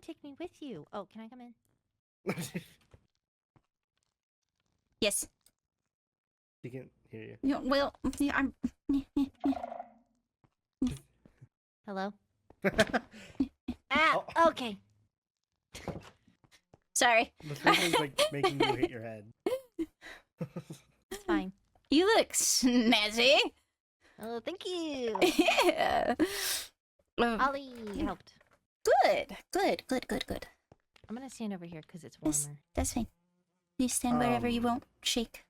take me with you. Oh, can I come in? Yes. She can hear you. Yeah, well, yeah, I'm... Hello? Oh. Okay. Sorry. The Shriekling's like making you hit your head. It's fine. You look snazzy. Oh, thank you. Yeah. Ollie helped. Good. I'm gonna stand over here because it's warmer. That's fine. You stand wherever you won't shake.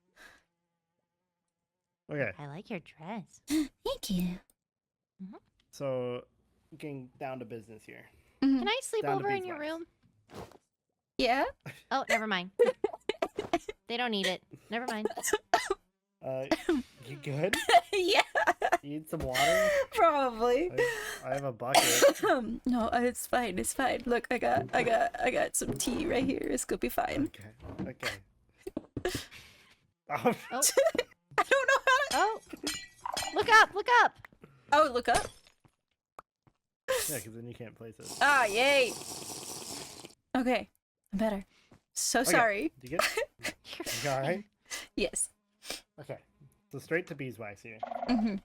Okay. I like your dress. Thank you. So, getting down to business here. Can I sleep Down to over in your beeswax. room? Yeah? Oh, never mind. They don't need it. Never mind. You good? Yeah. You need some water? Probably. I have a bucket. No, it's fine. It's fine. Look, I got some tea right here. It's gonna be fine. Okay. Oh. I don't know how to... Oh. Look up. Oh, look up. Yeah, because then you can't place it. Ah, yay. Okay, I'm better. So Okay. sorry. You good? You alright? Yes. Okay. So straight to beeswax here. Mm-hmm.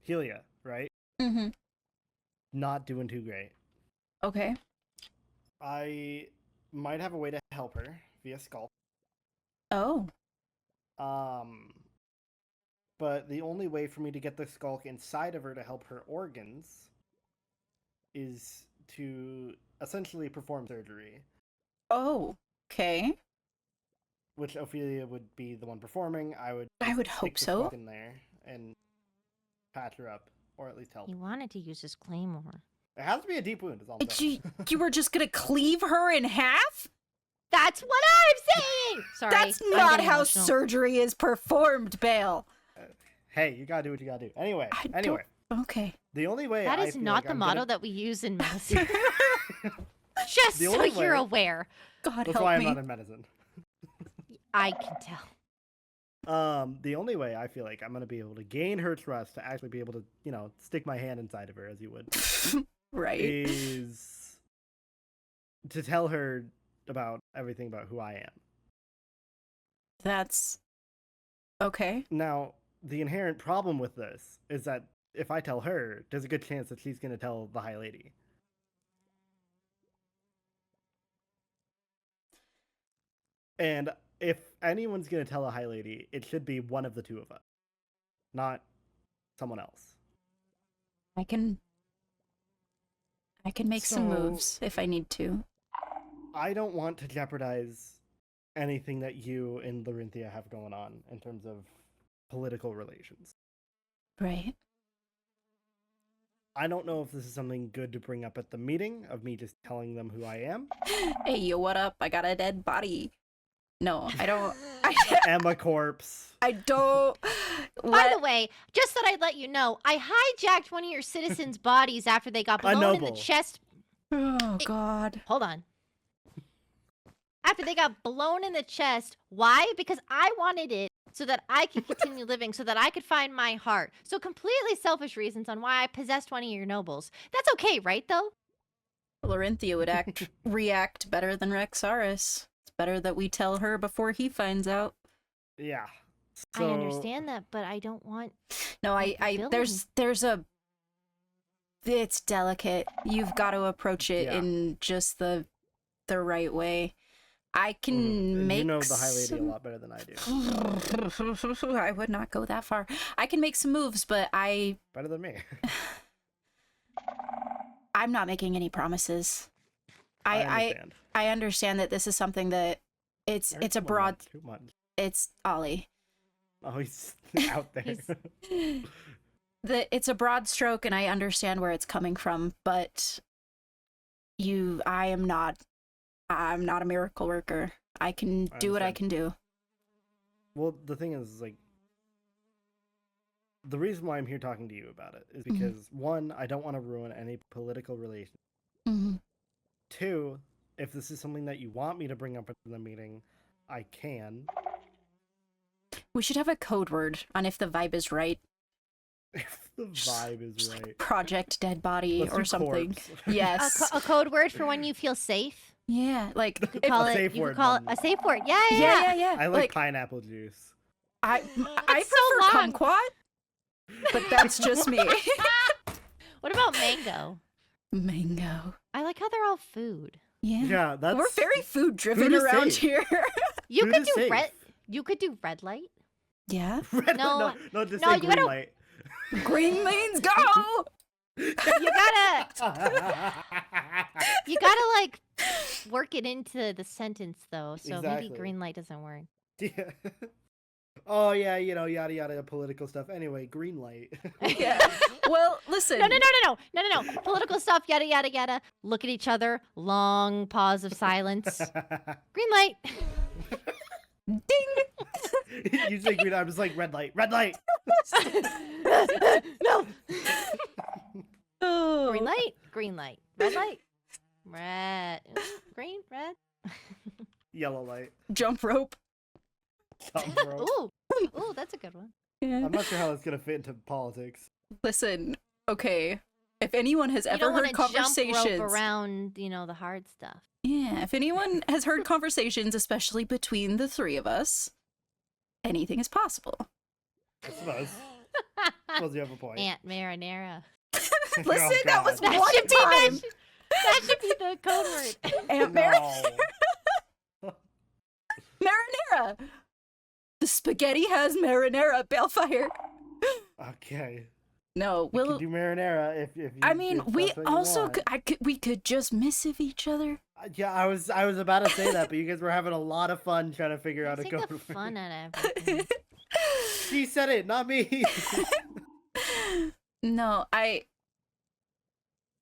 Helia, right? Mm-hmm. Not doing too great. Okay. I might have a way to help her via skull. Oh. But the only way for me to get the skulk inside of her to help her organs is to essentially perform surgery. Oh. Okay. Which Ophelia would be the one performing. I would hope stick the so. skulk in there and patch her up, or at least help. He wanted to use his claymore. It has to be a deep wound, is all I'm saying. You were just gonna cleave her in half? That's what I'm saying! Sorry. That's I'm not getting how emotional. surgery is performed, Bale. Hey, you gotta do what you gotta do. Anyway, Okay. the only way That I is feel not like the I'm motto gonna... that we use in medicine. Just The so only you're way- aware. God That's help why I'm me. not in medicine. I can tell. The only way I feel like I'm gonna be able to gain her trust to actually be able to, stick my hand inside of her, as you would, Right. is to tell her about everything about who I am. That's okay. Now, the inherent problem with this is that if I tell her, there's a good chance that she's gonna tell the High Lady. And if anyone's gonna tell a High Lady, it should be one of the two of us, not someone else. I can make some So- moves if I need to. I don't want to jeopardize anything that you and Lorynthia have going on in terms of political relations. Right. I don't know if this is something good to bring up at the meeting, of me just telling them who I am. Hey, yo, what up? I got a dead body. No, I don't. Emma corpse. I don't. By the way, just that I'd let you know, I hijacked one of your citizens' bodies after they got blown in the noble. chest. Oh God. Hold on. After they got blown in the chest. Why? Because I wanted it so that I could continue living, so that I could find my heart. So completely selfish reasons on why I possessed one of your nobles. That's okay, right, though? Lorynthia would react better than Rexaris. It's better that we tell her before he finds out. Yeah. I understand that, but I don't want... No, there's a... It's delicate. You've got to approach it in just the right way. I can make... You know the High Lady a lot better than I do. I would not go that far. I can make some moves, but Better than me. I'm not making any promises. I understand. I understand that this is something that it's a broad... Too much. It's Ollie. Oh, he's out there. It's a broad stroke, and I understand where it's coming from, but I'm not a miracle worker. I can do what I can do. Well, the thing is, the reason why I'm here talking to you about it is because, one, I don't want to ruin any political relations. Mm-hmm. Two, if this is something that you want me to bring up in the meeting, I can. We should have a code word on if the vibe is right. If The vibe is right. Project dead body Let's or do something. corpse. Yes. A code word for when you feel safe. Yeah, like You could if, call A it. safe You word, could call it then. a safe word. Yeah. yeah. I like pineapple juice. I It's so prefer long. kumquat, but that's just me. What about mango? Mango. I like how they're all food. Yeah. Yeah, that's. We're very food driven Food is around safe. here. You Food could is do safe. red. You could do red light. Yeah. Red, No, no, just no, say you green gotta- light. Green means go. You gotta. You gotta like work it into the sentence though. So Exactly. maybe green light doesn't work. Yeah. Oh yeah, yada yada political stuff. Anyway, green light. Yeah. Well, listen. No. Political stuff. Yada yada yada. Look at each other. Long pause of silence. Green light. Ding. You say green. I'm just like red light. Red light. No. Oh. Green light. Green light. Red light. Red. Green. Red. Yellow light. Jump rope. Jump rope. Ooh, that's a good one. Yeah. I'm not sure how that's gonna fit into politics. Listen. Okay. If anyone has You ever don't heard want to jump conversations rope around, the hard stuff. Yeah, if anyone has heard conversations, especially between the three of us, anything is possible. I suppose. Suppose you have a point. Ant marinara. Listen, Oh, that was God. one time. That should be the code word. Aunt No. Marinara. The spaghetti has marinara. Balefire. Okay. No, We we'll. can do marinara if you. I mean, if we that's what you also want. we could just missive each other. Yeah, I was about to say that, but you guys were having a lot of fun trying to figure out a Take code. the word. fun out of everything. She said it, not me. No,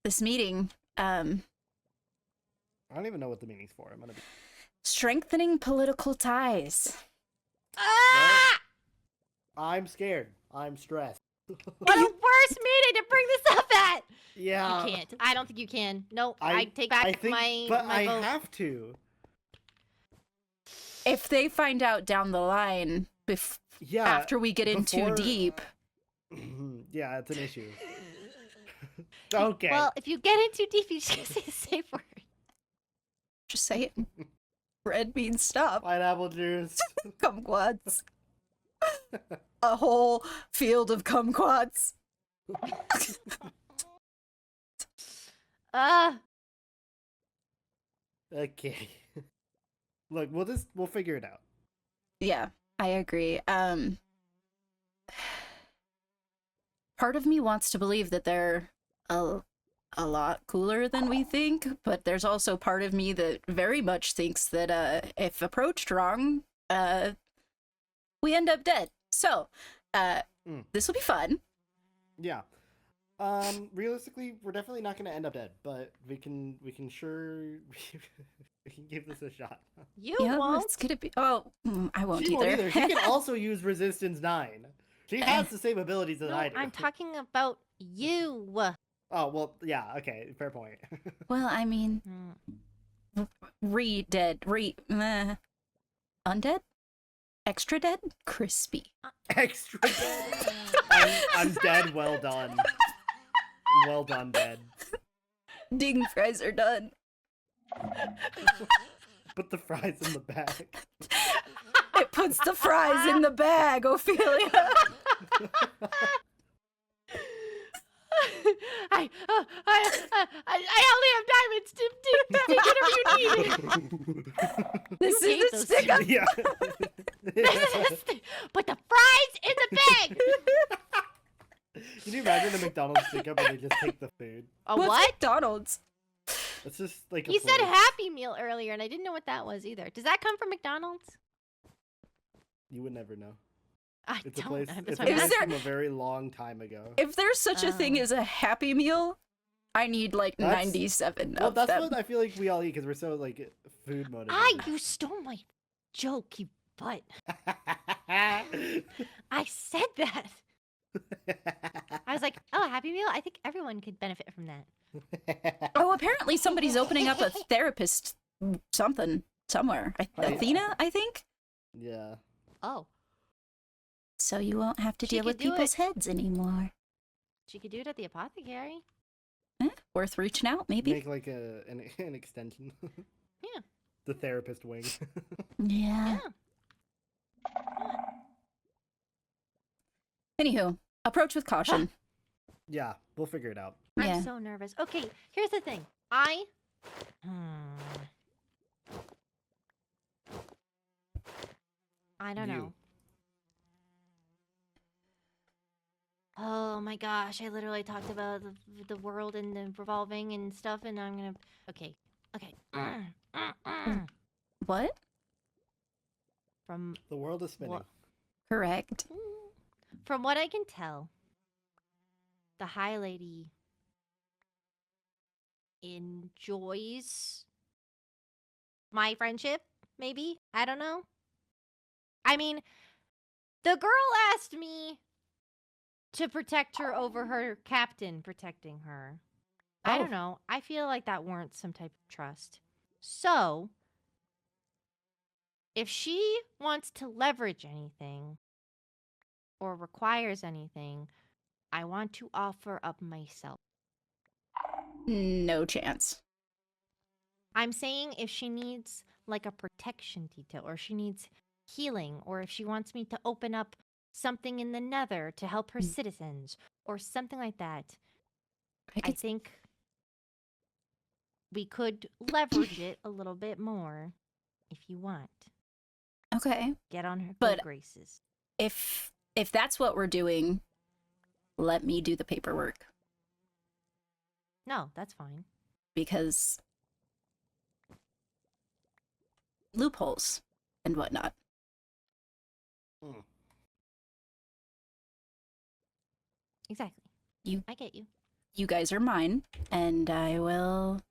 this meeting, I don't even know what the meaning's for. I'm gonna be. strengthening political ties. Ah! I'm scared. I'm stressed. What a worse meeting to bring this up at! Yeah. You can't. I don't think you can. No, I take back I think, my but my I vote. have to. If they find out down the line, Yeah. after we get in too before- deep, Yeah, it's an issue. Okay. Well, if you get in too deep, you just gotta say a safe word. just say it. Red means stop. Pineapple juice. Kumquats. A whole field of kumquats. Okay. Look, we'll figure it out. Yeah, I agree. Part of me wants to believe that they're a lot cooler than we think, but there's also part of me that very much thinks that if approached wrong, we end up dead. So, this will be fun. Yeah. Realistically, we're definitely not gonna end up dead, but we can sure we can give this a shot. You Yeah, won't. it's gonna be. Oh, I won't She either. won't either. She can also use Resistance 9. She has the same abilities that No, I do. I'm talking about you. Oh well, yeah. Okay, fair point. Well, I mean, Mm. dead, undead, extra dead, crispy. Extra dead. I'm dead. Well done. Well done, dead. Ding, fries are done. Put the fries in the bag. It puts the fries in the bag, Ophelia. I only have diamonds to take whatever you need. This You hate is the those stick up. Yeah. Put the fries in the bag. Can you imagine a McDonald's pickup and they just take the food? A What's what? McDonald's? It's just like a You said place. Happy Meal earlier, and I didn't know what that was either. Does that come from McDonald's? You would never know. I It's a don't. place. That's It's a why I'm Is place there- from a very long time ago. If there's such a thing Oh. as a Happy Meal, I need like That's- 97 Well, of that's them. what I feel like we all eat because we're so like food motivated. You stole my joke, you butt. I said that. I was like, oh, a Happy Meal? I think everyone could benefit from that. Oh, apparently somebody's opening up a therapist something somewhere. Athena, I think. Yeah. Oh. So you won't have to She deal could with do people's heads anymore. She could do it at the apothecary. Worth reaching out, maybe. Make like an extension. Yeah. The therapist wing. Yeah. Yeah. Anywho, approach with caution. Yeah, we'll figure it out. Yeah. I'm so nervous. Okay, here's the thing. I don't You. know. Oh my gosh, I literally talked about the world and the revolving and stuff, and I'm gonna... Okay. What? From The world is spinning. what... Correct. From what I can tell, the High Lady enjoys my friendship, maybe? I don't know. I mean, the girl asked me to protect her over her captain protecting her. I Oh. don't know. I feel like that warrants some type of trust. So, if she wants to leverage anything or requires anything, I want to offer up myself. No chance. I'm saying if she needs like a protection detail, or she needs healing, or if she wants me to open up something in the nether to help her citizens, or something like that, I think we could leverage it a little bit more if you want. Okay. Get on her But- good graces. If that's what we're doing, let me do the paperwork. No, that's fine. Because loopholes and whatnot. Hmm. Exactly. You- I get you. You guys are mine, and I will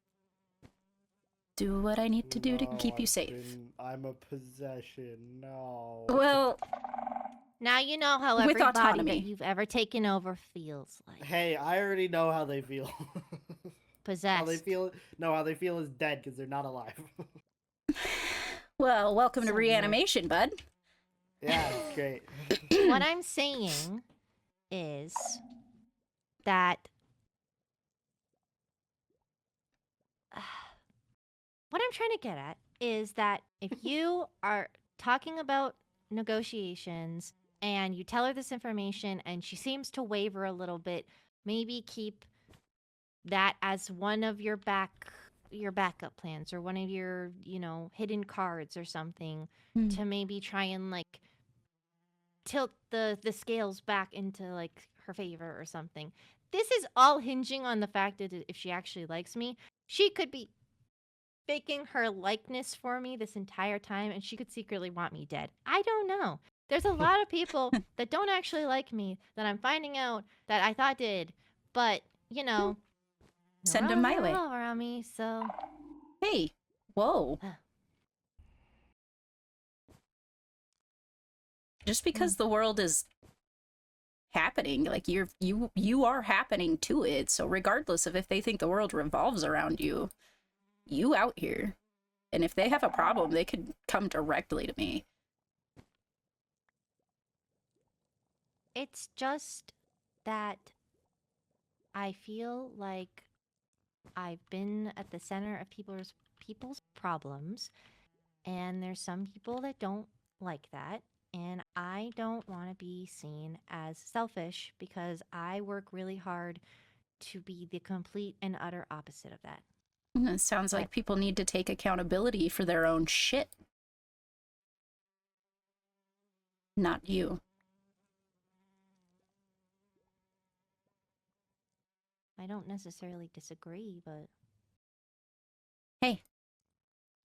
do what I need to do to No, keep you safe. I'm a possession. No. Well, Now you know how With every body autonomy. that you've ever taken over feels like. Hey, I already know how they feel. Possessed. How they feel? No, how they feel is dead because they're not alive. welcome to So reanimation, bud. Yeah, it's great. What I'm saying is that what I'm trying to get at is that if you are talking about negotiations and you tell her this information and she seems to waver a little bit, maybe keep that as one of your backup plans, or one of your, hidden cards or something Hmm. to maybe try and like tilt the scales back into like her favor or something. This is all hinging on the fact that if she actually likes me, she could be faking her likeness for me this entire time, and she could secretly want me dead. I don't know. There's a lot of people that don't actually like me that I'm finding out that I thought did, but Send 'em my way. all around me. So Hey, whoa. Just because the world is happening, like you are happening to it. So regardless of if they think the world revolves around you, you out here. And if they have a problem, they could come directly to me. it's just that I feel like I've been at the center of people's problems, and there's some people that don't like that, and I don't want to be seen as selfish because I work really hard to be the complete and utter opposite of that. It sounds like people need to take accountability for their own shit. Not you. I don't necessarily disagree, but Hey,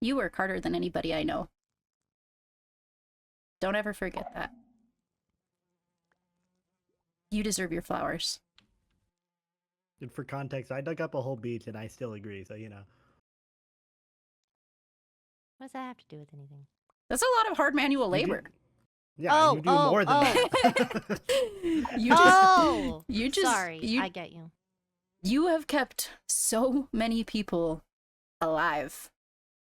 you work harder than anybody I know. Don't ever forget that. You deserve your flowers. And for context, I dug up a whole beach and I still agree, so what does that have to do with anything? That's a lot of hard manual You do- labor. Yeah, you do more than that. You just Sorry, I get you. You have kept so many people alive.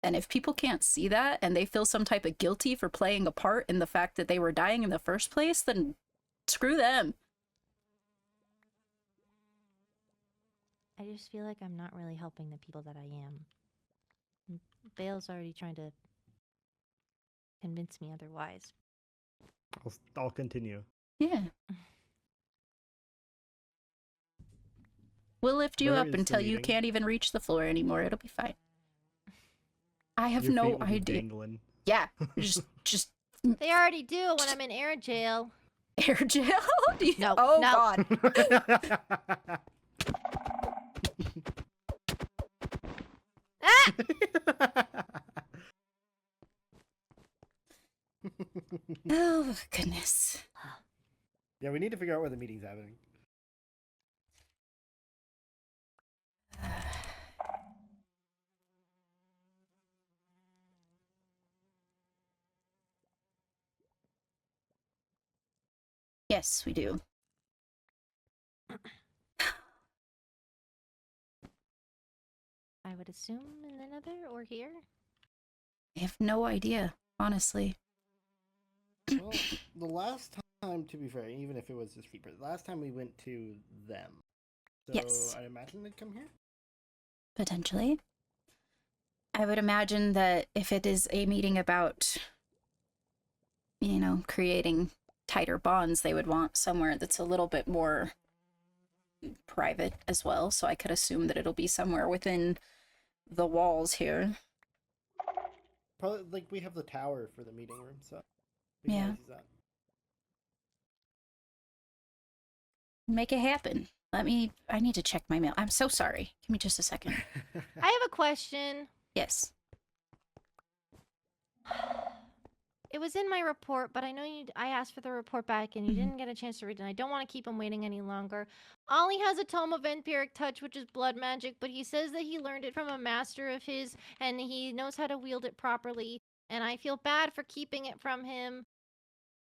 And if people can't see that and they feel some type of guilty for playing a part in the fact that they were dying in the first place, then screw them. I just feel like I'm not really helping the people that I am. Bale's already trying to convince me otherwise. I'll continue. Yeah. We'll lift you Where up is the until you meeting? can't even reach the floor anymore. It'll be fine. I have Your no feet will be idea. dangling. Yeah, just They already do when I'm in air jail. air jail. No, Oh no. God. Ah! Oh goodness. Yeah, we need to figure out where the meeting's happening. Yes, we do. I would assume in the Nether or here. I have no idea, honestly. Well, the last time, to be fair, even if it was just Keeper, the last time we went to them. So Yes. I imagine they'd come here? Potentially. I would imagine that if it is a meeting about, you know, creating tighter bonds, they would want somewhere that's a little bit more private as well. So I could assume that it'll be somewhere within the walls here. Probably, like, we have the tower for the meeting room, so we can Yeah. always use that. Make it happen. I need to check my mail. I'm so sorry. Give me just a second. I have a question. Yes. It was in my report, but I know I asked for the report back and you Mhm. didn't get a chance to read it. And I don't want to keep him waiting any longer. Ollie has a tome of empiric touch, which is blood magic, but he says that he learned it from a master of his and he knows how to wield it properly. And I feel bad for keeping it from him.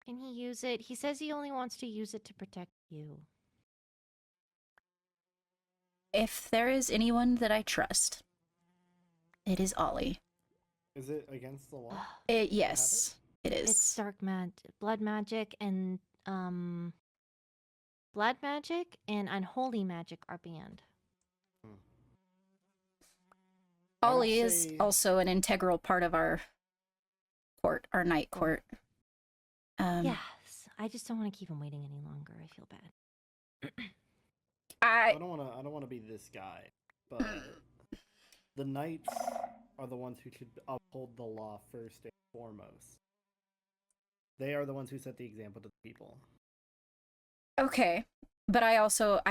Can he use it? He says he only wants to use it to protect you. If there is anyone that I trust, it is Ollie. Is it against the law? Yes, it is. It's blood magic and blood magic and unholy magic are banned. I would Ollie is say- also an integral part of our court, our night court. Yes, I just don't want to keep him waiting any longer. I feel bad. I don't want to be this guy, but the knights are the ones who should uphold the law first and foremost. They are the ones who set the example to the people. Okay, but I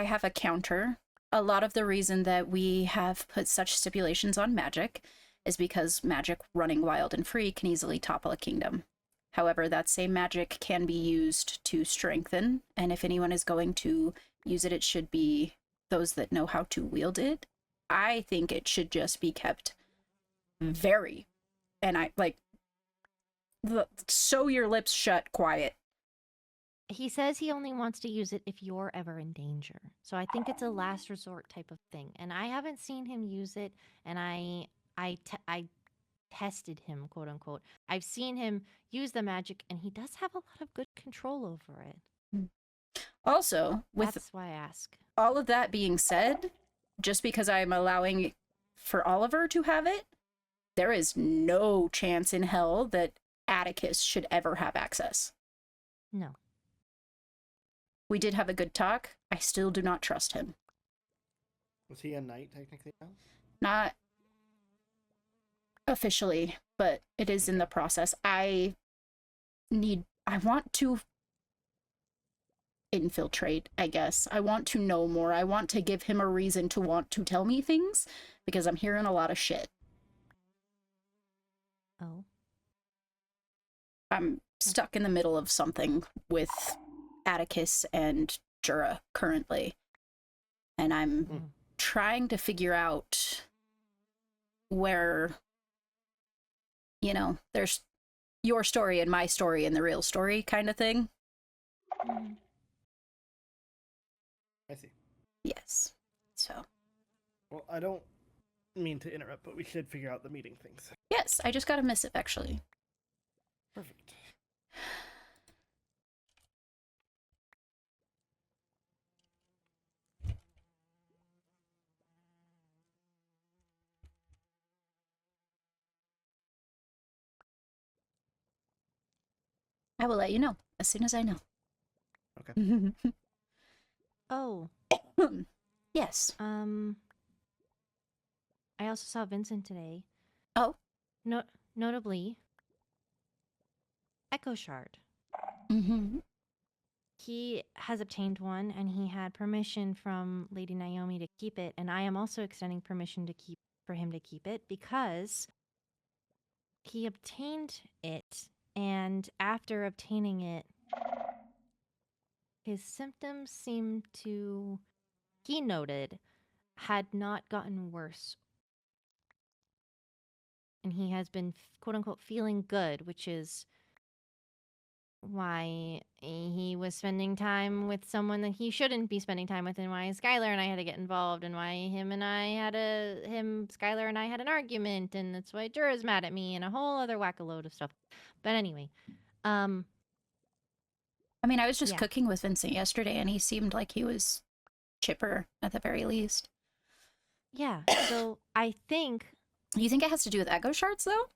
have a counter. A lot of the reason that we have put such stipulations on magic is because magic running wild and free can easily topple a kingdom. However, that same magic can be used to strengthen, and if anyone is going to use it, it should be those that know how to wield it. I think it should just be kept very, and sew your lips shut, quiet. He says he only wants to use it if you're ever in danger. So I think it's a last resort type of thing. And I haven't seen him use it, and I tested him, quote unquote. I've seen him use the magic, and he does have a lot of good control over it. Also, with That's why I ask. all of that being said, just because I'm allowing for Oliver to have it, there is no chance in hell that Atticus should ever have access. No. We did have a good talk. I still do not trust him. Was he a knight technically now? Not officially, but it is in the process. I want to infiltrate, I guess. I want to know more. I want to give him a reason to want to tell me things because I'm hearing a lot of shit. Oh. I'm stuck in the middle of something with Atticus and Jura currently. And I'm trying to figure out where, you know, there's your story and my story and the real story kind of thing. I see. Yes. So. Well, I don't mean to interrupt, but we should figure out the meeting things. Yes, I just got a missive, actually. Perfect. I will let you know as soon as I know. Okay. Oh, Yes. I also saw Vincent today. Oh. Notably, Echo Shard. Mm-hmm. He has obtained one, and he had permission from Lady Naomi to keep it, and I am also extending permission for him to keep it because he obtained it, and after obtaining it, his symptoms seemed to, he noted, had not gotten worse. And he has been, quote unquote, feeling good, which is why he was spending time with someone that he shouldn't be spending time with, and why Skylar and I had to get involved, and why Skylar and I had an argument, and that's why Jura's mad at me, and a whole other whack-a-load of stuff. But anyway, I mean, I was just yeah. cooking with Vincent yesterday, and he seemed like he was chipper at the very least. Yeah, so I think... You think it has to do with echo shards, though?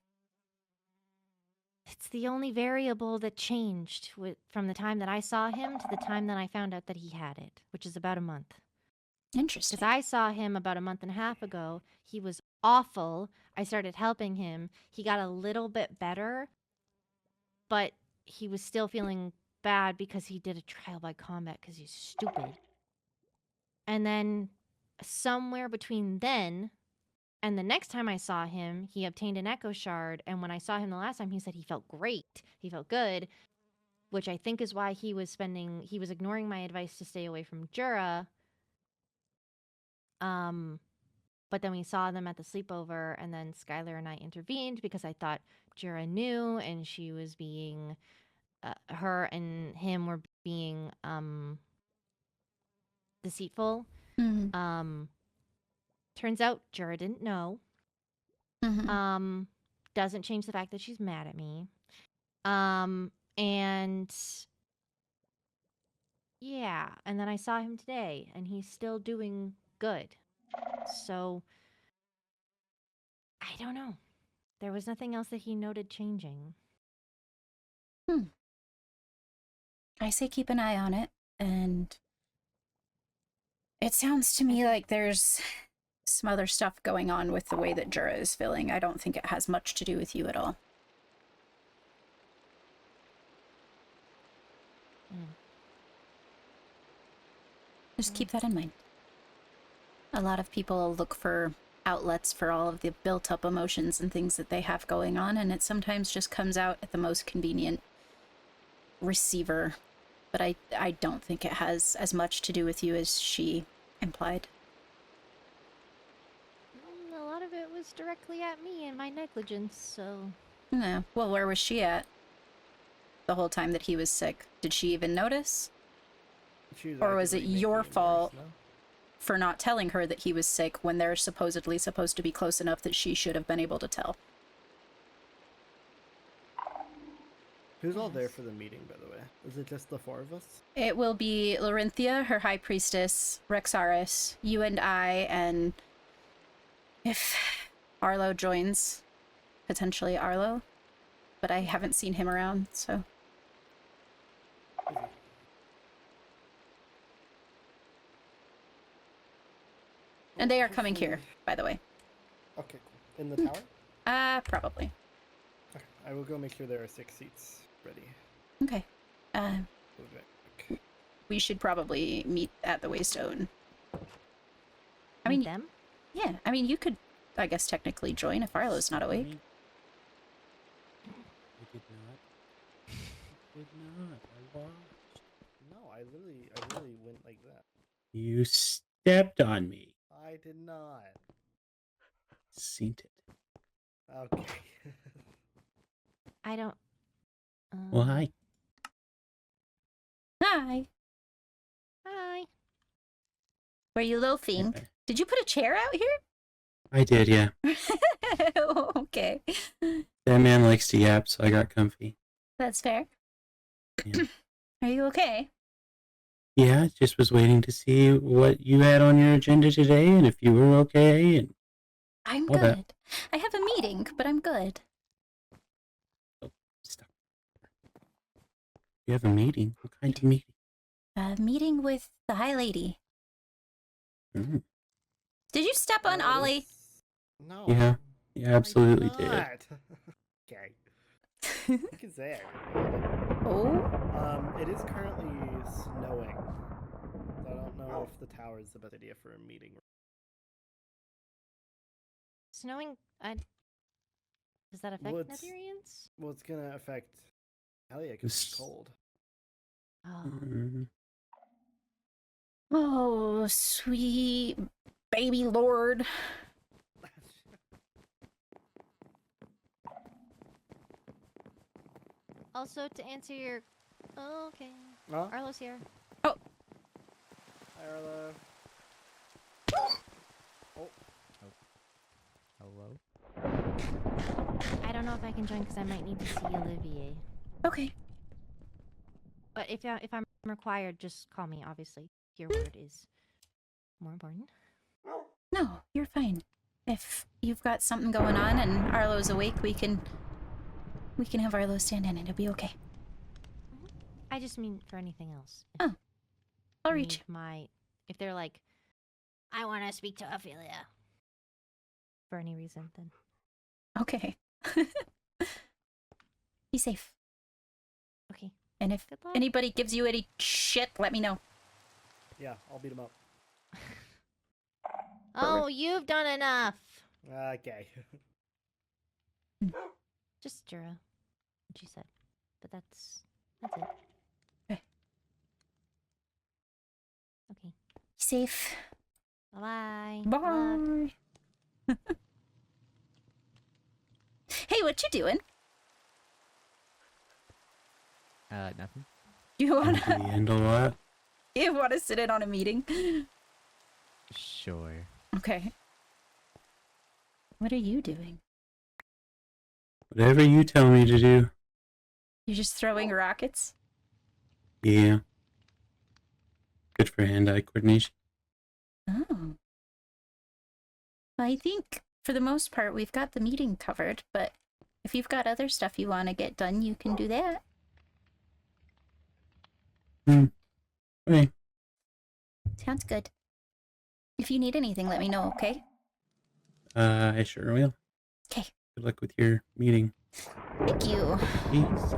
It's the only variable that changed from the time that I saw him to the time that I found out that he had it, which is about a month. Interesting. Because I saw him about a month and a half ago. He was awful. I started helping him. He got a little bit better, but he was still feeling bad because he did a trial by combat because he's stupid. And then somewhere between then and the next time I saw him, he obtained an echo shard. And when I saw him the last time, he said he felt great. He felt good, which I think is why he was ignoring my advice to stay away from Jura. But then we saw them at the sleepover, and then Skylar and I intervened because I thought Jura knew, and she was being, her and him were being deceitful. Mm-hmm. Turns out Jura didn't know. Mm-hmm. Doesn't change the fact that she's mad at me. And yeah, and then I saw him today, and he's still doing good. So I don't know. There was nothing else that he noted changing. I say keep an eye on it, and it sounds to me like there's some other stuff going on with the way that Jura is feeling. I don't think it has much to do with you at all. Just keep that in mind. A lot of people look for outlets for all of the built-up emotions and things that they have going on, and it sometimes just comes out at the most convenient receiver. But I don't think it has as much to do with you as she implied. A lot of it was directly at me and my negligence, so... Yeah, well, where was she at the whole time that he was sick? Did she even notice? Or was it your fault for not telling her that he was sick when they're supposedly supposed to be close enough that she should have been able to tell? Who's all there for the meeting, by the way? Is it just the four of us? It will be Lorynthia, her high priestess, Rexaris, you and I, and if Arlo joins, potentially Arlo. But I haven't seen him around, so... And they are coming here, by the way. Okay, cool. In the tower? Probably. Okay, I will go make sure there are 6 seats ready. Okay. We should probably meet at the Waystone. I mean, them? Yeah, I mean, you could, I guess, technically join if Arlo's not awake. I did not. I did not. I watched. No, I literally went like that. You stepped on me. I did not. Seen it. Okay. I don't... Well, hi. Hi. Hi. Were you loafing? Did you put a chair out here? I did, yeah. Okay. That man likes to yap, so I got comfy. That's fair. Yeah. Are you okay? Yeah, just was waiting to see what you had on your agenda today and if you were okay. And I'm all good. that. I have a meeting, but I'm good. Oh, stop. You have a meeting? What kind of meeting? A meeting with the High Lady. Mm. Did you step on Ollie? No. Yeah, you absolutely I did. not. Okay. What is that? Oh? It is currently snowing. So I don't know if the tower is the best idea for a meeting. Snowing. Does that affect Well, it's- Netherians? Well, it's gonna affect Elia because it's cold. Oh. Mm. Oh, sweet baby lord. Also, to answer your. Oh, okay. Huh? Arlo's here. Hi, Arlo. Oh. Hello? I don't know if I can join because I might need to see Olivier. Okay. But if I'm required, just call me. Obviously, your word is more important. No, you're fine. If you've got something going on and Arlo's awake, we can have Arlo stand in and it'll be okay. I just mean for anything else. If Oh, I'll you reach. need if they're like, I want to speak to Ophelia. For any reason, then. Okay. Be safe. Okay. And if Good luck. anybody gives you any shit, let me know. Yeah, I'll beat him up. Oh, you've done enough. Okay. Just Jura, what she said. But that's it. Okay. Okay. Be safe. Bye. Good luck. Bye. Hey, what you doing? Nothing. You wanna And a lot. you wanna sit in on a meeting? Sure. Okay. What are you doing? Whatever you tell me to do. You're just throwing rockets? Yeah. Good for hand-eye coordination. Oh. I think for the most part we've got the meeting covered, but if you've got other stuff you want to get done, you can do that. Okay. Sounds good. If you need anything, let me know, okay? I sure will. Okay. Good luck with your meeting. Thank you. Jesus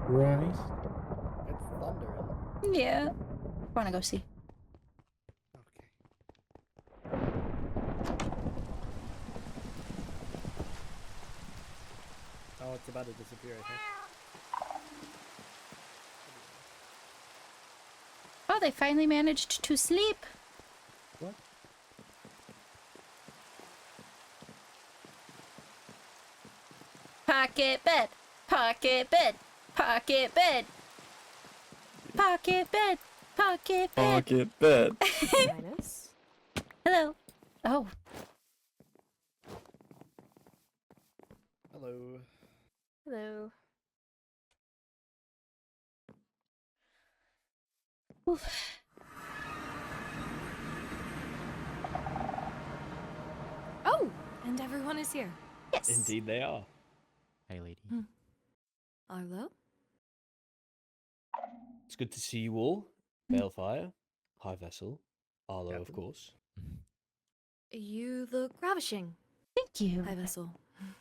Christ. It's thundering. Yeah. Wanna go see? Okay. Oh, it's about to disappear, I think. Oh, they finally managed to sleep. What? Pocket bed. Pocket bed. Pocket bed. Pocket bed. Pocket bed. Pocket bed. Linus? Hello. Oh, Hello. Hello. oof. Oh, and everyone is here. Yes. Indeed they are. Hey, lady. Arlo? It's good to see you all. Balefire, High Vessel, Arlo, of Captain. course. You look ravishing, Thank you. High Vessel.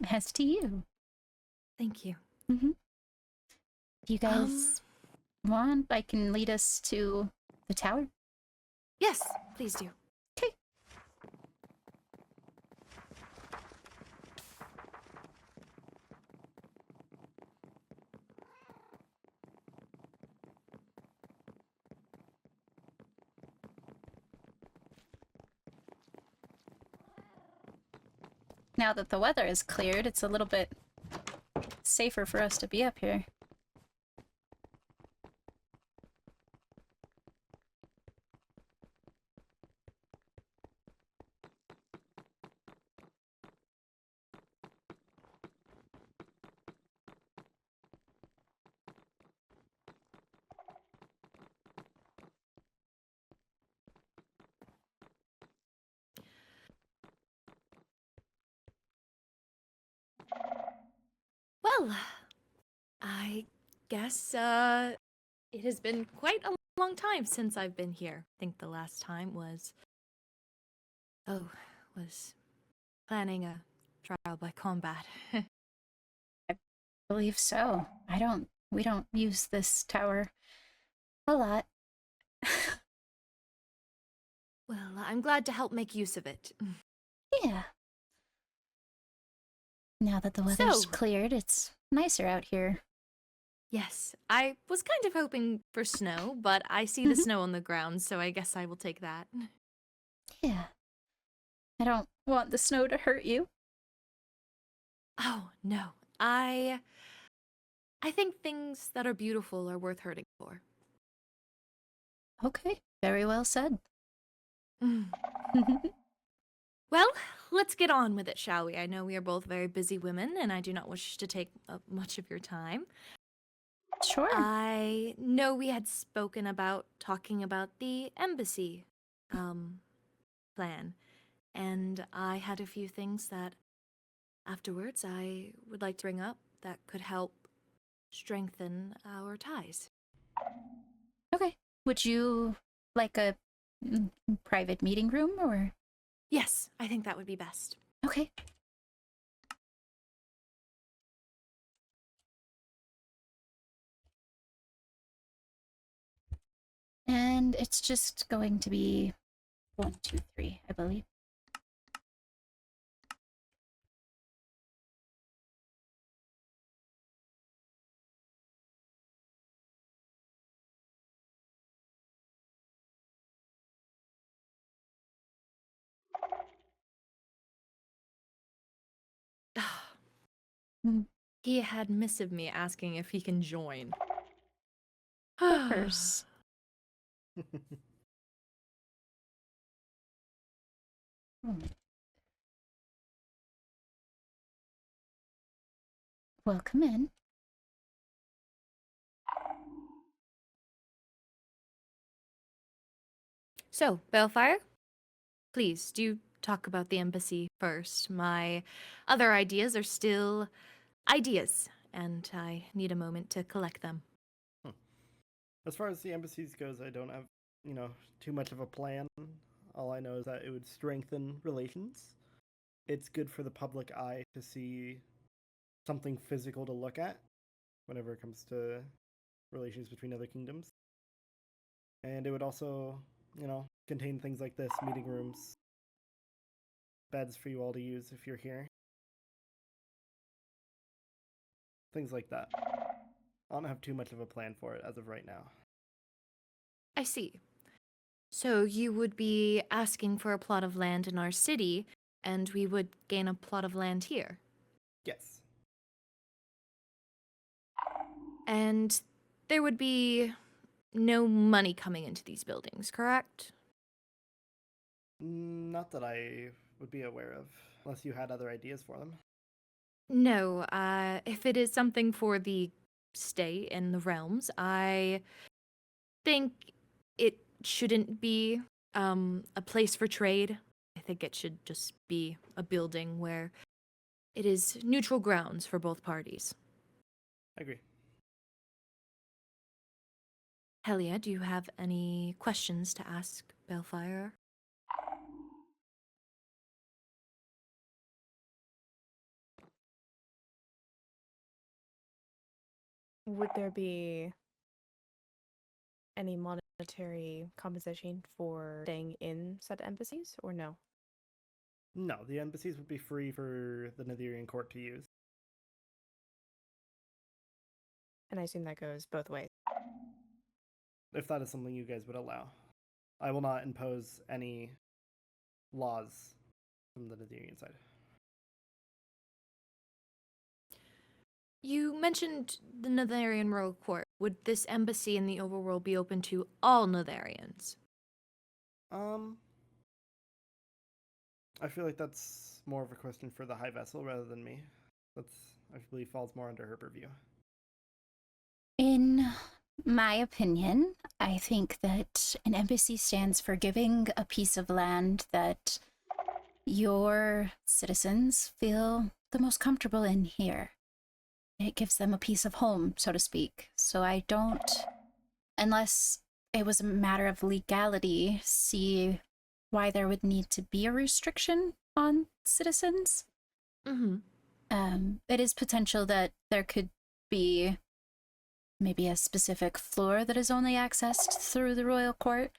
As to you. Thank you. Mm-hmm. If you guys want, I can lead us to the tower. Yes, please do. Okay. Now that the weather is cleared, it's a little bit safer for us to be up here. Well, I guess, It has been quite a long time since I've been here. I think the last time was planning a trial by combat. I believe so. We don't use this tower a lot. Well, I'm glad to help make use of it. Yeah. Now that the weather's So- cleared, it's nicer out here. Yes, I was kind of hoping for snow, but I see the Mhm. snow on the ground, so I guess I will take that. Yeah. I don't want the snow to hurt you. Oh, no. I think things that are beautiful are worth hurting for. Okay, very well said. Well, let's get on with it, shall we? I know we are both very busy women, and I do not wish to take up much of your time. Sure. I know we had spoken about talking about the embassy plan, and I had a few things that afterwards I would like to bring up that could help strengthen our ties. Okay. Would you like a private meeting room or? Yes, I think that would be best. Okay. And it's just going to be 1, 2, 3, I believe. Mm, He had missive me asking if he can join. of course. Hmm. Welcome in. So, Balefire, please do talk about the embassy first. My other ideas are still ideas, and I need a moment to collect them. As far as the embassies goes, I don't have, too much of a plan. All I know is that it would strengthen relations. It's good for the public eye to see something physical to look at whenever it comes to relations between other kingdoms. And it would also, contain things like this, meeting rooms, beds for you all to use if you're here. Things like that. I don't have too much of a plan for it as of right now. I see. So you would be asking for a plot of land in our city, and we would gain a plot of land here. Yes. And there would be no money coming into these buildings, correct? Not that I would be aware of, unless you had other ideas for them. No, if it is something for the stay in the realms, I think it shouldn't be a place for trade. I think it should just be a building where it is neutral grounds for both parties. I agree. Helia, do you have any questions to ask Balefire? Would there be any monetary compensation for staying in said embassies, or no? No, the embassies would be free for the Netherian court to use. And I assume that goes both ways. If that is something you guys would allow. I will not impose any laws from the Netherian side. You mentioned the Netherian royal court. Would this embassy in the overworld be open to all Netherians? I feel like that's more of a question for the High Vessel rather than me. That's, I believe, falls more under her purview. In my opinion, I think that an embassy stands for giving a piece of land that your citizens feel the most comfortable in here. It gives them a piece of home, so to speak. So I don't unless it was a matter of legality, see why there would need to be a restriction on citizens. Mm-hmm. It is potential that there could be maybe a specific floor that is only accessed through the royal court,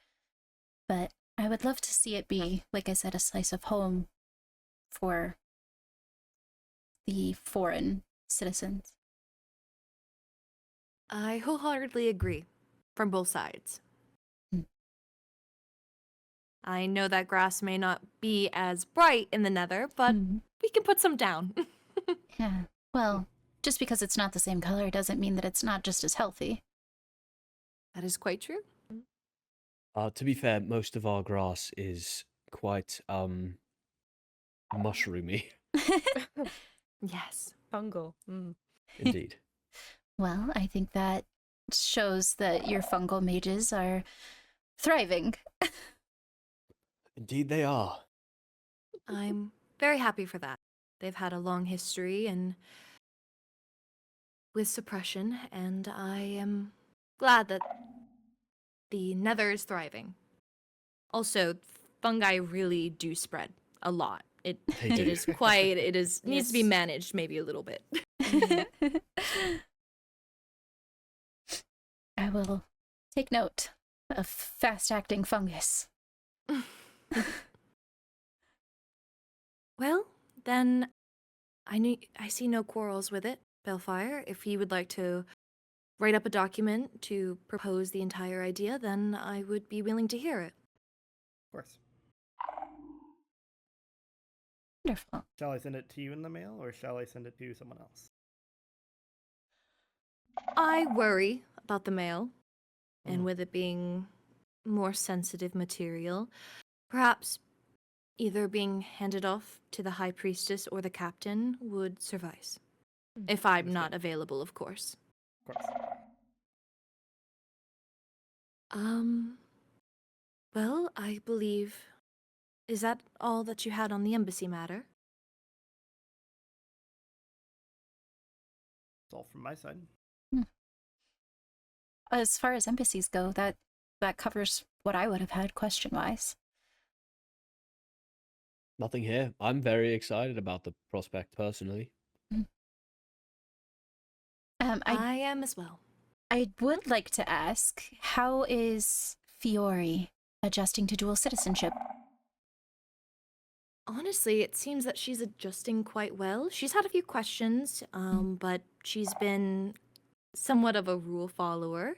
but I would love to see it be, like I said, a slice of home for the foreign citizens. I wholeheartedly agree from both sides. Hmm. I know that grass may not be as bright in the nether, but we can put some down. Yeah, well, just because it's not the same color doesn't mean that it's not just as healthy. That is quite true. To be fair, most of our grass is quite mushroomy. Yes. Fungal. Indeed. Well, I think that shows that your fungal mages are thriving. Indeed they are. I'm very happy for that. They've had a long history and with suppression, and I am glad that the nether is thriving. Also, fungi really do spread a lot. It They do. is quite needs to be Yes. managed maybe a little bit. I will take note of fast-acting fungus. Well, then I see no quarrels with it, Balefire. If you would like to write up a document to propose the entire idea, then I would be willing to hear it. Of course. Wonderful. Shall I send it to you in the mail, or shall I send it to someone else? I worry about the mail, and Mhm. with it being more sensitive material, perhaps either being handed off to the High Priestess or the Captain would suffice. If I'm not Understood. available, of course. Of course. Well, I believe... Is that all that you had on the embassy matter? It's all from my side. As far as embassies go, that covers what I would have had question-wise. Nothing here. I'm very excited about the prospect personally. I am as well. I would like to ask, how is Fiori adjusting to dual citizenship? Honestly, it seems that she's adjusting quite well. She's had a few questions, but she's been somewhat of a rule follower.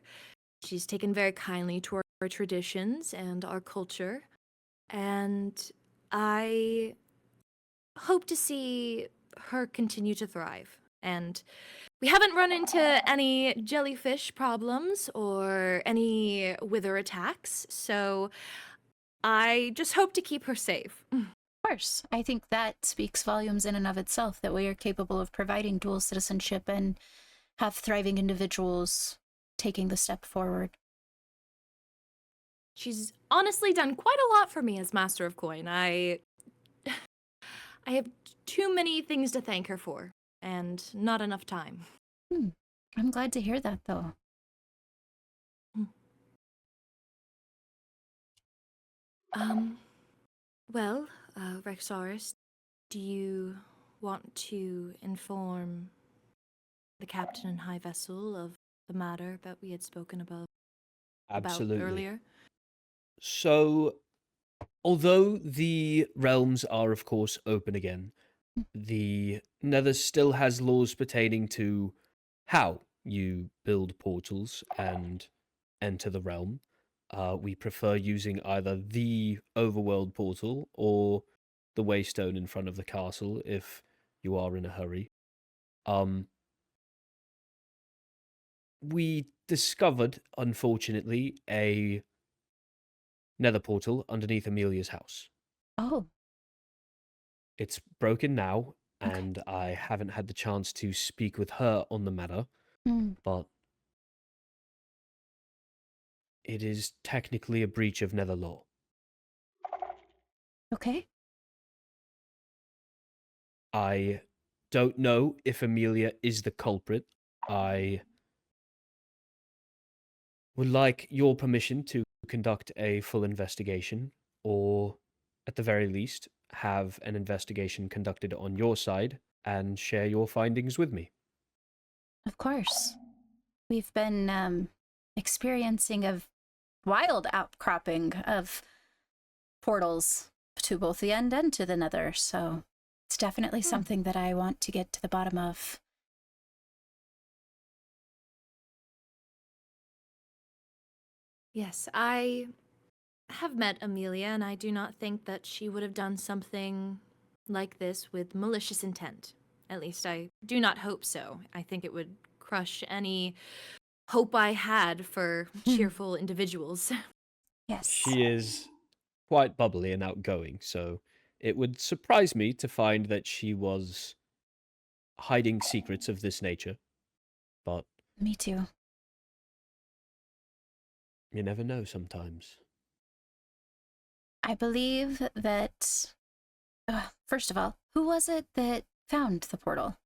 She's taken very kindly to our traditions and our culture. And I hope to see her continue to thrive. And we haven't run into any jellyfish problems or any wither attacks, so I just hope to keep her safe. Of course, I think that speaks volumes in and of itself, that we are capable of providing dual citizenship and have thriving individuals taking the step forward. She's honestly done quite a lot for me as Master of Coin. I have too many things to thank her for, and not enough time. I'm glad to hear that, though. Well, Rexaurus, do you want to inform the captain and high vessel of the matter that we had spoken about Absolutely. earlier? So, although the realms are, of course, open again, the Nether still has laws pertaining to how you build portals and enter the realm. We prefer using either the overworld portal or the waystone in front of the castle if you are in a hurry. We discovered, unfortunately, a nether portal underneath Amelia's house. Oh. It's broken now, Okay. and I haven't had the chance to speak with her on the matter, but it is technically a breach of nether law. Okay. I don't know if Amelia is the culprit. I would like your permission to conduct a full investigation, or at the very least, have an investigation conducted on your side and share your findings with me. Of course. We've been experiencing a wild outcropping of portals to both the end and to the nether, so it's definitely something that I want to get to the bottom of. Yes, I have met Amelia, and I do not think that she would have done something like this with malicious intent. At least I do not hope so. I think it would crush any hope I had for cheerful individuals. Yes. She is quite bubbly and outgoing, so it would surprise me to find that she was hiding secrets of this nature. But Me too. you never know sometimes. I believe that... first of all, who was it that found the portal?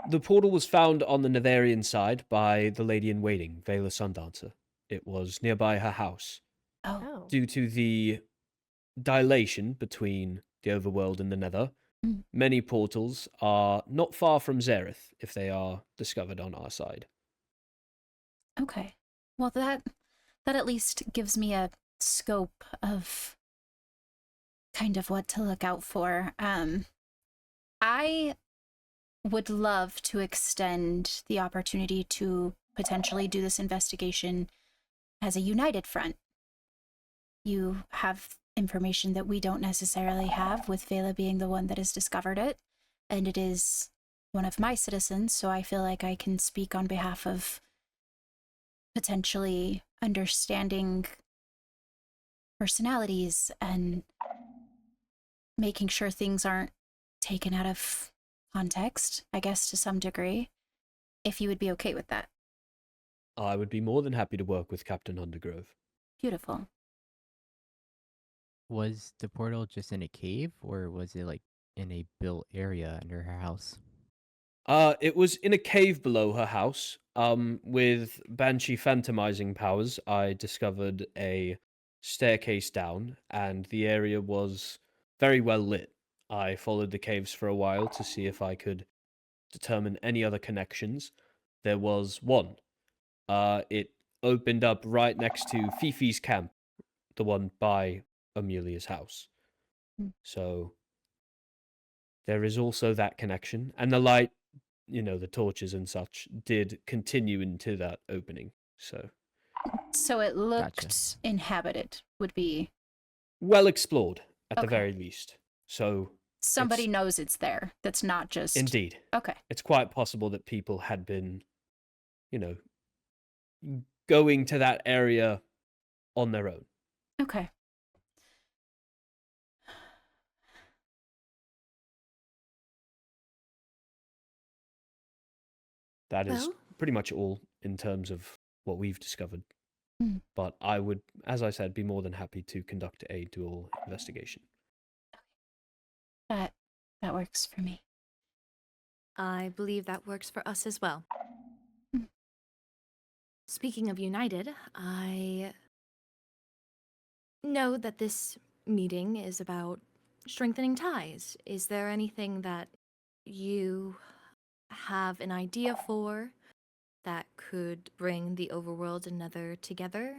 The portal was found on the Netherian side by the lady in waiting, Vela Sundancer. It was nearby her house. Oh. Due to the dilation between the overworld and the nether, many portals are not far from Zareth if they are discovered on our side. Okay. Well, that at least gives me a scope of kind of what to look out for. I would love to extend the opportunity to potentially do this investigation as a united front. You have information that we don't necessarily have, with Vela being the one that has discovered it, and it is one of my citizens, so I feel like I can speak on behalf of potentially understanding personalities and making sure things aren't taken out of context, I guess, to some degree, if you would be okay with that. I would be more than happy to work with Captain Undergrove. Beautiful. Was the portal just in a cave, or was it like in a built area under her house? It was in a cave below her house. With Banshee phantomizing powers, I discovered a staircase down, and the area was very well lit. I followed the caves for a while to see if I could determine any other connections. There was one. It opened up right next to Fifi's camp, the one by Amelia's house. So there is also that connection, and the light, the torches and such, did continue into that opening. So it looked Gotcha. inhabited, would be... well explored, at the Okay. very least. So Somebody knows it's there. That's not just... indeed. Okay. It's quite possible that people had been, going to that area on their own. Okay. That is Well? pretty much all in terms of what we've discovered. Hmm. But I would, as I said, be more than happy to conduct a dual investigation. That works for me. I believe that works for us as well. Speaking of united, I know that this meeting is about strengthening ties. Is there anything that you have an idea for that could bring the overworld and nether together?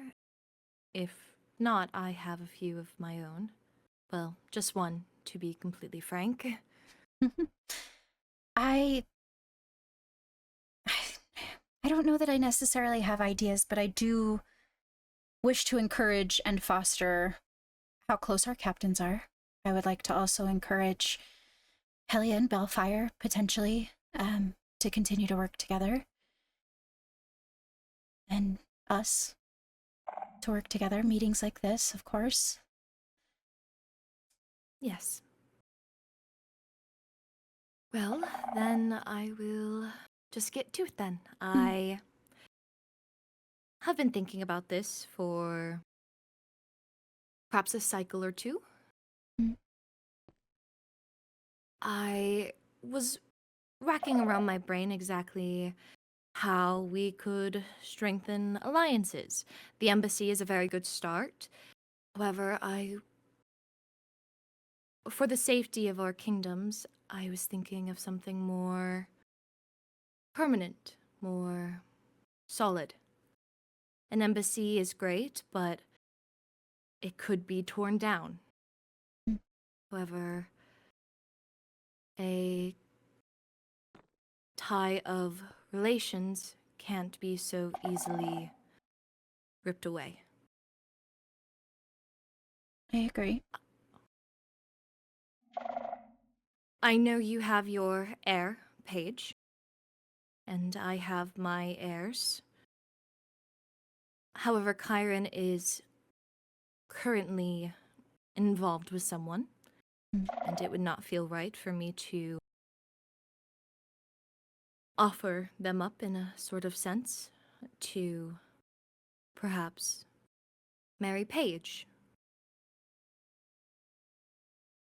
If not, I have a few of my own. Well, just one, to be completely frank. I don't know that I necessarily have ideas, but I do wish to encourage and foster how close our captains are. I would like to also encourage Helia and Bellfire, potentially, to continue to work together. And us to work together. Meetings like this, of course. Yes. Well, then I will just get to it then. I have been thinking about this for perhaps a cycle or two. I was racking around my brain exactly how we could strengthen alliances. The embassy is a very good start. However, for the safety of our kingdoms, I was thinking of something more permanent, more solid. An embassy is great, but it could be torn down. However, a tie of relations can't be so easily ripped away. I agree. I know you have your heir, Paige, and I have my heirs. However, Kyron is currently involved with someone, and it would not feel right for me to offer them up in a sort of sense to perhaps marry Paige.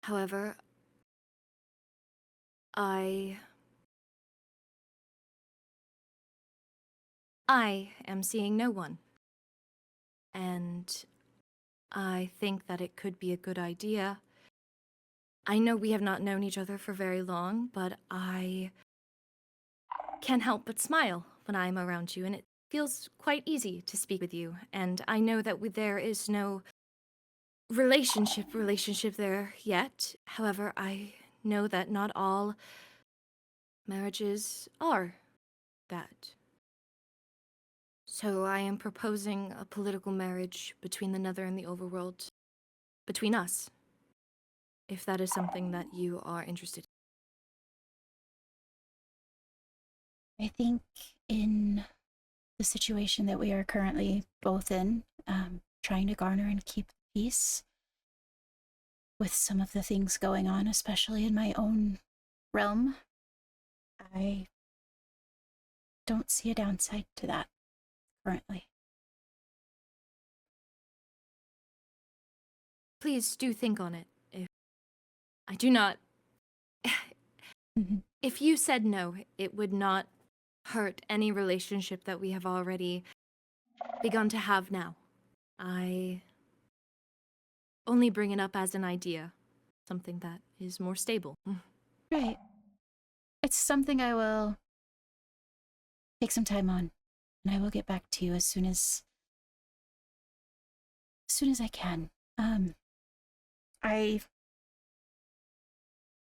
However, I am seeing no one, and I think that it could be a good idea. I know we have not known each other for very long, but I can't help but smile when I'm around you, and it feels quite easy to speak with you. And I know that there is no relationship there yet. However, I know that not all marriages are that. So I am proposing a political marriage between the Nether and the Overworld, between us, if that is something that you are interested in. I think in the situation that we are currently both in, trying to garner and keep peace with some of the things going on, especially in my own realm, I don't see a downside to that currently. Please do think on it. I do not. If you said no, it would not hurt any relationship that we have already begun to have now. I only bring it up as an idea, something that is more stable. Right. It's something I will take some time on, and I will get back to you as soon as I can. I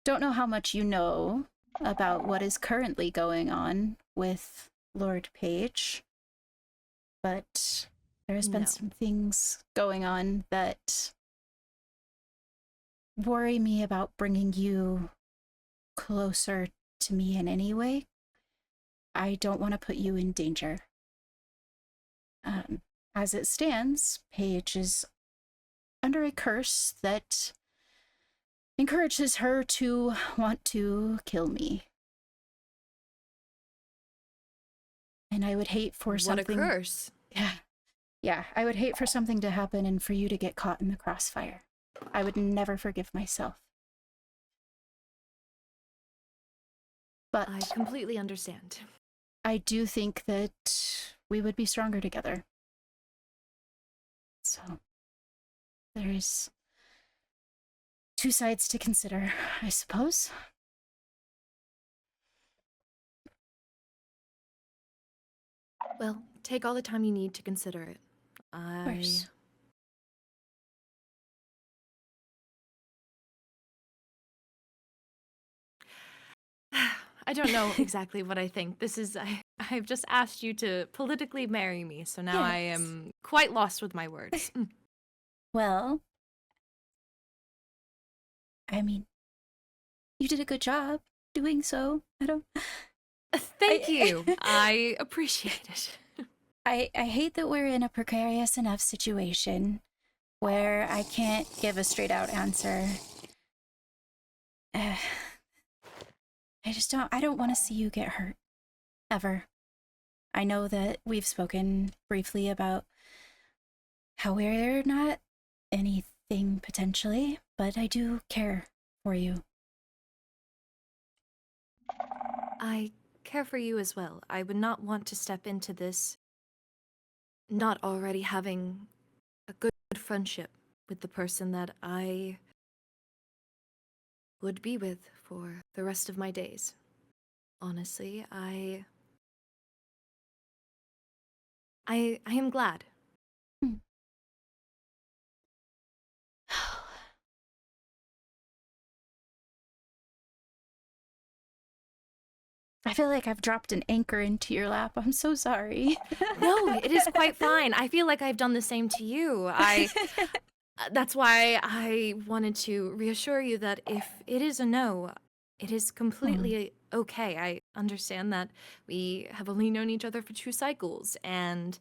don't know how much you know about what is currently going on with Lord Page, but there has been some things going on that worry me about bringing you closer to me in any way. I don't want to put you in danger. As it stands, Paige is under a curse that encourages her to want to kill me. And I would hate for something... What a curse. Yeah, I would hate for something to happen and for you to get caught in the crossfire. I would never forgive myself. But I completely understand. I do think that we would be stronger together. So, there's two sides to consider, I suppose. Well, take all the time you need to consider it. Of course. I don't know exactly what I think. I've just asked you to politically marry me, so now I am quite lost with my words. Well, I mean, you did a good job doing so. Thank you. I appreciate it. I hate that we're in a precarious enough situation where I can't give a straight out answer. I don't want to see you get hurt. Ever. I know that we've spoken briefly about how we're not anything potentially, but I do care for you. I care for you as well. I would not want to step into this not already having a good friendship with the person that I would be with for the rest of my days. Honestly, I am glad. I feel like I've dropped an anchor into your lap. I'm so sorry. No, it is quite fine. I feel like I've done the same to you. That's why I wanted to reassure you that if it is a no, it is completely okay. I understand that we have only known each other for 2 cycles, and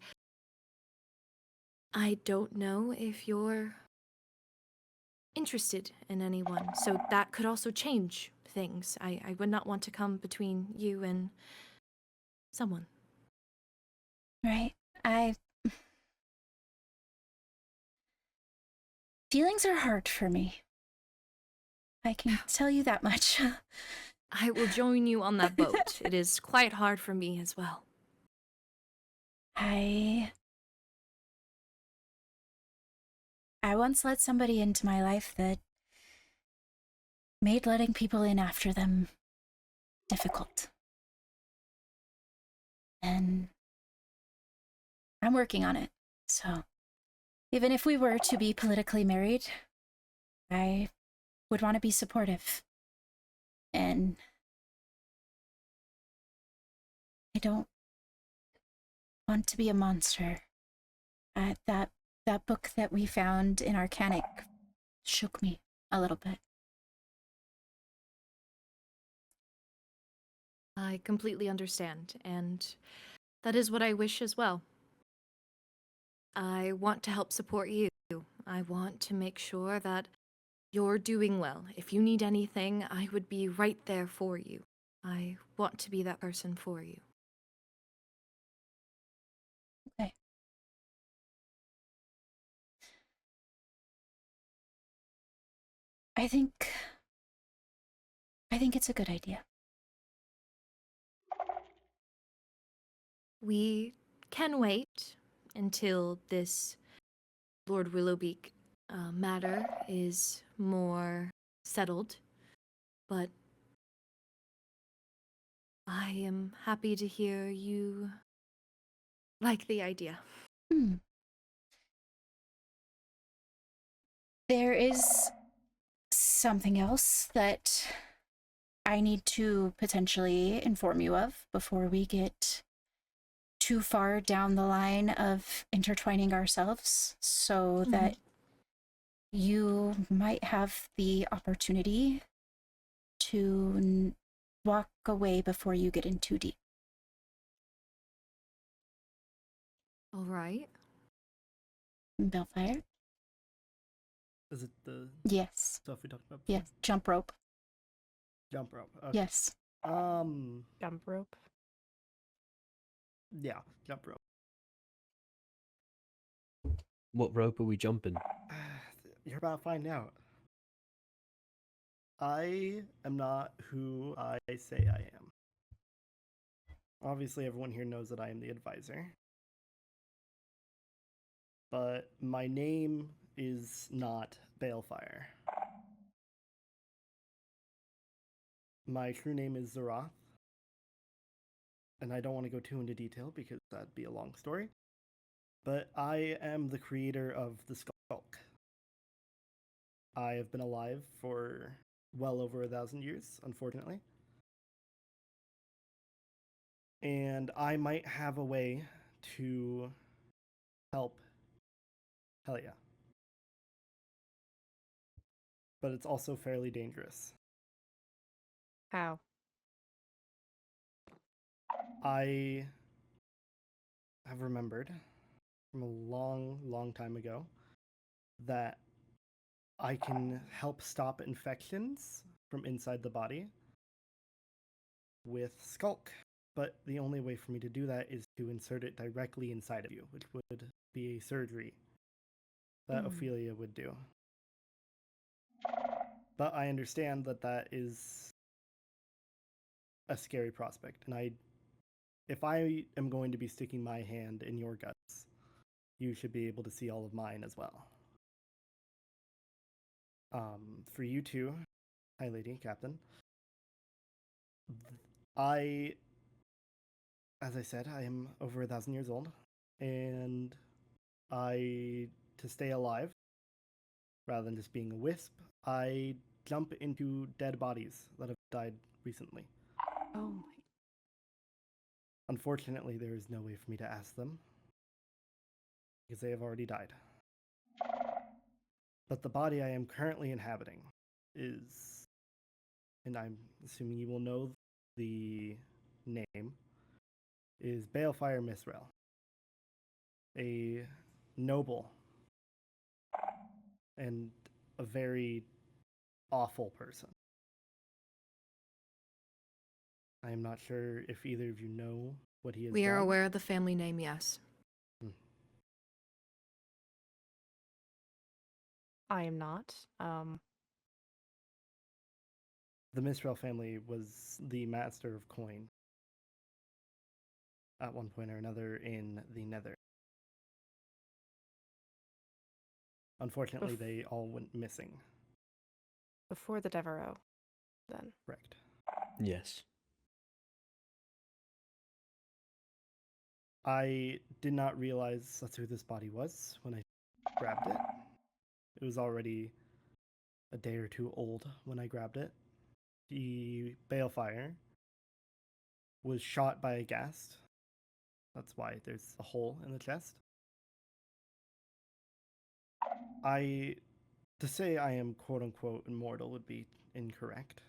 I don't know if you're interested in anyone, so that could also change things. I would not want to come between you and someone. Right. Feelings are hard for me. I can tell you that much. I will join you on that boat. It is quite hard for me as well. I once let somebody into my life that made letting people in after them difficult. And I'm working on it. So even if we were to be politically married, I would want to be supportive. And I don't want to be a monster. That book that we found in Arcanic shook me a little bit. I completely understand, and that is what I wish as well. I want to help support you. I want to make sure that you're doing well. If you need anything, I would be right there for you. I want to be that person for you. Okay. I think it's a good idea. We can wait until this Lord Willowbeak matter is more settled, but I am happy to hear you like the idea. There is something else that I need to potentially inform you of before we get too far down the line of intertwining ourselves, so that you might have the opportunity to walk away before you get in too deep. All right. Bellfire? Is it the Yes. stuff we talked about? Yes. Jump rope. Jump rope. Okay. Yes. Jump rope. Yeah, jump rope. What rope are we jumping? You're about to find out. I am not who I say I am. Obviously, everyone here knows that I am the advisor. But my name is not Balefire. My true name is Zeroth. And I don't want to go too into detail because that'd be a long story. But I am the creator of the Skulk. I have been alive for well over 1,000 years, unfortunately. And I might have a way to help Helia. But it's also fairly dangerous. How? I have remembered from a long, long time ago that I can help stop infections from inside the body with Skulk. But the only way for me to do that is to insert it directly inside of you, which would be a surgery that Ophelia would do. But I understand that that is a scary prospect, and if I am going to be sticking my hand in your guts, you should be able to see all of mine as well. For you two, hi lady, captain, as I said, I am over 1,000 years old, and to stay alive, rather than just being a wisp, I jump into dead bodies that have died recently. Oh my. Unfortunately, there is no way for me to ask them, because they have already died. But the body I am currently inhabiting is, and I'm assuming you will know the name, is Balefire Misrael, a noble and a very awful person. I am not sure if either of you know what he has We are done. aware of the family name, yes. I am not. The Misrael family was the master of coin at one point or another in the Nether. Unfortunately, they all went missing. Before the Devereaux, then. Correct. Yes. I did not realize that's who this body was when I grabbed it. It was already a day or two old when I grabbed it. The Balefire was shot by a ghast. That's why there's a hole in the chest. To say I am quote unquote immortal would be incorrect.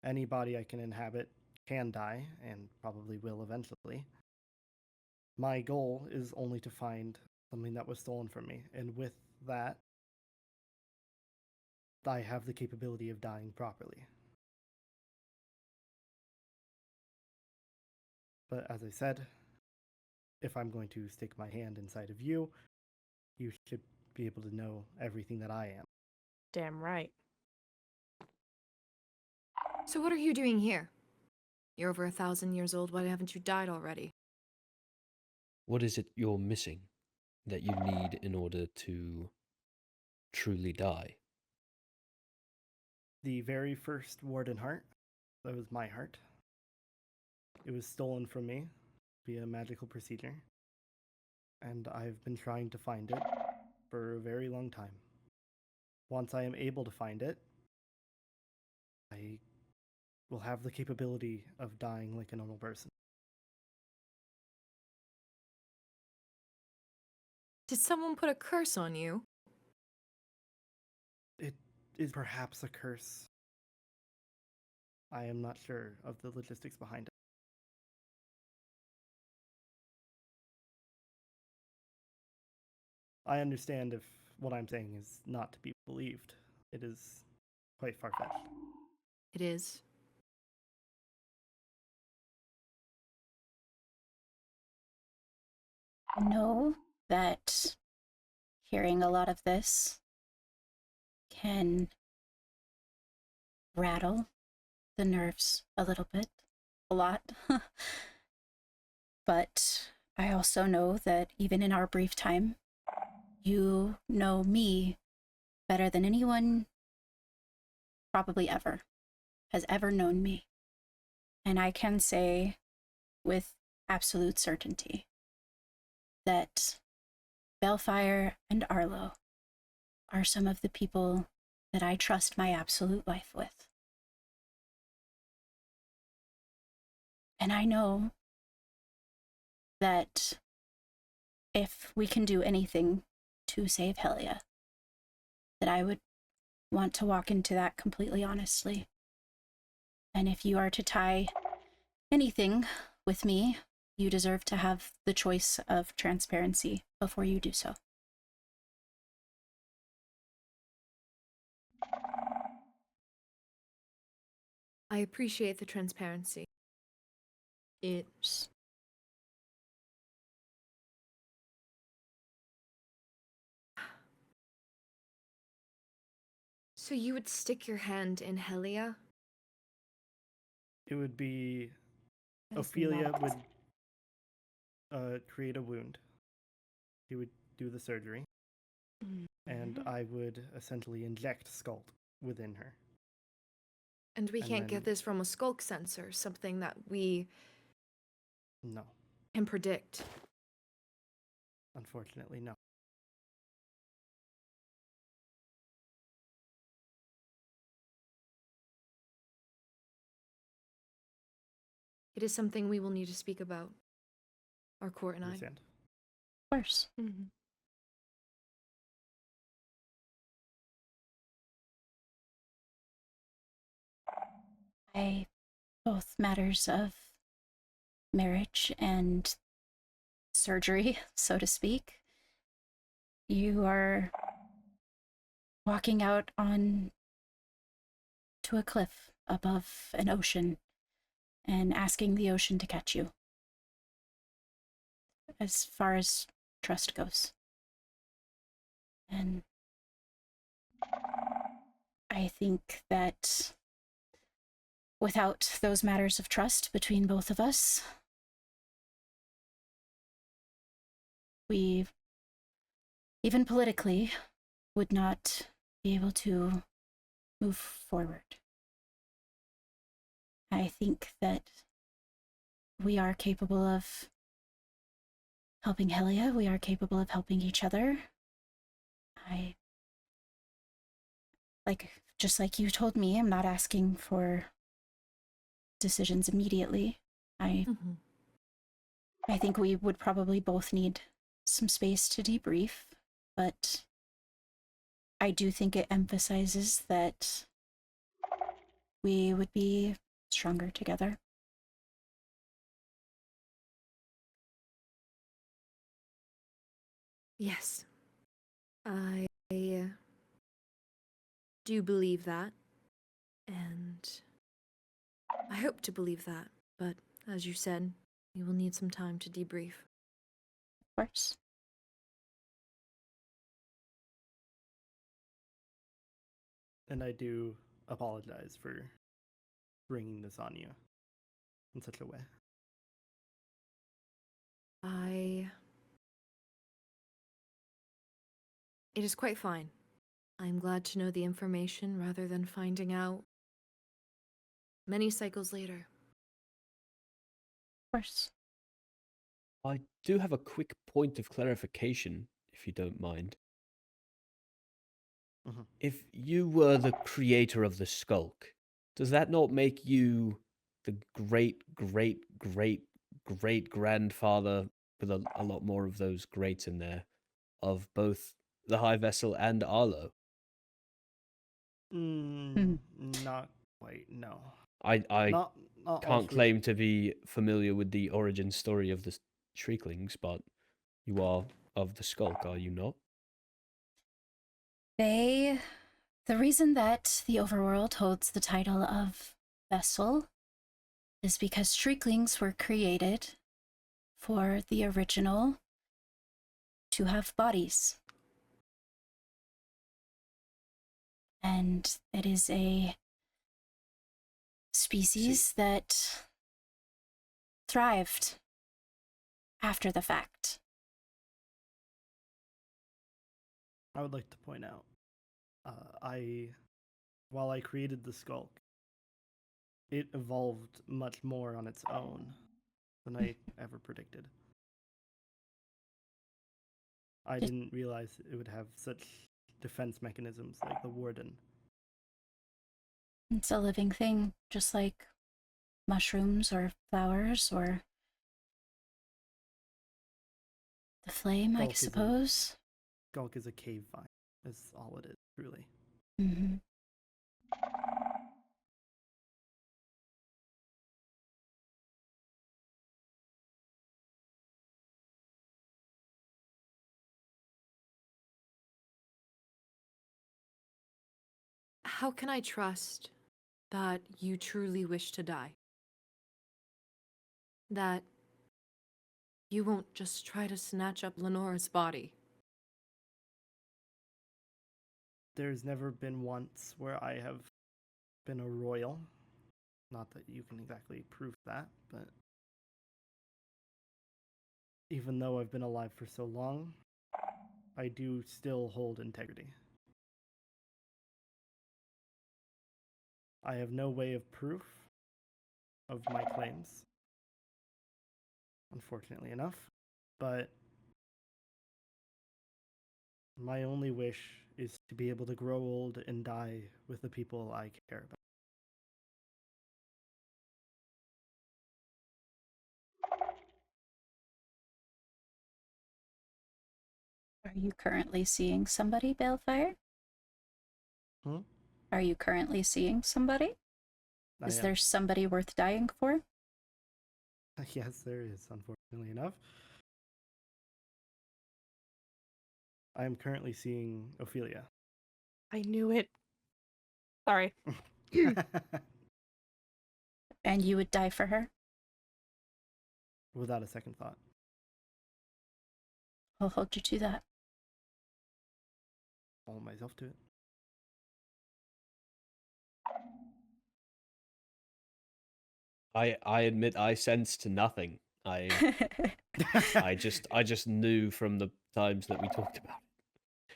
Any body I can inhabit can die, and probably will eventually. My goal is only to find something that was stolen from me, and with that, I have the capability of dying properly. But as I said, if I'm going to stick my hand inside of you, you should be able to know everything that I am. Damn right. So what are you doing here? You're over 1,000 years old. Why haven't you died already? What is it you're missing that you need in order to truly die? The very first Warden heart, that was my heart. It was stolen from me via magical procedure, and I've been trying to find it for a very long time. Once I am able to find it, I will have the capability of dying like a normal person. Did someone put a curse on you? It is perhaps a curse. I am not sure of the logistics behind it. I understand if what I'm saying is not to be believed. It is quite far-fetched. It is. I know that hearing a lot of this can rattle the nerves a little bit, a lot. But I also know that even in our brief time, you know me better than anyone probably ever has ever known me. And I can say with absolute certainty that Balefire and Arlo are some of the people that I trust my absolute life with. And I know that if we can do anything to save Helia, that I would want to walk into that completely honestly. And if you are to tie anything with me, you deserve to have the choice of transparency before you do so. I appreciate the transparency. It's... So you would stick your hand in Helia? It would be That is Ophelia not- would create a wound. He would do the surgery, and I would essentially inject Skulk within her. And we And can't get then- this from a skulk sensor, something that we No, can predict. unfortunately, no. It is something we will need to speak about. Our court and I. Understand? Of course. Mhm. Both matters of marriage and surgery, so to speak. You are walking out on to a cliff above an ocean and asking the ocean to catch you. As far as trust goes. And I think that without those matters of trust between both of us, we, even politically, would not be able to move forward. I think that we are capable of helping Helia, we are capable of helping each other. Just like you told me, I'm not asking for decisions immediately. I think we would probably both need some space to debrief, but I do think it emphasizes that we would be stronger together. Yes. I do believe that. And I hope to believe that. But as you said, we will need some time to debrief. Of course. And I do apologize for bringing this on you in such a way. It is quite fine. I'm glad to know the information rather than finding out many cycles later. Of course. I do have a quick point of clarification, if you don't mind. Mhm. If you were the creator of the Skulk, does that not make you the great grandfather, with a lot more of those greats in there, of both the High Vessel and Arlo? Not quite, no. I Not all can't Shriek- claim to be familiar with the origin story of the Shrieklings, but you are of the Skulk, are you not? The reason that the overworld holds the title of vessel is because Shrieklings were created for the original to have bodies. And it is a species that thrived after the fact. I would like to point out, while I created the Skulk, it evolved much more on its own than I ever predicted. I didn't realize it would have such defense mechanisms like the Warden. It's a living thing, just like mushrooms or flowers or the flame, I Skulk is a- suppose. Skulk is a cave vine, is all it is, truly. Mm-hmm. How can I trust that you truly wish to die? That you won't just try to snatch up Lenora's body? There's never been once where I have been a royal Not that you can exactly prove that, but even though I've been alive for so long, I do still hold integrity. I have no way of proof of my claims, unfortunately enough, but my only wish is to be able to grow old and die with the people I care about. Are you currently seeing somebody, Balefire? Are you currently seeing somebody? Is there somebody worth dying for? Yes, there is, unfortunately enough. I am currently seeing Ophelia. I knew it. Sorry. And you would die for her? Without a second thought. I'll hold you to that. Hold myself to it. I admit I sensed nothing. I just knew from the times that we talked about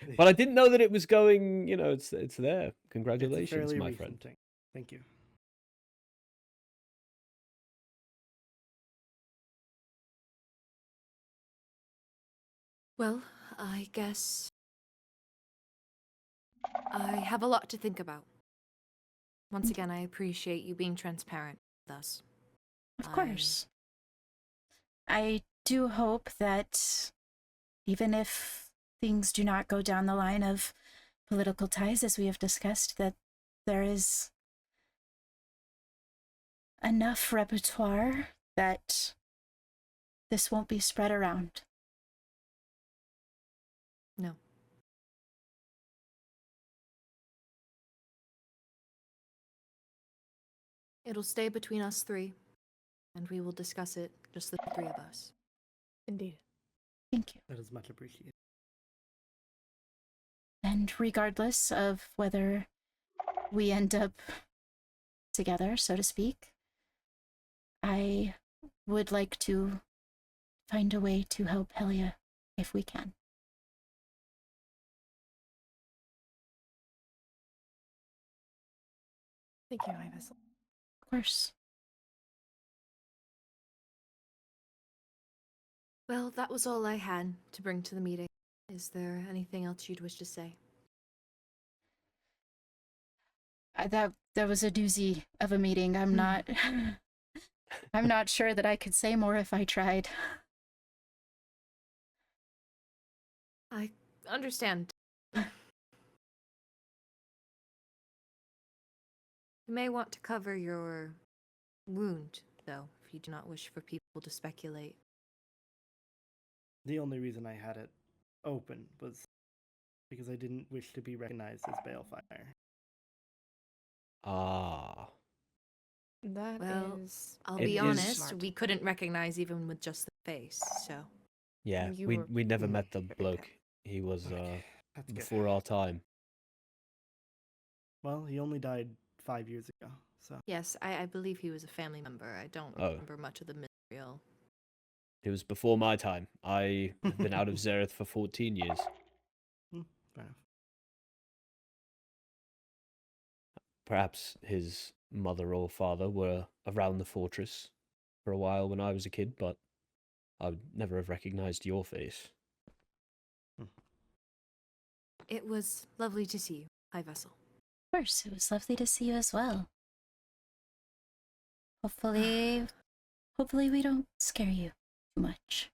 it. But I didn't know that it was going, it's there. Congratulations, It's a fairly my recent friend. thing. Thank you. Well, I guess I have a lot to think about. Once again, I appreciate you being transparent with us. Of course. I do hope that even if things do not go down the line of political ties, as we have discussed, that there is enough repertoire that this won't be spread around. No. It'll stay between us three, and we will discuss it, just the three of us. Indeed. Thank you. That is much appreciated. And regardless of whether we end up together, so to speak, I would like to find a way to help Helia if we can. Thank you, Ivys. Of course. Well, that was all I had to bring to the meeting. Is there anything else you'd wish to say? That was a doozy of a meeting. I'm not sure that I could say more if I tried. I understand. You may want to cover your wound, though, if you do not wish for people to speculate. The only reason I had it open was because I didn't wish to be recognized as Balefire. Ah. That Well, is... I'll It be is- honest, smart. we couldn't recognize even with just the face, so... Yeah, You we were we never met the very bloke. He was Okay, that's good. before our time. Well, he only died 5 years ago, so... Yes, I believe he was a family member. I don't Oh. remember much of the material. It was before my time. I have been out of Zareth for 14 years. Fair enough. Perhaps his mother or father were around the fortress for a while when I was a kid, but I would never have recognized your face. It was lovely to see you, High Vessel. Of course, it was lovely to see you as well. Hopefully we don't scare you too much.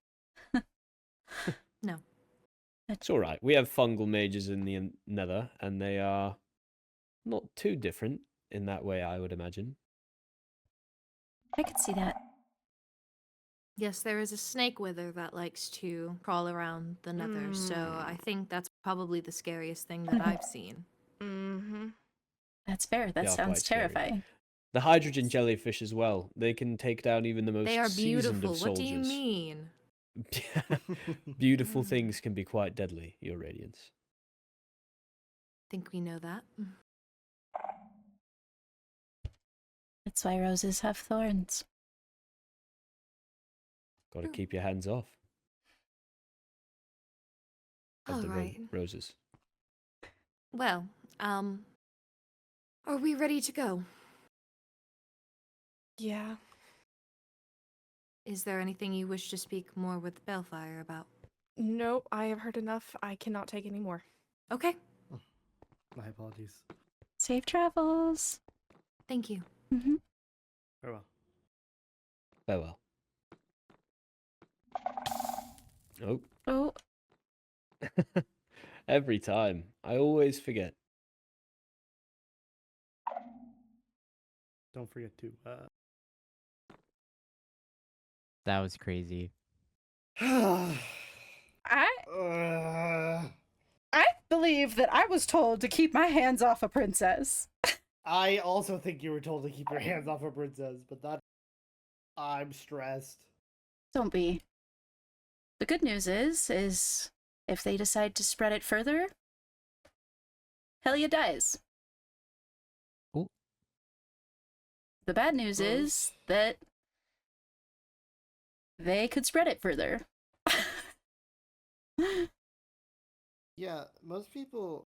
No. It's alright. We have fungal mages in the nether, and they are not too different in that way, I would imagine. I could see that. Yes, there is a snake wither that likes to crawl around the nether, so I think that's probably the scariest thing that I've seen. Mm-hmm. That's fair. They That are sounds quite scary. terrifying. The hydrogen jellyfish as well. They can take down even the most They are seasoned beautiful. of soldiers. What do you mean? Beautiful things can be quite deadly, your radiance. Think we know that? That's why roses have thorns. Got to keep your hands off. Of All the right. roses. Well, are we ready to go? Yeah. Is there anything you wish to speak more with Bellfire about? Nope, I have heard enough. I cannot take any more. Okay, My apologies. Safe travels. thank you. Mm-hmm. Farewell. Farewell. Oh. Oh, Every time. I always forget. Don't forget to. That was crazy. I uh, I believe that I was told to keep my hands off a princess. I also think you were told to keep your hands off a princess, but that I'm stressed. Don't be. The good news is if they decide to spread it further, Helia dies. Oh. The bad news is that they could spread it further. Yeah, most people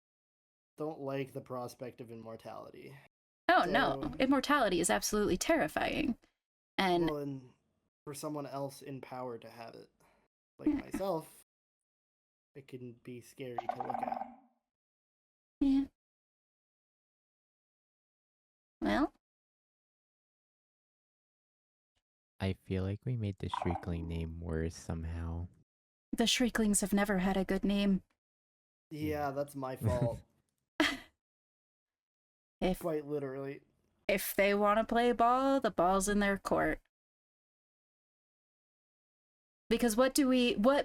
don't like the prospect of immortality. Oh So- no, immortality is absolutely terrifying. And Well, and for someone else in power to have it, like myself, it can be scary to look at. yeah. Well, I feel like we made the Shriekling name worse somehow. the Shrieklings have never had a good name. Yeah, that's my fault. If Quite literally. they want to play ball, the ball's in their court. Because what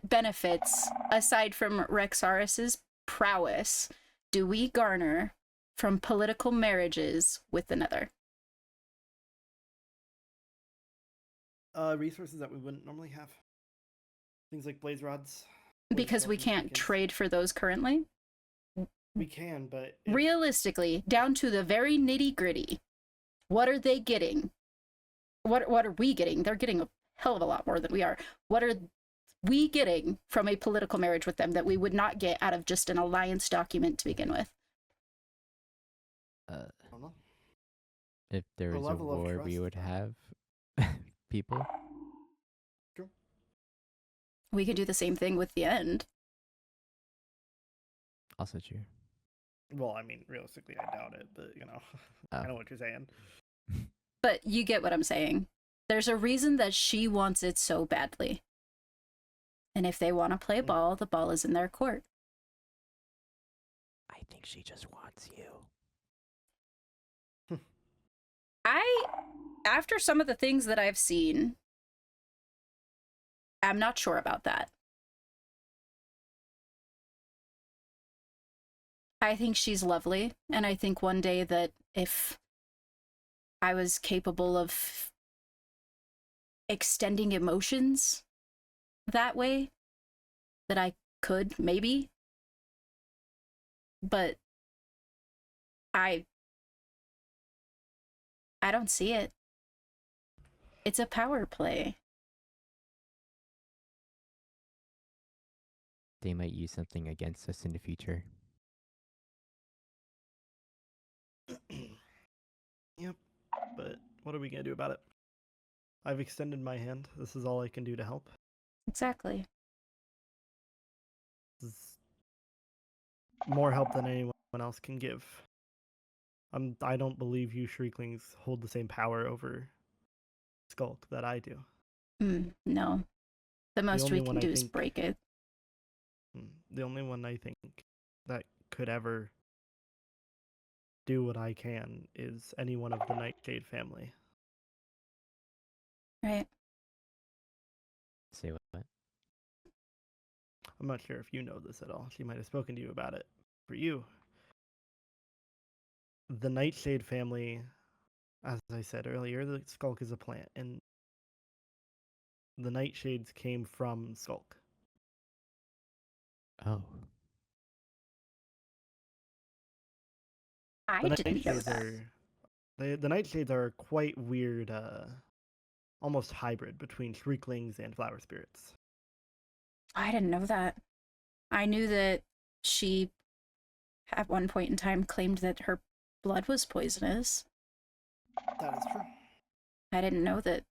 benefits, aside from Rexaris's prowess, do we garner from political marriages with another? Resources that we wouldn't normally have. Things like blaze rods. blaze Because we shells, and can't beacons. trade for those currently? We can, but if- Realistically, down to the very nitty gritty, what are they getting? What are we getting? They're getting a hell of a lot more than we are. What are we getting from a political marriage with them that we would not get out of just an alliance document to begin with? I don't know. If there A was a level of war, we trust. would have people. True. We could do the same thing with the end. Also true. Well, I mean, realistically, I doubt it, but I know what you're saying. But you get what I'm saying. There's a reason that she wants it so badly. And if they want to play ball, the ball is in their court. I think she just wants you. After some of the things that I've seen, I'm not sure about that. I think she's lovely, and I think one day that if I was capable of extending emotions that way, that I could, maybe. But I don't see it. It's a power play. They might use something against us in the future. Yep. But what are we going to do about it? I've extended my hand. This is all I can do to help. Exactly. This is more help than anyone else can give. I don't believe you Shrieklings hold the same power over Skulk that I do. No. The most we only can one I do is think- break it. The only one I think that could ever do what I can is anyone of the Nightshade family. Right. Say what? I'm not sure if you know this at all. She might have spoken to you about it. For you, the Nightshade family, as I said earlier, the Skulk is a plant, and the Nightshades came from Skulk. Oh. I The didn't know Nightshades that. are The nightshades are quite weird, almost hybrid between Shrieklings and flower spirits. I didn't know that. I knew that she, at one point in time, claimed that her blood was poisonous. That is true. I didn't know that.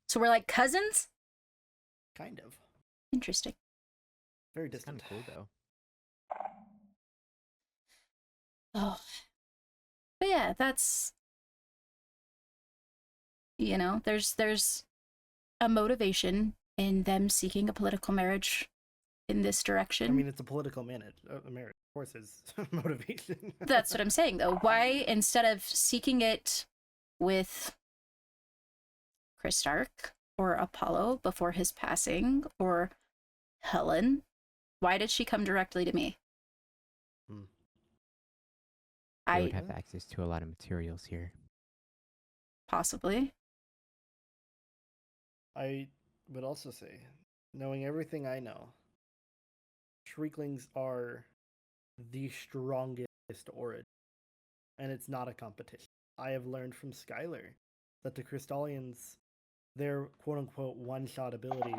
So we're like cousins? Kind of. Interesting. Very It's kind distant. of cool though. Oh. But yeah, that's, you know, there's a motivation in them seeking a political marriage in this direction. I mean, it's a political marriage. Of course, is motivation. That's what I'm saying, though. Why, instead of seeking it with Chris Stark or Apollo before his passing or Helen, why did she come directly to me? They would have access to a lot of materials here. Possibly. I would also say, knowing everything I know, Shrieklings are the strongest origin, and it's not a competition. I have learned from Skylar that the Crystallians, their quote-unquote one-shot ability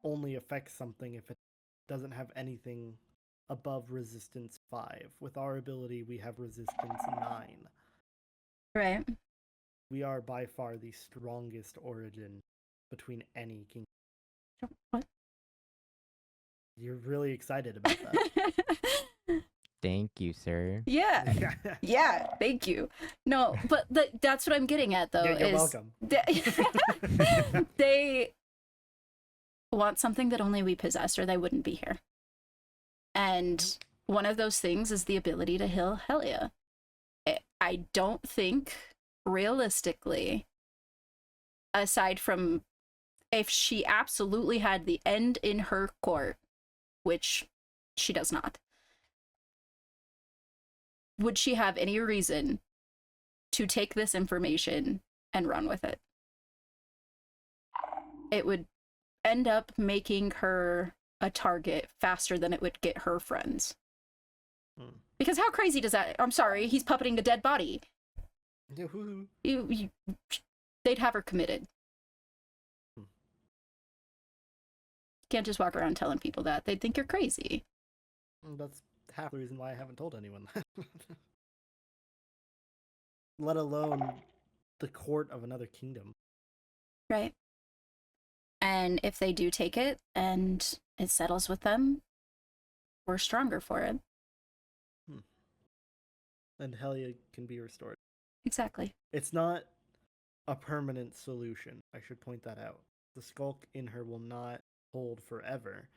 only affects something if it doesn't have anything above resistance 5. With our ability, we have resistance 9. Right. We are by far the strongest origin between any king. What? You're really excited about that. Thank you, sir. Yeah. Yeah, thank you. No, but that's what I'm getting at, though. You're is welcome. They want something that only we possess, or they wouldn't be here. And one of those things is the ability to heal Helia. I don't think, realistically, aside from if she absolutely had the end in her court, which she does not, would she have any reason to take this information and run with it? It would end up making her a target faster than it would get her friends. Because how crazy does that... I'm sorry, he's puppeting a dead body. They'd have her committed. Can't just walk around telling people that. They'd think you're crazy. That's half the reason why I haven't told anyone that. Let alone the court of another kingdom. Right. And if they do take it and it settles with them, we're stronger for it. And Helia can be restored. Exactly. It's not a permanent solution. I should point that out. The skulk in her will not hold forever,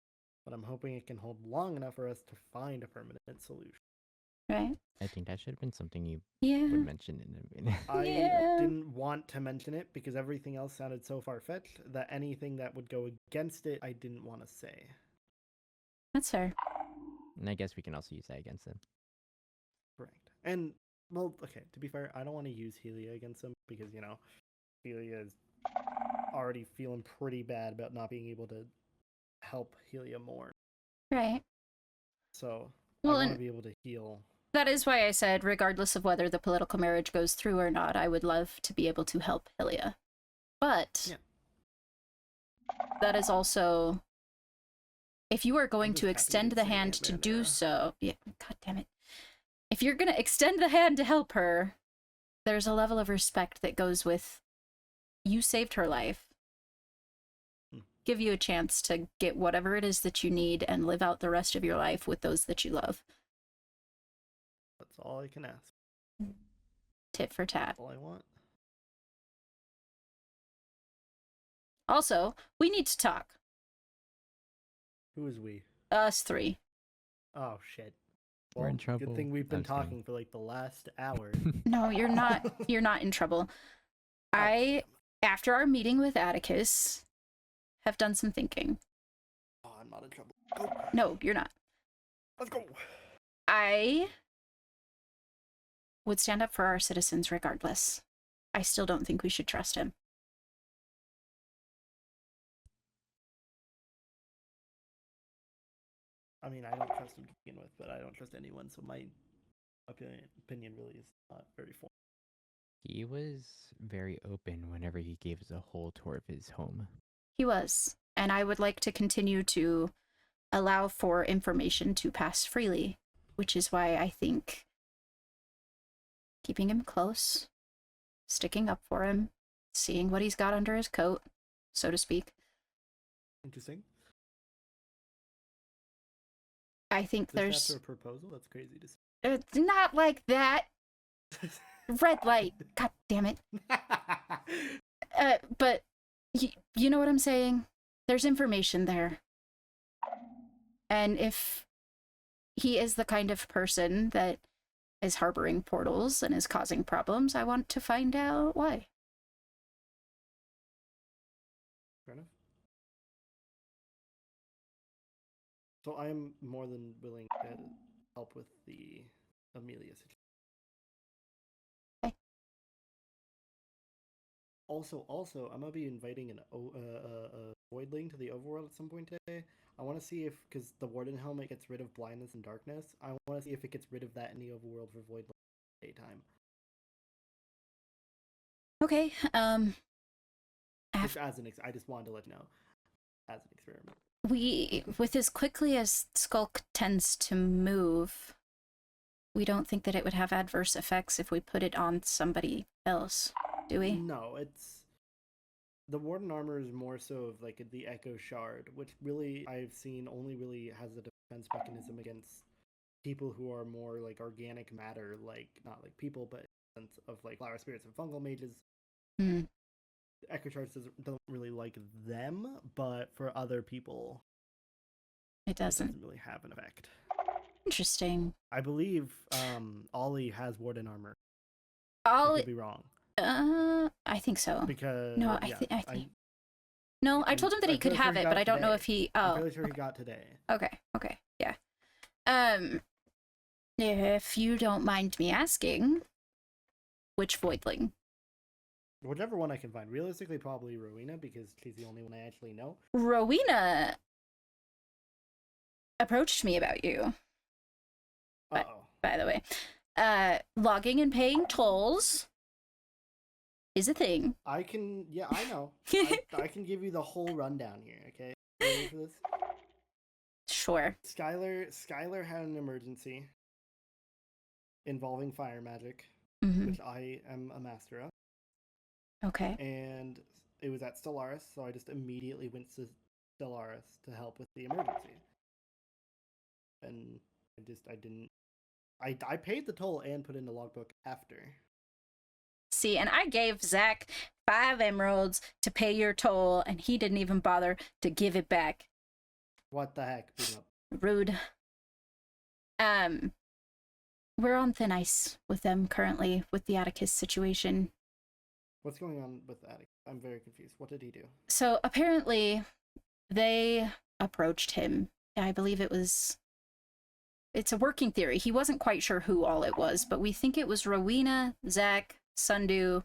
but I'm hoping it can hold long enough for us to find a permanent solution. Right. I think that should have been something you Yeah. would mention in a minute. I Yeah. didn't want to mention it because everything else sounded so far-fetched that anything that would go against it, I didn't want to say. That's fair. And I guess we can also use that against them. Correct. And, well, okay, to be fair, I don't want to use Helia against them because, you know, Helia is already feeling pretty bad about not being able to help Helia more. Right. So, Well, I want to and be able to heal. that is why I said, regardless of whether the political marriage goes through or not, I would love to be able to help Helia. But that is also, if you are going to extend the hand to do so, yeah, god damn it. If you're going to extend the hand to help her, there's a level of respect that goes with, you saved her life. Give you a chance to get whatever it is that you need and live out the rest of your life with those that you love. That's all I can ask. Tit for tat. That's all I want. Also, we need to talk. Who is we? Us three. Oh, shit. We're in Good trouble. thing we've been I'm just kidding. talking for like the last hour. No, you're not. You're not in trouble. After our meeting with Atticus, have done some thinking. Oh, I'm not in trouble. Go. No, you're not. Let's go. I would stand up for our citizens regardless. I still don't think we should trust him. I mean, I don't trust him to begin with, but I don't trust anyone, so my opinion really is not very formal. He was very open whenever he gave us a whole tour of his home. He was, and I would like to continue to allow for information to pass freely, which is why I think keeping him close, sticking up for him, seeing what he's got under his coat, so to speak. Interesting. I think Is this there's after a proposal? That's crazy to say. it's not like that. Red light. God damn it. But you know what I'm saying? There's information there. And if he is the kind of person that is harboring portals and is causing problems, I want to find out why. Fair enough. So I am more than willing to help with the Amelia situation. Okay. Also, I'm gonna be inviting a voidling to the overworld at some point today. I want to see if, because the warden helmet gets rid of blindness and darkness, I want to see if it gets rid of that in the overworld for voidling daytime. Okay. Which, I just wanted to let you know, as an experiment. With as quickly as Skulk tends to move, we don't think that it would have adverse effects if we put it on somebody else, do we? No, the Warden armor is more so of like the Echo Shard, which really I've seen only really has a defense mechanism against people who are more like organic matter, like not like people, but in the sense of like flower spirits and fungal mages. Echo Shards don't really like them, but for other people, it doesn't really have an effect. Interesting. I believe Ollie has Warden armor. Ollie, I could be wrong. I think so. Because no, I think. No, I told him that he could have it, but I don't know if he. Oh, I'm really sure he got today. Okay, yeah. If you don't mind me asking, which voidling? Whichever one I can find. Realistically, probably Rowena, because she's the only one I actually know. Rowena approached me about you. By the way, logging and paying tolls is a thing. I know. I can give you the whole rundown here, okay? You ready for this? Sure. Skylar had an emergency involving fire magic, which I am a master of. Okay. And it was at Stellaris, so I just immediately went to Stellaris to help with the emergency. And I paid the toll and put in the logbook after. See, and I gave Zach 5 emeralds to pay your toll, and he didn't even bother to give it back. What the heck? Rude. We're on thin ice with them currently with the Atticus situation. What's going on with Atticus? I'm very confused. What did he do? So apparently they approached him. I believe it's a working theory. He wasn't quite sure who all it was, but we think it was Rowena, Zach, Sundu,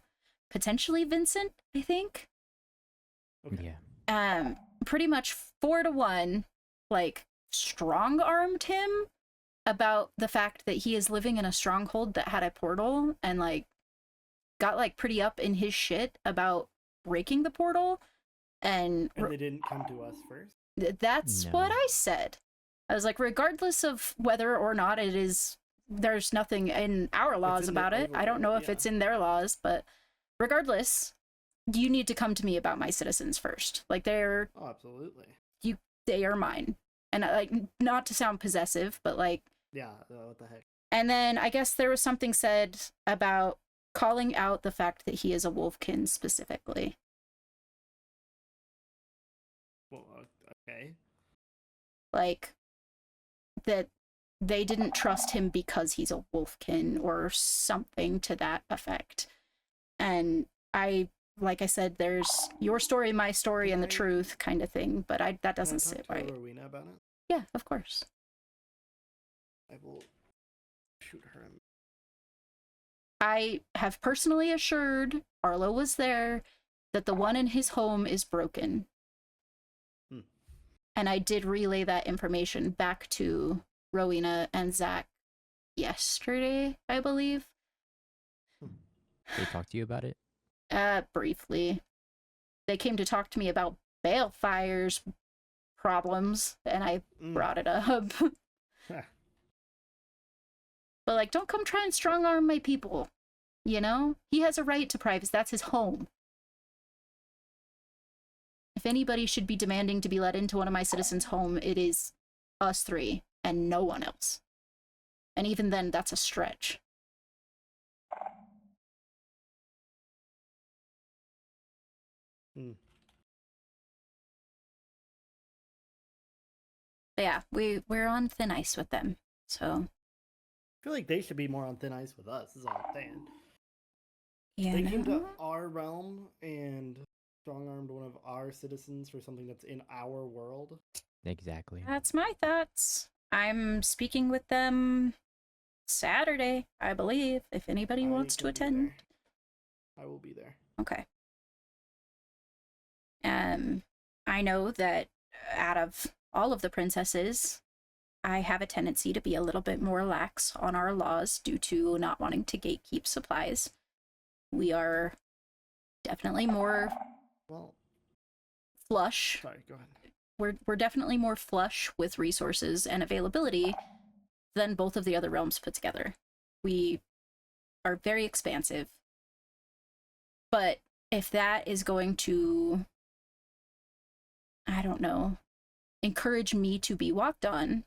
potentially Vincent, I think. Okay. Yeah. Pretty much 4-1, like, strong-armed him about the fact that he is living in a stronghold that had a portal, and, like, got, like, pretty up in his shit about breaking the portal, and they didn't come to us first? That's what I said. I was like, regardless of whether or not it is, there's nothing in our laws about it. I don't know if it's in their laws, but regardless, you need to come to me about my citizens first. Like, they're... Oh, absolutely. They are mine. And, like, not to sound possessive, but, like... Yeah, what the heck? And then I guess there was something said about calling out the fact that he is a Wolfkin specifically. Well, okay. Like, that they didn't trust him because he's a Wolfkin or something to that effect. And like I said, there's your story, my story, and the truth kind of thing, but that doesn't sit right. Can I talk to Rowena about it? Yeah, of course. I will shoot her. I have personally assured, Arlo was there, that the one in his home is broken. And I did relay that information back to Rowena and Zach yesterday, I believe. They talked to you about it? Briefly. They came to talk to me about Balefire's problems, and I brought it up. Huh. But, like, don't come try and strong-arm my people, you know? He has a right to privacy. That's his home. If anybody should be demanding to be let into one of my citizens' home, it is us three, and no one else. And even then, that's a stretch. But yeah, we're on thin ice with them, so... I feel like they should be more on thin ice with us, is all I'm saying. Yeah, They came to our realm and strong-armed one of our citizens for something that's in our world. Exactly. That's my thoughts. I'm speaking with them Saturday, I believe, if anybody wants to attend. I will be there. Okay. I know that out of all of the princesses, I have a tendency to be a little bit more lax on our laws due to not wanting to gatekeep supplies. We are definitely more flush. Sorry, go ahead. We're definitely more flush with resources and availability than both of the other realms put together. We are very expansive. But if that is going to, I don't know, encourage me to be walked on,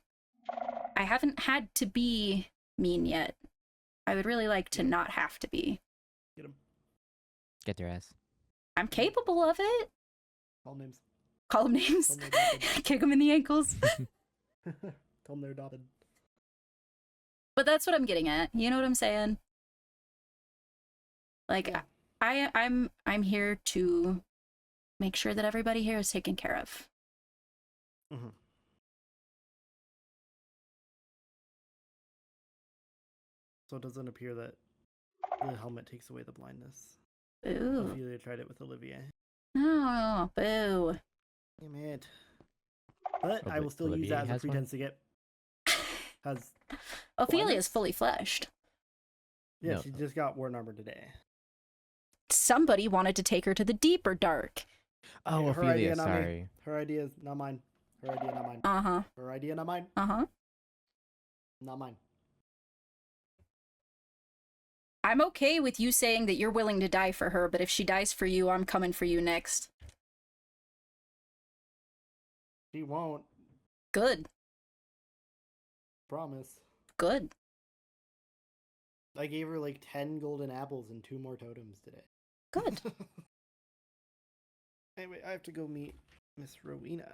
I haven't had to be mean yet. I would really like to not have to be. Get him. Get their ass. I'm capable of it. Call names. Call them names. Tell them they're adopted. Kick them in the ankles. Tell them they're adopted. But that's what I'm getting at. You know what I'm saying? Like, Yeah. I'm here to make sure that everybody here is taken care of. Mm-hmm. So it doesn't appear that the helmet takes away the blindness. Boo. Ophelia tried it with Olivia. Oh, boo. Damn it. But Oh, I will but still use Olivia that as a has one? pretense to get... Has... Ophelia's blindness? fully fleshed. Yeah, No. she just got War Armor today. Somebody wanted to take her to the deeper dark. Oh, Her idea, Ophelia, not me. sorry. Her idea is not mine. Her idea, not mine. Uh-huh. Her idea, not mine. Uh-huh. Not mine. I'm okay with you saying that you're willing to die for her, but if she dies for you, I'm coming for you next. She won't. Good. Promise. Good. I gave her like 10 golden apples and 2 more totems today. Good. Anyway, I have to go meet Miss Rowena.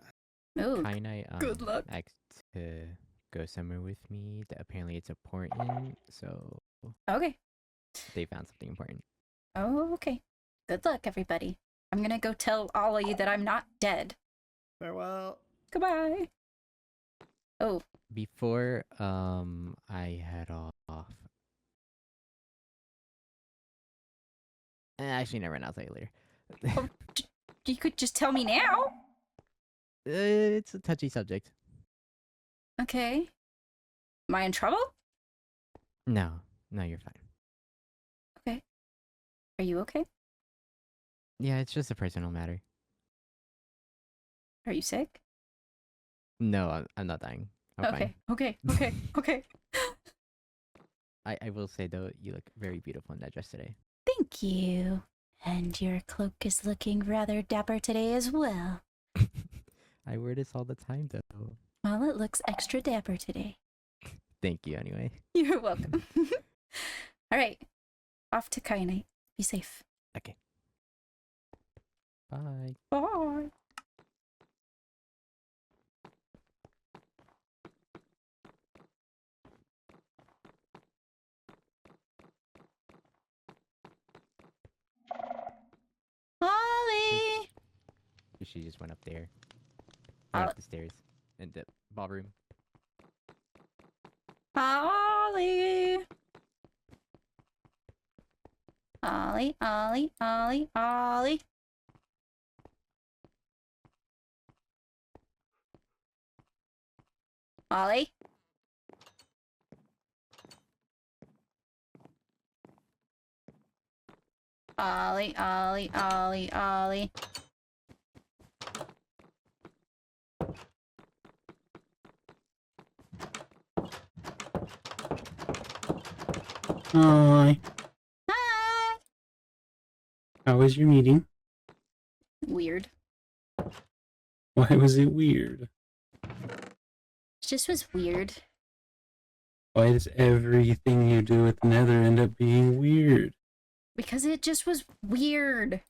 Oh, Kind of good luck. asked to go somewhere with me. That apparently it's important, so okay. they found something important. Oh, okay. Good luck, everybody. I'm gonna go tell Ollie that I'm not dead. Farewell. Goodbye. Oh, Before I head off. Actually, never mind. I'll tell you later. oh you could just tell me now. It's a touchy subject. Okay. Am I in trouble? No, you're fine. Okay. Are you okay? Yeah, it's just a personal matter. Are you sick? No, I'm not dying. I'm fine. Okay. I will say though, you look very beautiful in that dress today. Thank you. And your cloak is looking rather dapper today as well. I wear this all the time though. Well, it looks extra dapper today. Thank you anyway. You're welcome. All right. Off to Kyanite. Be safe. Okay. Bye. Bye. Ollie! She just went up there. Uh, Went up the stairs. In the ballroom. Ollie! Ollie, Ollie, Ollie, Ollie. Ollie? Ollie, Ollie, Ollie, Ollie. Hi. Hi! How was your meeting? Weird. Why was it weird? It just was weird. Why does everything you do at the Nether end up being weird? Because it just was weird.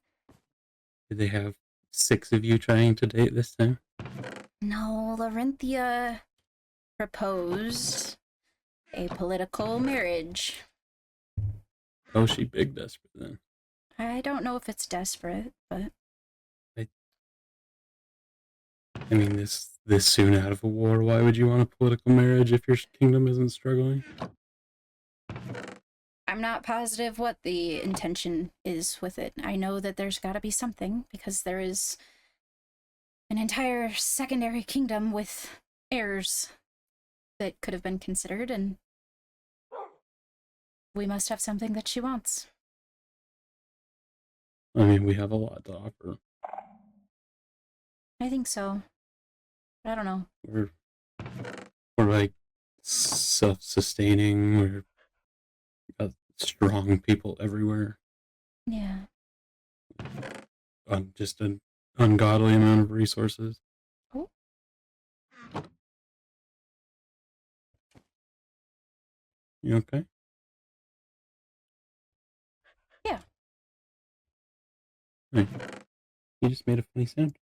Did they have 6 of you trying to date this time? No, Lorynthia proposed a political marriage. Oh, she big desperate then. I don't know if it's desperate, but I mean, this soon out of a war, why would you want a political marriage if your kingdom isn't struggling? I'm not positive what the intention is with it. I know that there's got to be something, because there is an entire secondary kingdom with heirs that could have been considered, and we must have something that she wants. I mean, we have a lot to offer. I think so. I don't know. We're like self-sustaining. We're got strong people everywhere. Yeah. Just an ungodly amount of resources. Oh. You okay? Yeah. Hey, you just made a funny sound.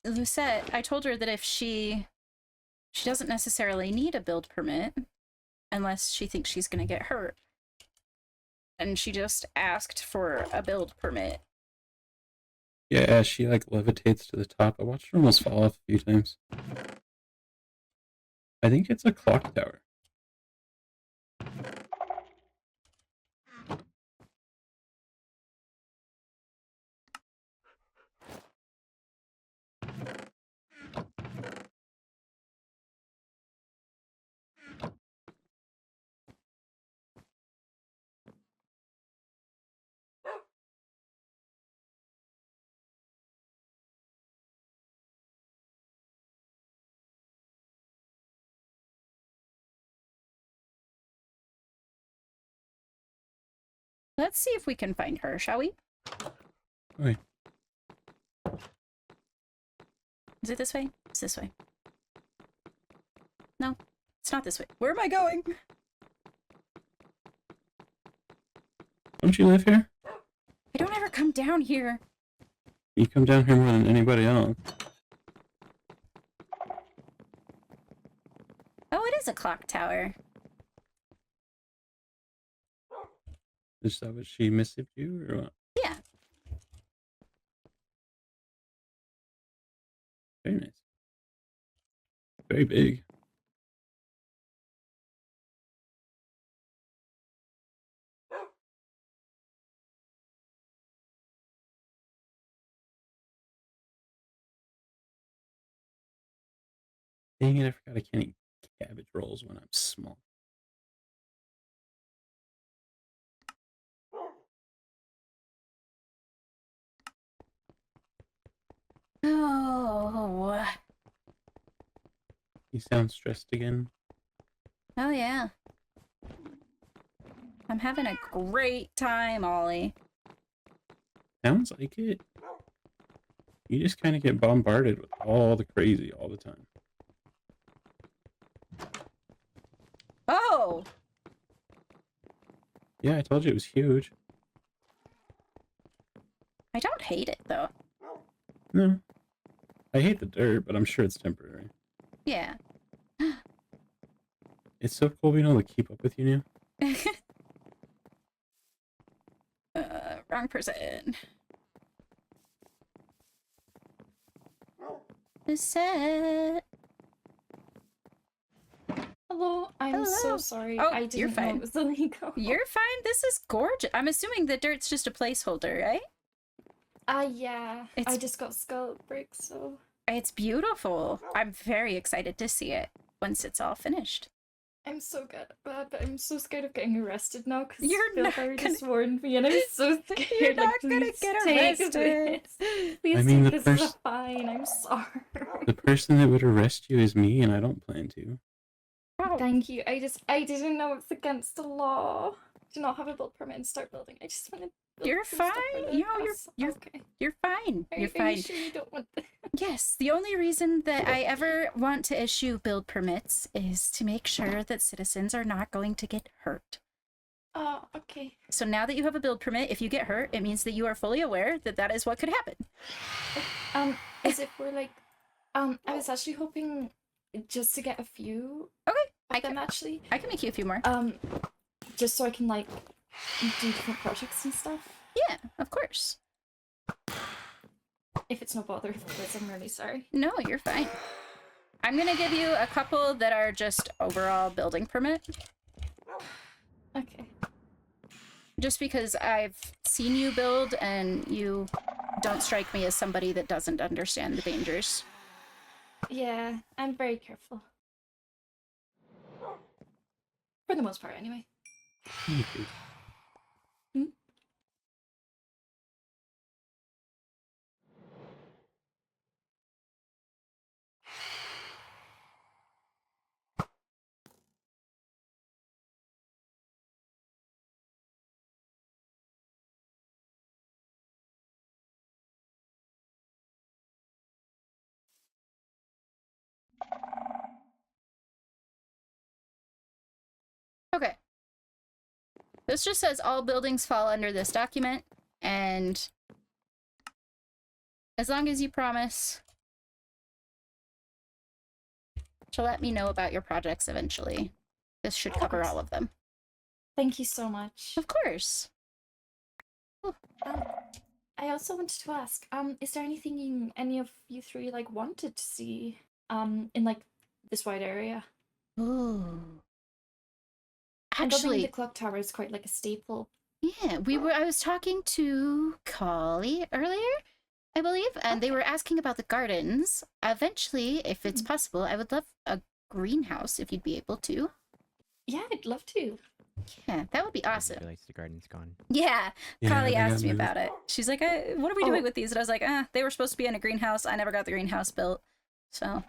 Lucette, I told her that if she doesn't necessarily need a build permit unless she thinks she's gonna get hurt. And she just asked for a build permit. Yeah, she like levitates to the top. I watched her almost fall off a few times. I think it's a clock tower. Let's see if we can find her, shall we? Okay. Is it this way? It's this way. No, it's not this way. Where am I going? Don't you live here? I don't ever come down here. You come down here more than anybody else. Oh, it is a clock tower. Is that what she missed you, or what? Yeah. Very nice. Very big. Dang it, I forgot I can't eat cabbage rolls when I'm small. Oh. You sound stressed again. Oh, yeah. I'm having a great time, Ollie. Sounds like it. You just kind of get bombarded with all the crazy all the time. Oh! Yeah, I told you it was huge. I don't hate it, though. No. I hate the dirt, but I'm sure it's temporary. Yeah. It's so cool being able to keep up with you now. Wrong person. Lucette. Hello, I'm so Hello. sorry. Oh, I you're didn't know fine. it was illegal. You're fine. This is gorgeous. I'm assuming the dirt's just a placeholder, right? Yeah. I It's- just got scallop bricks, so. It's beautiful. I'm very excited to see it once it's all finished. I'm so good, but I'm so scared of getting arrested now because You're not Fiori gonna- just warned me, and I'm so scared. You're like, not gonna please get take arrested. this. Please I mean, take the this as a first- fine. I'm sorry. The person that would arrest you is me, and I don't plan to. Thank you. I didn't know it's against the law to not have a build permit and start building. I just want to. You're fine. You know, you're okay. You're fine. Are, You're are fine. you sure you don't want that? Yes, the only reason that I ever want to issue build permits is to make sure that citizens are not going to get hurt. Oh, okay. So now that you have a build permit, if you get hurt, it means that you are fully aware that that is what could happen. Is it for like, I was actually hoping just to get a few. Okay, of them actually. I can make you a few more. Just so I can like do different projects and stuff. Yeah, of course. If it's no bother, because I'm really sorry. No, you're fine. I'm gonna give you a couple that are just overall building permit. Okay. Just because I've seen you build and you don't strike me as somebody that doesn't understand the dangers. Yeah, I'm very careful. For the most part, anyway. Thank you. Okay. This just says all buildings fall under this document, and as long as you promise to let me know about your projects eventually, this should cover all of them. Thank you so much. Of course. I also wanted to ask, is there anything any of you three like wanted to see, in like this wide area? Ooh. Building Actually, the clock tower is quite like a staple. yeah, I was talking to Kali earlier, I believe, and they were asking about the gardens. Eventually, if it's possible, I would love a greenhouse if you'd be able to. Yeah, I'd love to. Yeah, that would be I awesome. realize the garden's gone. Yeah, Yeah, Kali they got asked me moved. about it. She's like, what are we doing with these? And I was like, they were supposed to be in a greenhouse. I never got the greenhouse built. So.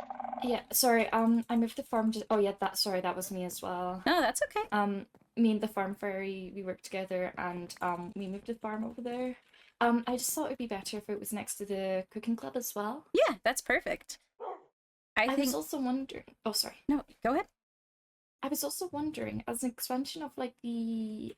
Yeah, sorry, I moved the farm just that was me as well. No, that's okay. Me and the farm fairy, we worked together and we moved the farm over there. I just thought it'd be better if it was next to the cooking club as well. Yeah, that's perfect. I think. was also wondering. Oh, sorry. No, go ahead. I was also wondering, as an expansion of like the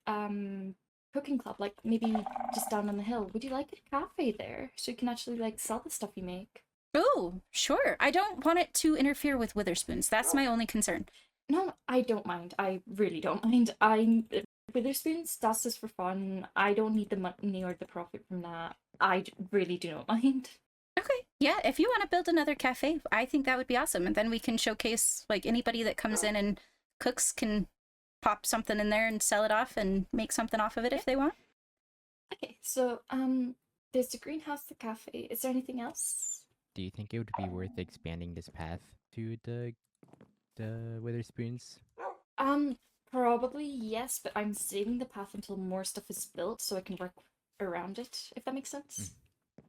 cooking club, like maybe just down on the hill, would you like a cafe there so you can actually like sell the stuff you make? Oh, sure. I don't want it to interfere with Witherspoons. That's my only concern. No, I don't mind. I really don't mind. Witherspoons, that's just for fun. I don't need the money or the profit from that. I really do not mind. Okay. Yeah, if you want to build another cafe, I think that would be awesome. And then we can showcase, like, anybody that comes in and cooks can pop something in there and sell it off and make something off of it if they want. Okay, so, there's the greenhouse, the cafe. Is there anything else? Do you think it would be worth expanding this path to the Witherspoons? Probably yes, but I'm saving the path until more stuff is built so I can work around it, if that makes sense.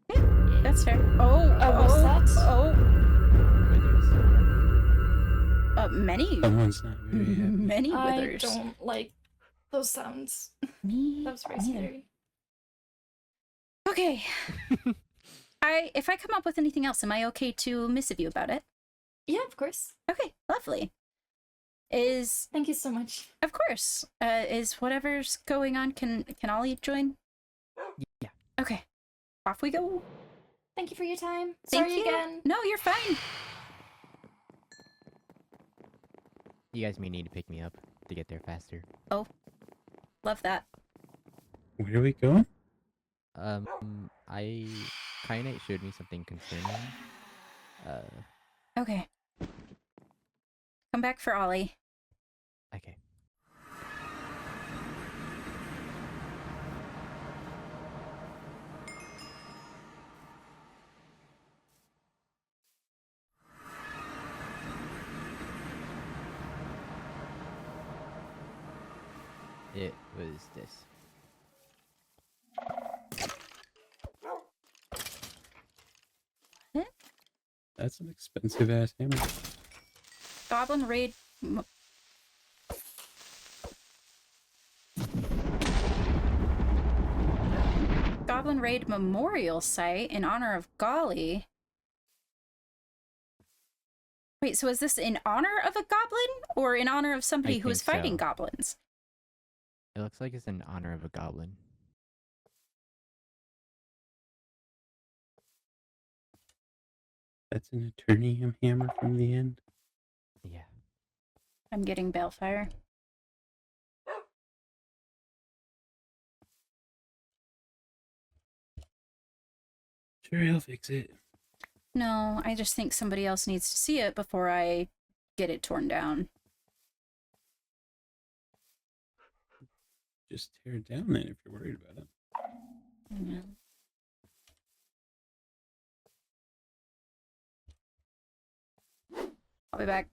Yeah, that's fair. What's that? Withers. Many. Someone's not very happy. Many I withers. don't like those sounds. Me. That was very neither. scary. Okay. If I come up with anything else, am I okay to missive you about it? Yeah, of course. Okay, lovely. Thank you so much. Of course. Is whatever's going on, can Ollie join? Yeah. Okay. Off we go. Thank you for your time. Thank Sorry you. again. No, you're fine. You guys may need to pick me up to get there faster. Love that. Where are we going? Kyanite showed me something concerning. Okay. Come back for Ollie. Okay. It was this. That's an expensive ass hammer. Goblin raid. Goblin Raid Memorial Site in honor of Golly. Wait, so is this in honor of a goblin or in honor of somebody who is think fighting so. goblins? It looks like it's in honor of a goblin. That's an Eternium hammer from the end. Yeah. I'm getting Balefire. Sure, I'll fix it. No, I just think somebody else needs to see it before I get it torn down. Just tear it down then if you're worried about it. Yeah. I'll be back.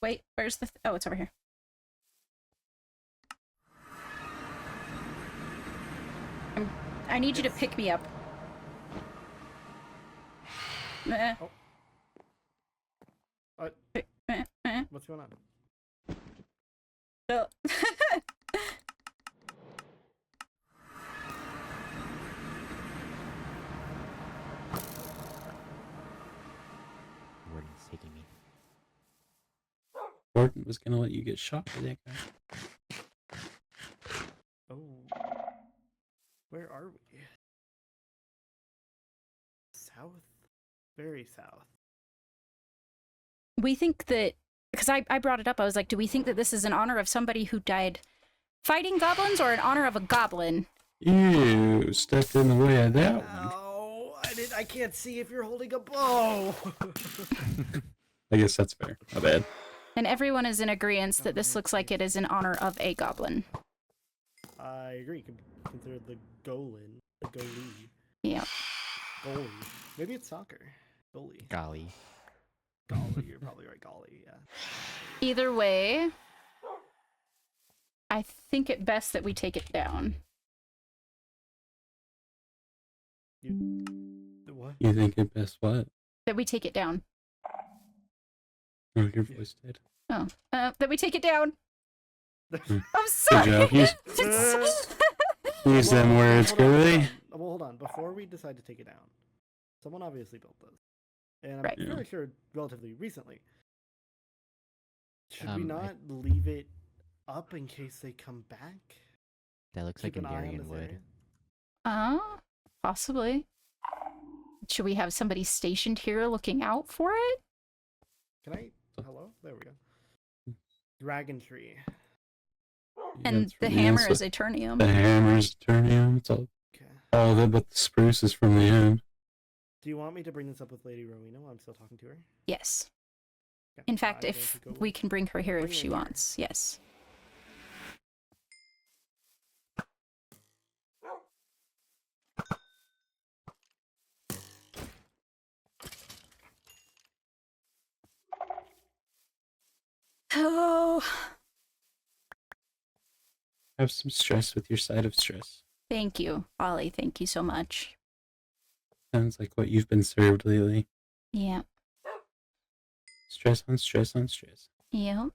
Wait, where's the... oh, it's over here. I need you to pick me up. Eh. Oh. What's going on? Oh. Warden's taking me. Gordon was gonna let you get shot by that guy. Oh. Where are we? South? Very south. We think that... because I brought it up, I was like, do we think that this is in honor of somebody who died fighting goblins or in honor of a goblin? You stepped in the way of that one. Oh, I can't see if you're holding a bow. I guess that's fair. My bad. And everyone is in agreement that this looks like it is in honor of a goblin. I agree. You could consider the Golin, the goalie. Yeah. Goalie. Maybe it's soccer. Goalie. Golly. Golly, you're probably right. Golly, yeah. Either way, I think it best that we take it down. What? You think it best what? That we take it down. Oh, your voice did. Oh. That we take it down. I'm Good sorry. job. Use them words, Hold on, Curly. Well, hold on. Before we decide to take it down, someone obviously built this. And I'm Right. fairly sure relatively recently. Should we I- not leave it up in case they come back? That looks Keep like an eye on Endarian this wood. area? Possibly. Should we have somebody stationed here looking out for it? Can I? Hello? There we go. Dragon tree. And the hammer is Eternium. The hammer is Eternium. It's all of it, but the spruce is from the end. Do you want me to bring this up with Lady Rowena while I'm still talking to her? Yes. Okay. In fact, I'm if going to go we can bring her here if bring she her here. wants. Yes. Oh, Have some stress with your side of stress. thank you, Ollie. Thank you so much. Sounds like what you've been served lately. Yeah. Stress on stress on stress. Yeah.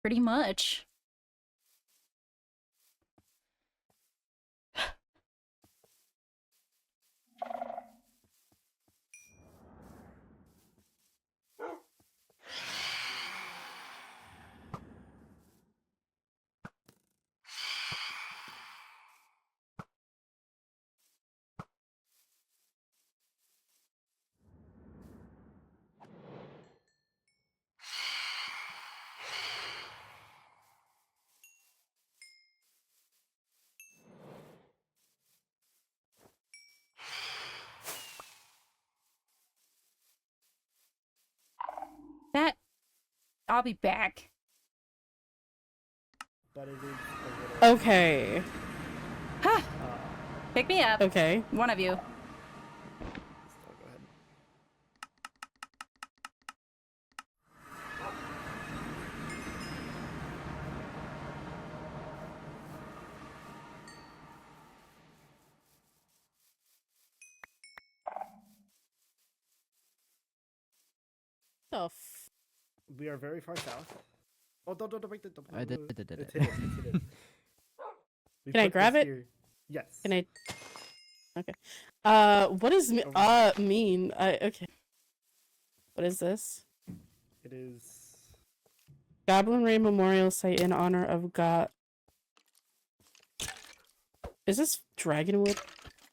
Pretty much. That... I'll be back. But it is a little... Okay. Ha! Pick me up. Okay. One of you. Still, go ahead. The We are very far south. Oh, don't wait. Don't, It's Can hidden. We Can I put grab this it? here- Yes. Can I? Okay. What does Over there. mean? Okay. What is this? It is. Goblin Ray Memorial Site in honor of God. Is this Dragonwood?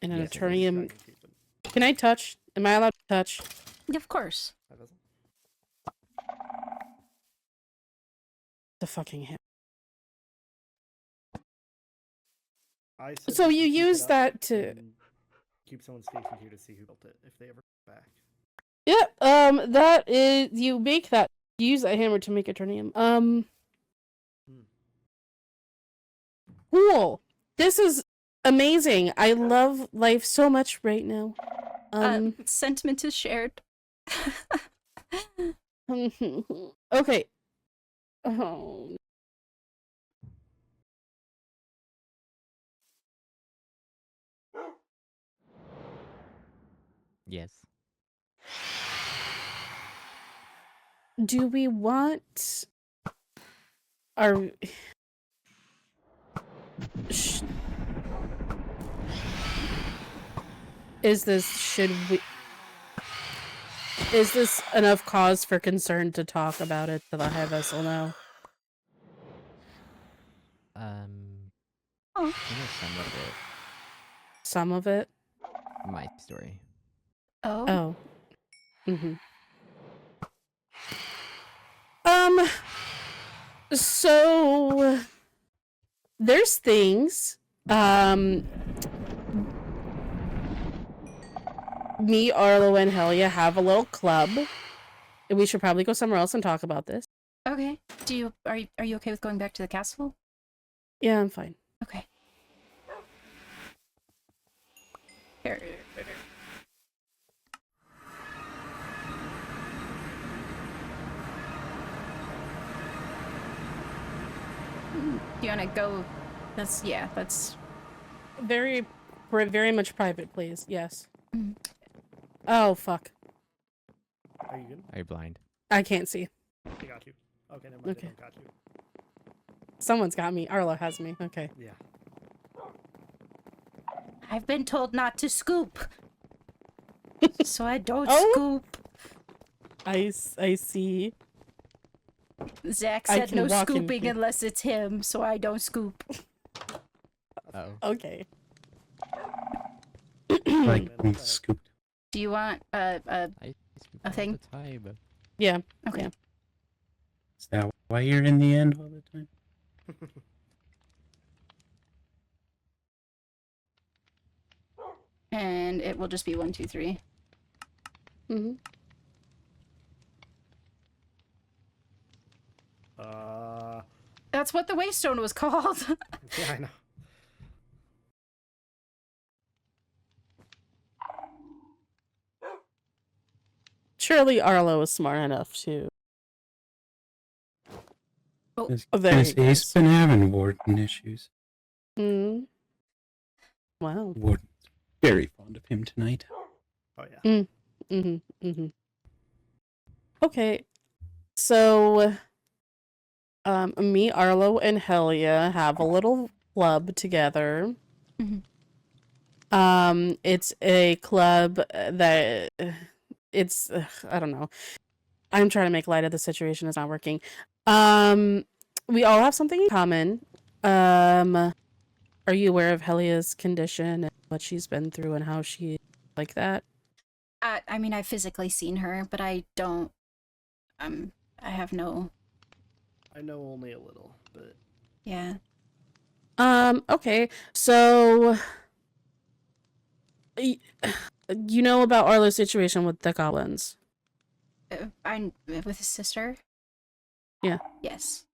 And an Yes, it is. Eternium. Dragon Keeping. Can I touch? Am I allowed to touch? Of course. That doesn't- The fucking hell. I said So we you should keep it use up that to. and keep someone stationed here to see who built it if they ever come back. Yeah. That is. You make that. You use that hammer to make Eternium. Cool. This is amazing. I love life so much right now. Sentiment is shared. Okay. Oh. Yes. Do we want our is this enough cause for concern to talk about it to the high vessel now? I Oh. know some of it. Some of it? My story. Oh. Oh. So there's things. Me, Arlo, and Helia have a little club. We should probably go somewhere else and talk about this. Okay. Are you okay with going back to the castle? Yeah, I'm fine. Okay. Here. Do you want to go? That's Very much private, please. Yes. Mm. Oh, fuck. Are you good? Are you blind? I can't see. I got you. Okay, never mind. Okay. I got you. Someone's got me. Arlo has me. Okay. Yeah. I've been told not to scoop, so I don't Oh. scoop. I see. Zach I said can no walk in scooping here. unless it's him, so I don't scoop. Oh. Okay. Like scooped. Do you want I a thing? The time. Yeah. Okay. Yeah. Is that why you're in the end all the time? And it will just be 1, 2, 3. Mm-hmm. That's what the Waystone was called. Yeah, I know. Surely Arlo is smart enough to. Oh, there he He's goes. been having warden issues. Hmm. Wow. Warden's very fond of him tonight. Oh yeah. Okay. So, me, Arlo, and Helia have a little club together. Mhm. It's a club that it's I don't know. I'm trying to make light of the situation. It's not working. We all have something in common. Are you aware of Helia's condition and what she's been through and how she like that? I mean, I've physically seen her, but I don't. I have no. I know only a little, but Yeah. Okay. So, you know about Arlo's situation with the goblins. I'm with his sister. Yeah. Yes.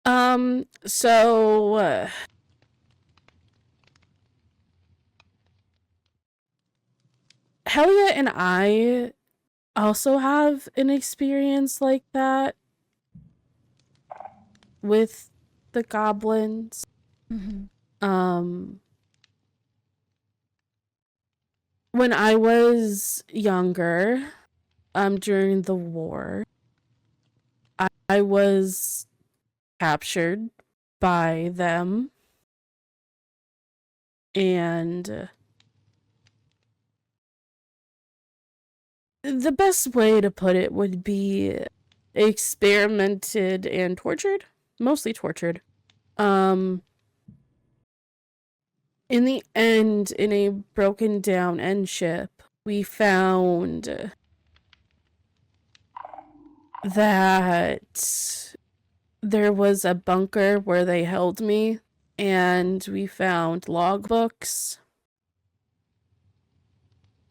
So, Helia and I also have an experience like that with the goblins. Mm-hmm. When I was younger, during the war. I was captured by them, and the best way to put it would be experimented and tortured, mostly tortured. In the end, in a broken down end ship, we found that there was a bunker where they held me, and we found logbooks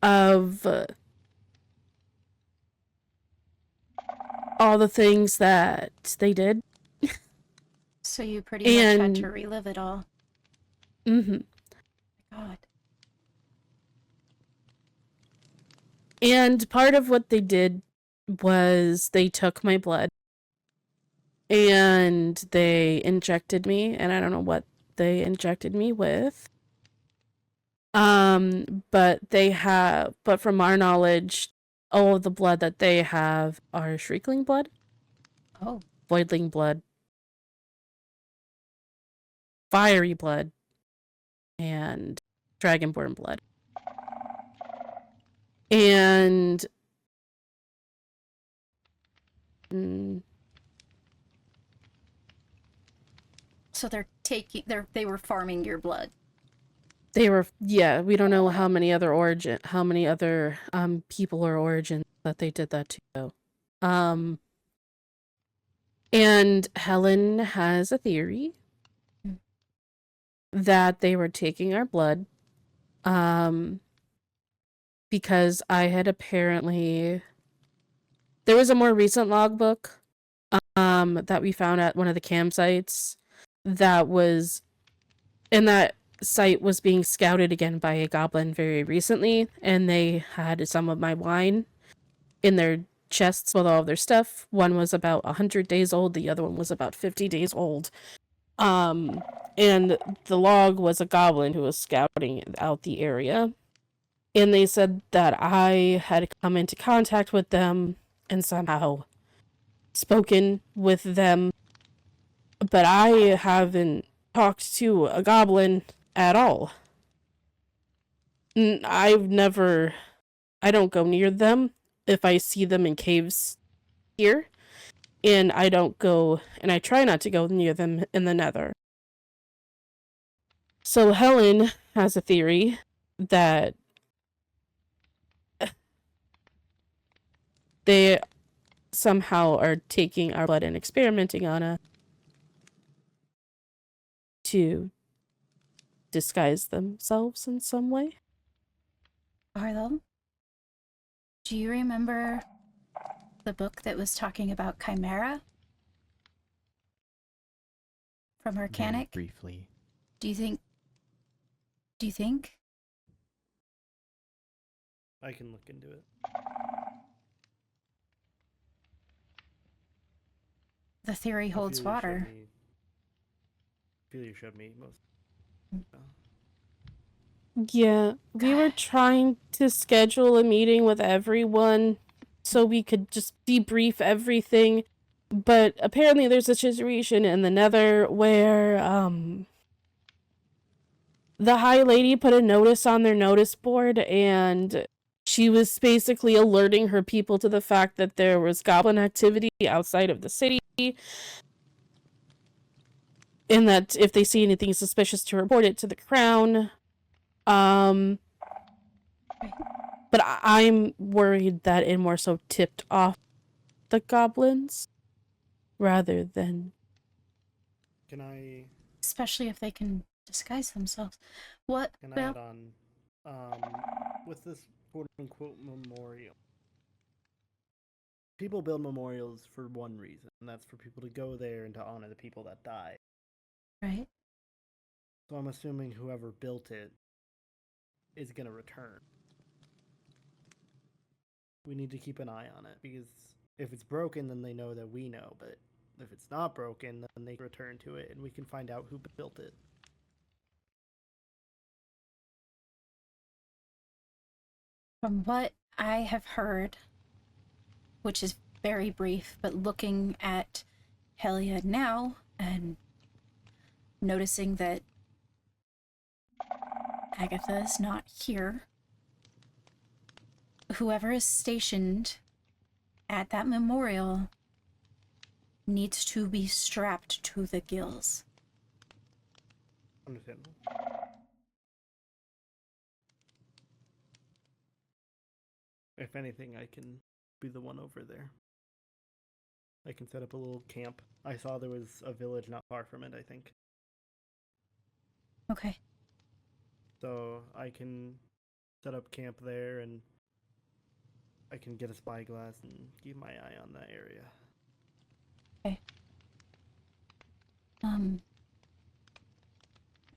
of all the things that they did. So you pretty much had to And relive it all. God. And part of what they did was they took my blood and they injected me, and I don't know what they injected me with. But from our knowledge, all of the blood that they have are Shriekling blood. Oh. Voidling blood. Fiery blood. And Dragonborn blood. And so they were farming your blood. They were, yeah, we don't know how many other people or origins that they did that to. And Helen has a theory that they were taking our blood, because I had apparently, there was a more recent logbook, that we found at one of the campsites that was, and that site was being scouted again by a goblin very recently, and they had some of my wine in their chests with all of their stuff. One was about 100 days old, the other one was about 50 days old. And the log was a goblin who was scouting out the area. And they said that I had come into contact with them and somehow spoken with them. But I haven't talked to a goblin at all. I don't go near them if I see them in caves here. And I try not to go near them in the Nether. So Helen has a theory that they somehow are taking our blood and experimenting on us to disguise themselves in some way. Arlo, do you remember the book that was talking about Chimera? From Arcanic? Very briefly. Do you think? I can look into it. The theory holds water. Ophelia showed me most. Yeah, we were trying to schedule a meeting with everyone so we could just debrief everything. But apparently there's a situation in the Nether where, the High Lady put a notice on their notice board, and she was basically alerting her people to the fact that there was goblin activity outside of the city, and that if they see anything suspicious to report it to the Crown. But I'm worried that it more so tipped off the goblins rather than... Can I... Especially if they can disguise themselves. What? Can I add on? With this quote-unquote memorial. People build memorials for one reason, and that's for people to go there and to honor the people that died. Right. So I'm assuming whoever built it is going to return. We need to keep an eye on it, because if it's broken, then they know that we know, but if it's not broken, then they return to it, and we can find out who built it. From what I have heard, which is very brief, but looking at Helia now and noticing that Agatha is not here, whoever is stationed at that memorial needs to be strapped to the gills. Understandable. If anything, I can be the one over there. I can set up a little camp. I saw there was a village not far from it, I think. Okay. So I can set up camp there, and I can get a spyglass and keep my eye on that area. Okay.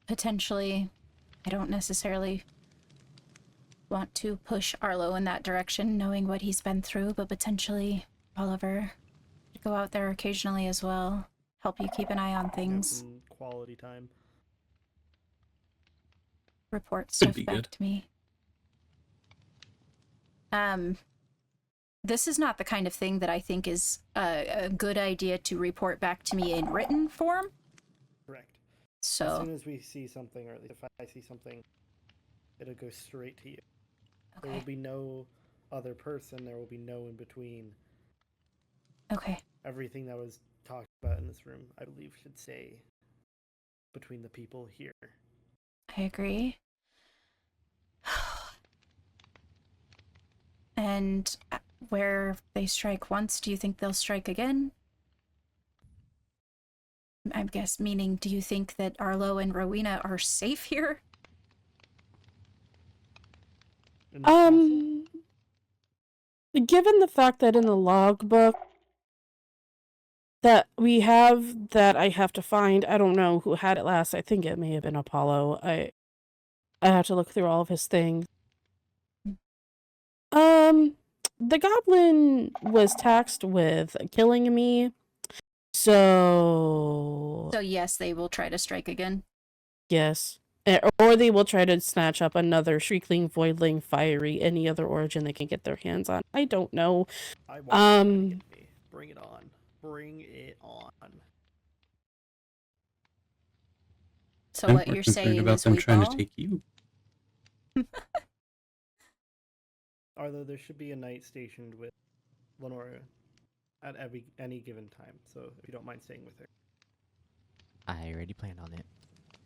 Potentially, I don't necessarily want to push Arlo in that direction, knowing what he's been through, but potentially Oliver could go out there occasionally as well, help you keep an eye on Have things, some quality time. report Could stuff be back good. to me. This is not the kind of thing that I think is a good idea to report back to me in written form. Correct. As So, soon as we see something, or at least if I see something, it'll go straight to you. There will okay, be no other person. There will be no in between. okay, Everything that was talked about in this room, I believe, should stay between the people here. I agree. And where they strike once, do you think they'll strike again? I guess meaning, do you think that Arlo and Rowena are safe here? In the castle? Given the fact that in the logbook that we have that I have to find, I don't know who had it last. I think it may have been Apollo. I have to look through all of his things. The goblin was taxed with killing me. So So yes, they will try to strike again. yes. Or they will try to snatch up another Shriekling, Voidling, Fiori, any other origin they can get their hands on. I don't know. I want it. Bring it on. Bring it on. So I'm what more you're concerned saying about is them we trying fall? to take you. Although there should be a knight stationed with Lenora at any given time, so if you don't mind staying with her. I already planned on it.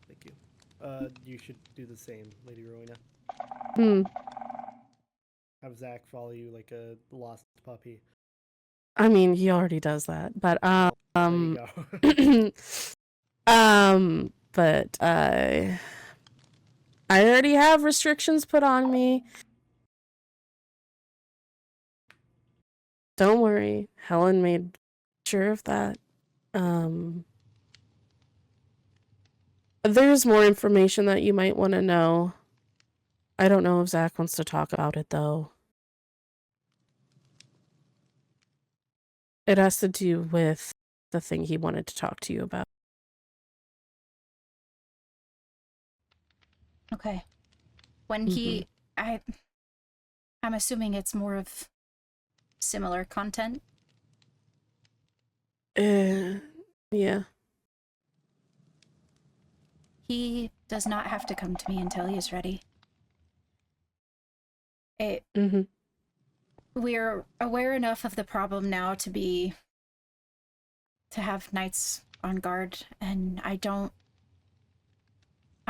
Thank you. You should do the same, Lady Rowena. Have Zach follow you like a lost puppy. I mean, he already does that, but There you go. but I already have restrictions put on me. Don't worry, Helen made sure of that. There's more information that you might want to know. I don't know if Zach wants to talk about it though. It has to do with the thing he wanted to talk to you about. Okay. When I'm assuming it's more of similar content. Yeah. He does not have to come to me until he is ready. We're aware enough of the problem now to have knights on guard, and I'm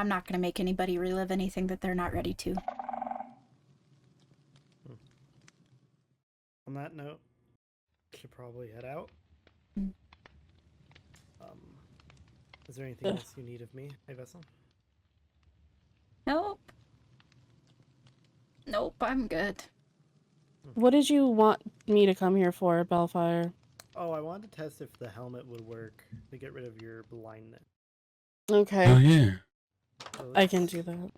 not going to make anybody relive anything that they're not ready to. On that note, should probably head out. Is there anything else you need of me, hey Vessel? Nope. Nope, I'm good. What did you want me to come here for, Bellfire? Oh, I wanted to test if the helmet would work to get rid of your blindness. Okay. Oh yeah. So I can do that.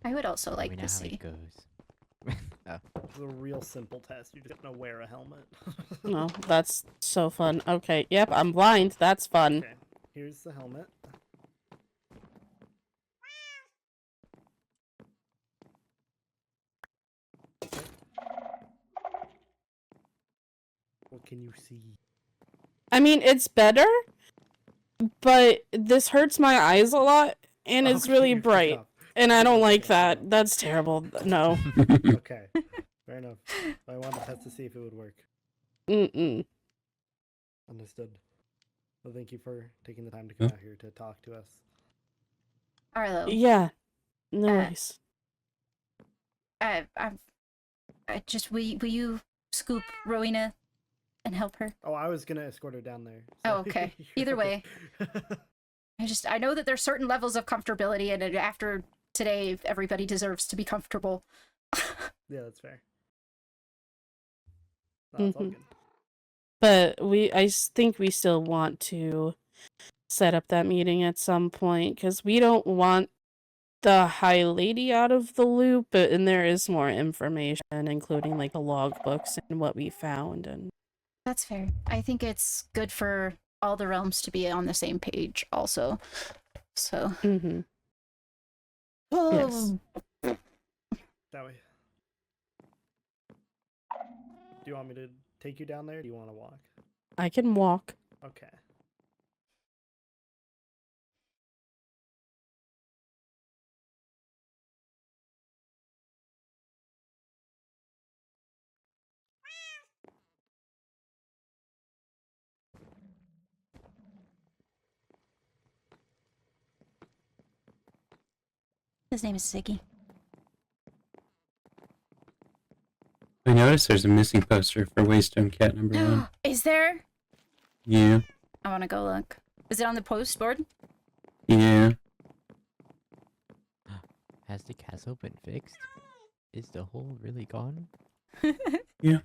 I would also We like know to how see. it goes. Oh. It's a real simple test. You're just gonna wear a helmet. No, that's so fun. Okay, yep, I'm blind. That's fun. Okay, here's the helmet. can you see? I mean, it's better, but this hurts my eyes a lot, and it's Okay, really you're bright, up. and I don't Okay, like fair that. enough. That's terrible. No. Okay, fair enough. I wanted to test to see if it would work. Mm-mm. Understood. Well, thank you for taking the time to come out here to talk to us. Arlo. Yeah. No worries. I just will you scoop Rowena and help her? Oh, I was gonna escort her down there. Oh, okay. Either way. I know that there's certain levels of comfortability, and after today, everybody deserves to be comfortable. Yeah, that's fair. That's all Mhm. good. But I think we still want to set up that meeting at some point, because we don't want the High Lady out of the loop, and there is more information, including like the logbooks and what we found. And That's fair. I think it's good for all the realms to be on the same page also. So. Yes. That way. Do you want me to take you down there? Or do you want to walk? I can walk. Okay. His name is Ziggy. I noticed there's a missing poster for Waystone Cat number 1. Is there? Yeah. I want to go look. Is it on the post board? Yeah. Has the castle been fixed? Is the hole really gone? Yeah.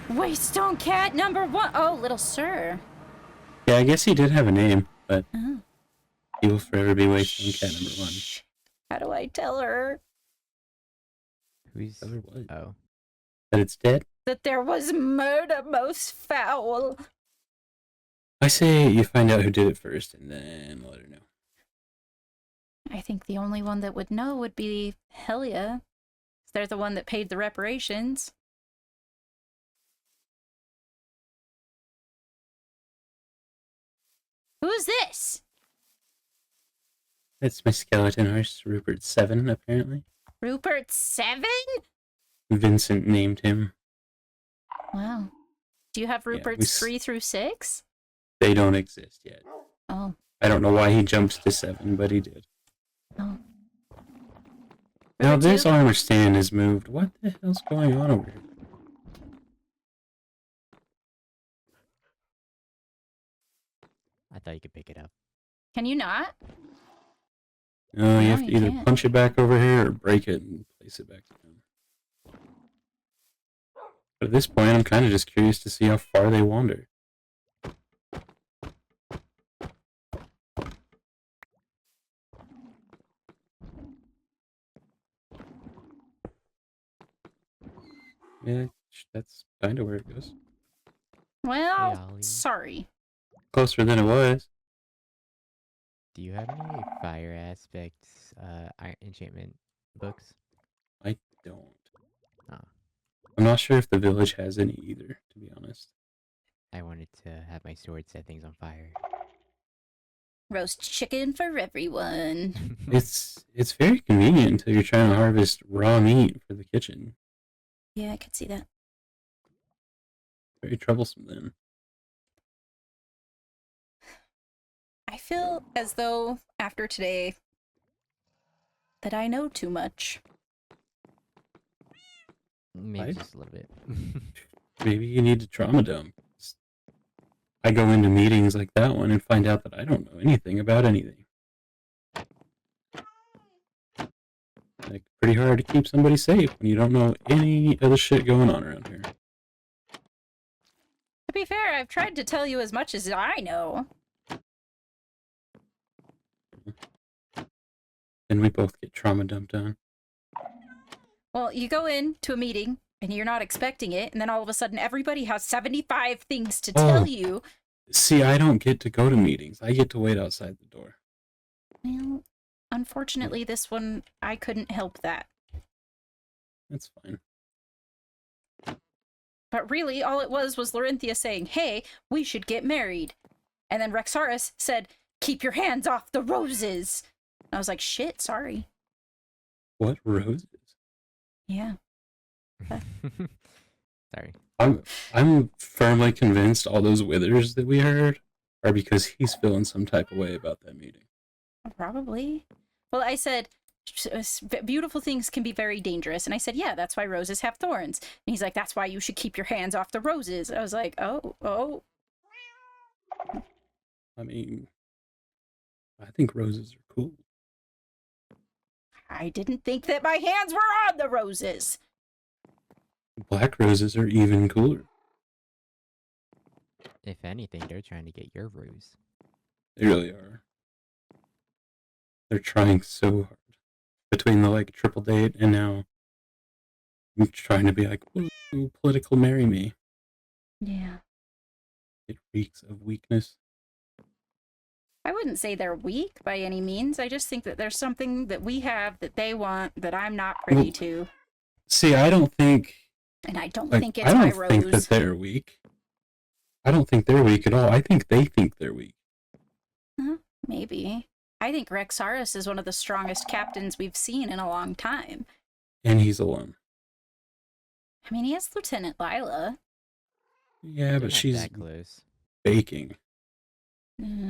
Waystone Cat number 1. Oh, little sir. Yeah, I guess he did have a name, but Oh. he will forever be Waystone Cat number 1. How do I tell her Who's... Tell her what? Oh. That it's dead? that there was murder most foul? I say you find out who did it first, and then let her know. I think the only one that would know would be Helia. They're the one that paid the reparations. Who's this? That's my skeleton horse, Rupert 7, apparently. Rupert 7? Vincent named him. Wow. Do you have Ruperts 3 through 6? They don't exist yet. Oh. I don't know why he jumps to 7, but he did. Oh. Now Rupert this 2? armor stand is moved. What the hell's going on over here? I thought you could pick it up. Can you not? No, you No, have to you either can't. punch it back over here or break it and place it back down. But at this point, I'm kind of just curious to see how far they wander. Yeah, that's kind of where it goes. Well, Hey, Ollie. sorry. Closer than it was. Do you have any fire aspects, enchantment books? I don't. Oh. I'm not sure if the village has any either, to be honest. I wanted to have my sword set things on fire. Roast chicken for everyone. It's very convenient until you're trying to harvest raw meat for the kitchen. Yeah, I could see that. Very troublesome then. I feel as though after today that I know too much. Maybe Right? just a little bit. Maybe you need to trauma dump. I go into meetings like that one and find out that I don't know anything about anything. Like, pretty hard to keep somebody safe when you don't know any other shit going on around here. To be fair, I've tried to tell you as much as I know. And we both get trauma dumped on. Well, you go into a meeting and you're not expecting it, and then all of a sudden everybody has 75 things to tell you. See, I don't get to go to meetings. I get to wait outside the door. Well, unfortunately, this one, I couldn't help that. That's fine. But really, all it was Lorynthia saying, hey, we should get married. And then Rexaurus said, keep your hands off the roses. And I was like, shit, sorry. What roses? Yeah. Sorry. I'm firmly convinced all those withers that we heard are because he's feeling some type of way about that meeting. Probably. Well, I said, beautiful things can be very dangerous. And I said, yeah, that's why roses have thorns. And he's like, that's why you should keep your hands off the roses. I was like, oh. I mean, I think roses are cool. I didn't think that my hands were on the roses. Black roses are even cooler. If anything, they're trying to get your rose. They really are. They're trying so hard. Between the like triple date and now I'm trying to be like, ooh, political marry me. Yeah. It reeks of weakness. I wouldn't say they're weak by any means. I just think that there's something that we have that they want that I'm not privy to. See, I don't think... And I don't like, think it's my rose. I don't think that they're weak. I don't think they're weak at all. I think they think they're weak. Maybe. I think Rexaurus is one of the strongest captains we've seen in a long time. And he's alone. I mean, he has Lieutenant Lila. Yeah, They're but not she's that close. baking.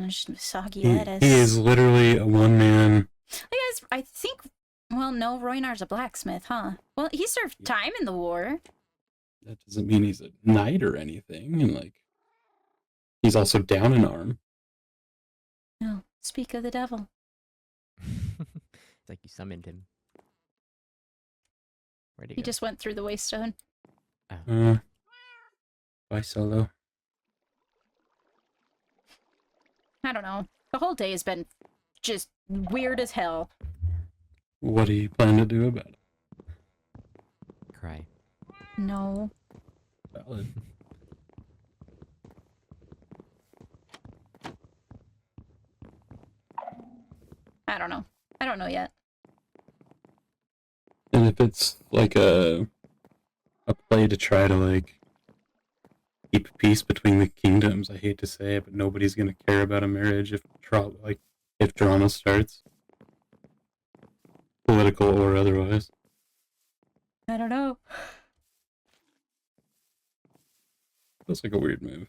Soggy He lettuce. is literally a one-man... I think... Well, no, Roynar's a blacksmith, huh? Well, he served time in the war. That doesn't mean he's a knight or anything, and like... He's also down an arm. No, speak of the devil. It's like you summoned him. Where'd he He go? just went through the waystone. Bye, Solo. I don't know. The whole day has been just weird as hell. What do you plan to do about it? Cry. No. Valid. I don't know. I don't know yet. And if it's like a play to try to like keep peace between the kingdoms, I hate to say it, but nobody's gonna care about a marriage if drama starts, political or otherwise. I don't know. Feels like a weird move.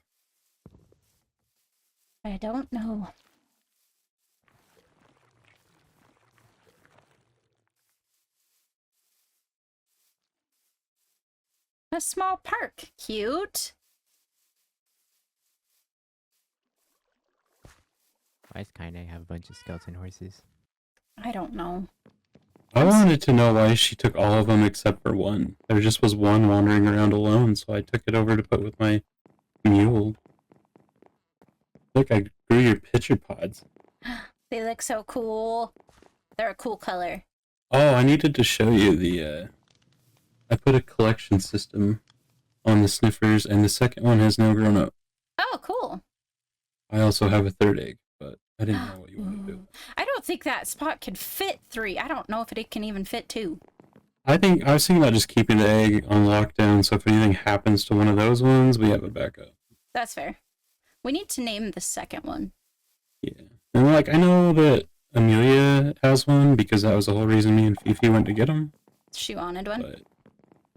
I don't know. A small park. Cute. Why does Kaine have a bunch of skeleton horses? I don't know. I wanted to know why she took all of them except for one. There just was one wandering around alone, so I took it over to put with my mule. Look, I grew your pitcher pods. They look so cool. They're a cool color. Oh, I needed to show you the, I put a collection system on the sniffers, and the second one has now grown up. Oh, cool. I also have a third egg, but I didn't know what you wanted to do. I don't think that spot could fit 3. I don't know if it can even fit 2. I was thinking about just keeping the egg on lockdown, so if anything happens to one of those ones, we have a backup. That's fair. We need to name the second one. Yeah. And like, I know that Amelia has one, because that was the whole reason me and Fifi went to get them. She wanted one. But,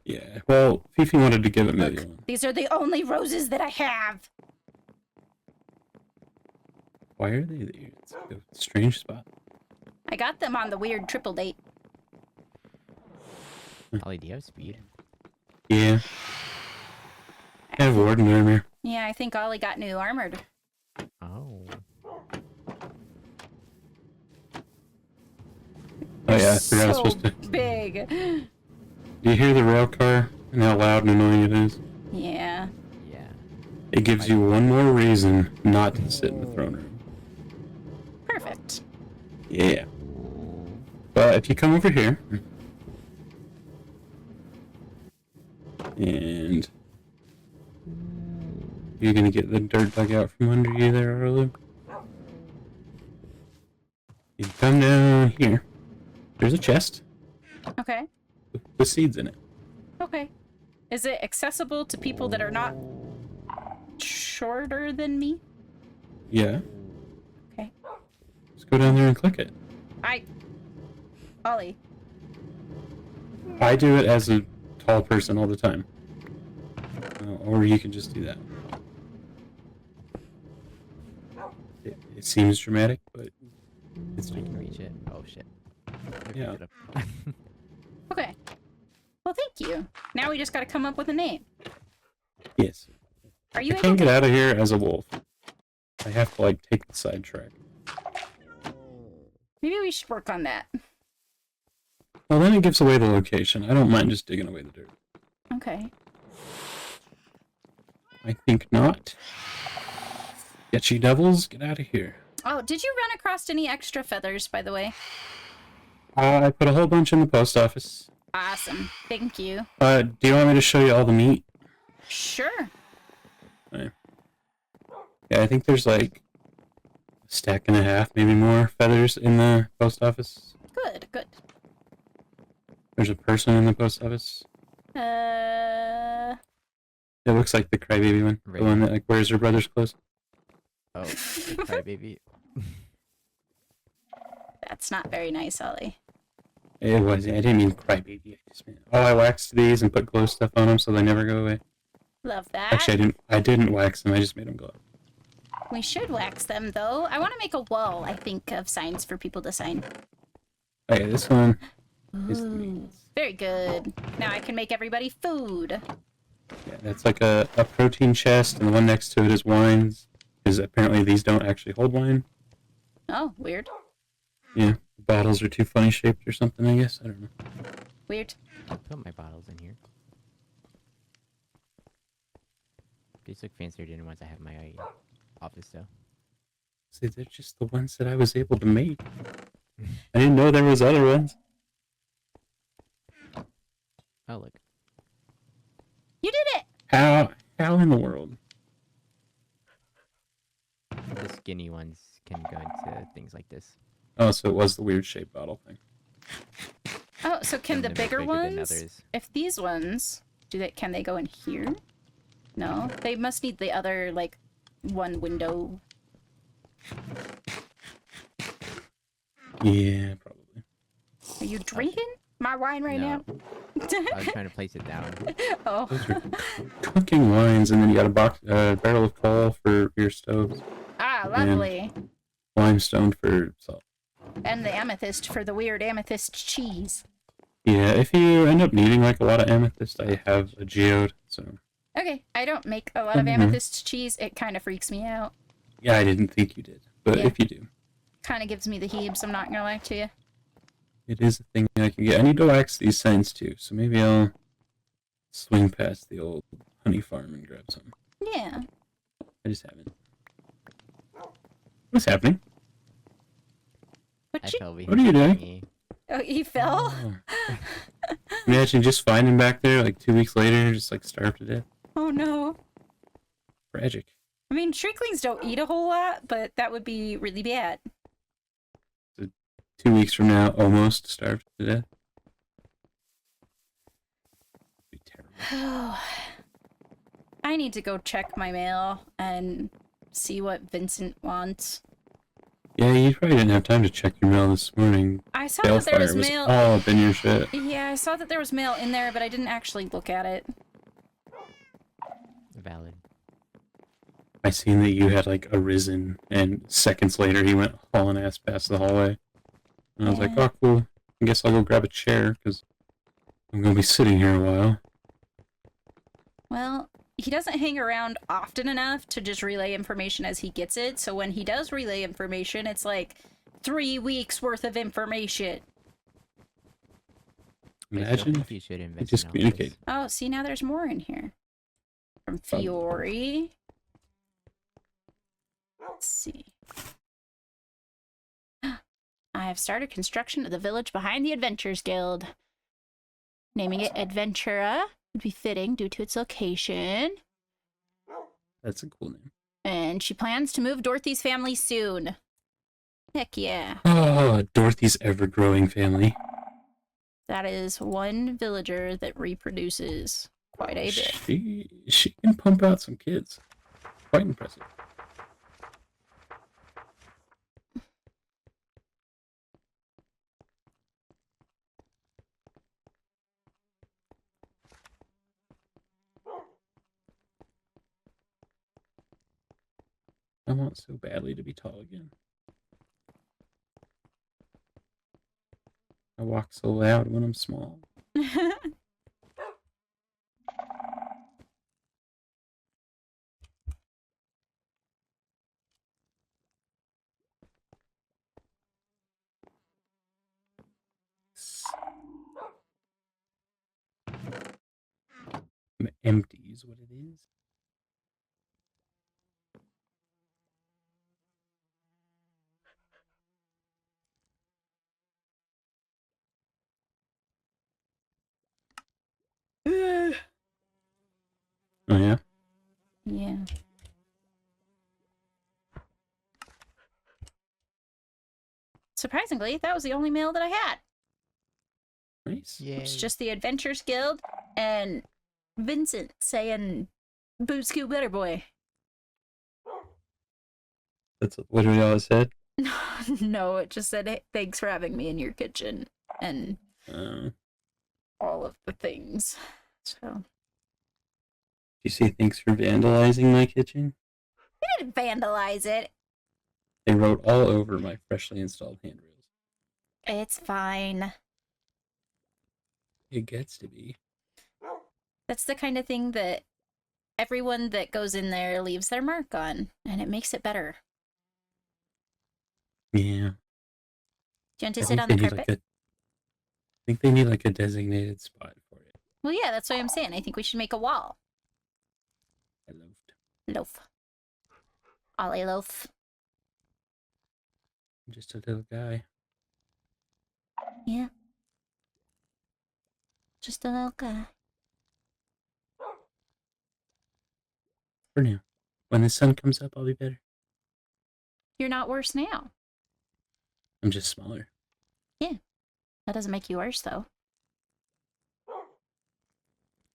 yeah. Well, Fifi wanted to give Amelia one. These are the only roses that I have. Why are they there? It's a strange spot. I got them on the weird triple date. Ollie, do you have speed? Yeah. I have warden armor. Yeah, I think Ollie got new armored. Oh. Oh yeah, I forgot I was So supposed to... big. Do you hear the rail car and how loud and annoying it is? Yeah. Yeah. It gives you one more reason not to sit in the throne room. Perfect. Yeah. But if you come over here... And... You're gonna get the dirt dug out from under you there, Arlo. You come down here. There's a chest. Okay. with seeds in it. Okay. Is it accessible to people that are not shorter than me? Yeah. Okay. Just go down there and click it. Ollie. I do it as a tall person all the time. Or you can just do that. It seems dramatic, but it's I can reach it. Oh shit. I picked Yeah. it up. Okay. Well, thank you. Now we just gotta come up with a name. yes. Are you I able can't to... get out of here as a wolf. I have to like take the side track. Maybe we should work on that. Well, then it gives away the location. I don't mind just digging away the dirt. Okay. I think not. Sketchy devils, get out of here. Oh, did you run across any extra feathers, by the way? I put a whole bunch in the post office. Awesome. Thank you. Do you want me to show you all the meat? Sure. Okay. Yeah, I think there's like a stack and a half, maybe more feathers in the post office. Good, good. There's a person in the post office. It looks like the crybaby one. Right. The one that like wears her brother's clothes. Oh, the crybaby. That's not very nice, Ollie. It was. I didn't mean crybaby. I just meant. Oh, I waxed these and put glow stuff on them so they never go away. Love that. Actually, I didn't wax them. I just made them glow. We should wax them, though. I want to make a wall, I think, of signs for people to sign. Okay, this one is the meat. Ooh, very good. Now I can make everybody food. Yeah, that's like a protein chest, and the one next to it is wines. Because apparently these don't actually hold wine. Oh, weird. Yeah, the bottles are too funny shaped or something, I guess. I don't know. Weird. I'll put my bottles in here. These look fancier than the ones I have in my office, though. See, they're just the ones that I was able to make. I didn't know there was other ones. Oh, look. You did it! How in the world? The skinny ones can go into things like this. Oh, so it was the weird shaped bottle thing. Oh, so can Some the of them are bigger bigger than ones, others. if these ones, can they go in here? No, they must need the other, like, one window. Yeah, probably. Are you drinking my wine right No. now? I was trying to place it down. Oh. Those are cooking wines, and then you got a barrel of coal for your stoves. Ah, lovely. Limestone for salt. And the amethyst for the weird amethyst cheese. Yeah, if you end up needing like a lot of amethyst, I have a geode, so... Okay, I don't make a lot of amethyst cheese. It kind of freaks me out. Yeah, I didn't think you did, but Yeah. if you do, Kind of gives me the heebs, I'm not gonna lie to you. it is a thing I can get. I need to wax these signs too, so maybe I'll swing past the old honey farm and grab some. Yeah. I just haven't. What's happening? What I you... fell What are you doing? me. Oh, he fell? Oh. Imagine just finding him back there like 2 weeks later, just like starved to death. Oh no. Tragic. I mean, Shrieklings don't eat a whole lot, but that would be really bad. 2 weeks from now, almost starved to death. Be terrible. I need to go check my mail and see what Vincent wants. Yeah, you probably didn't have time to check your mail this morning. I saw that there Balefire was was mail. all up in your shit. Yeah, I saw that there was mail in there, but I didn't actually look at it. Valid. I seen that you had like arisen, and seconds later he went hauling ass past the hallway. And I was like, Yeah. oh cool, I guess I'll go grab a chair, because I'm going to be sitting here a while. Well, he doesn't hang around often enough to just relay information as he gets it, so when he does relay information, it's like 3 weeks worth of information. I still Imagine think if you should you invest just in all communicate. this. Oh, see, now there's more in here. From Fiori. Let's see. I have started construction of the village behind the Adventurers Guild. Naming it Adventura would be fitting due to its location. That's a cool name. And she plans to move Dorothy's family soon. Heck yeah. Oh, Dorothy's ever-growing family. That is one villager that reproduces quite a bit. She can pump out some kids. Quite impressive. I want so badly to be tall again. I walk so loud when I'm small. Empty is what it is. Oh yeah? Yeah. Surprisingly, that was the only mail that I had. Nice. Yay. It's just the Adventures Guild and Vincent saying, "Boot scoot better boy." That's literally all I said. No, it just said, "Hey, thanks for having me in your kitchen," and all of the things. So You say thanks for vandalizing my kitchen? I didn't vandalize it. They wrote all over my freshly installed handrails. It's fine. It gets to be. That's the kind of thing that everyone that goes in there leaves their mark on, and it makes it better. Yeah. Do you want to I sit think on they the need carpet? I think they need like a designated spot for it. Well, yeah, that's what I'm saying. I think we should make a wall. I loved. Loaf. Ollie loaf. I'm just a little guy. Yeah. Just a little guy. For now. When the sun comes up, I'll be better. You're not worse now. I'm just smaller. Yeah. That doesn't make you worse, though.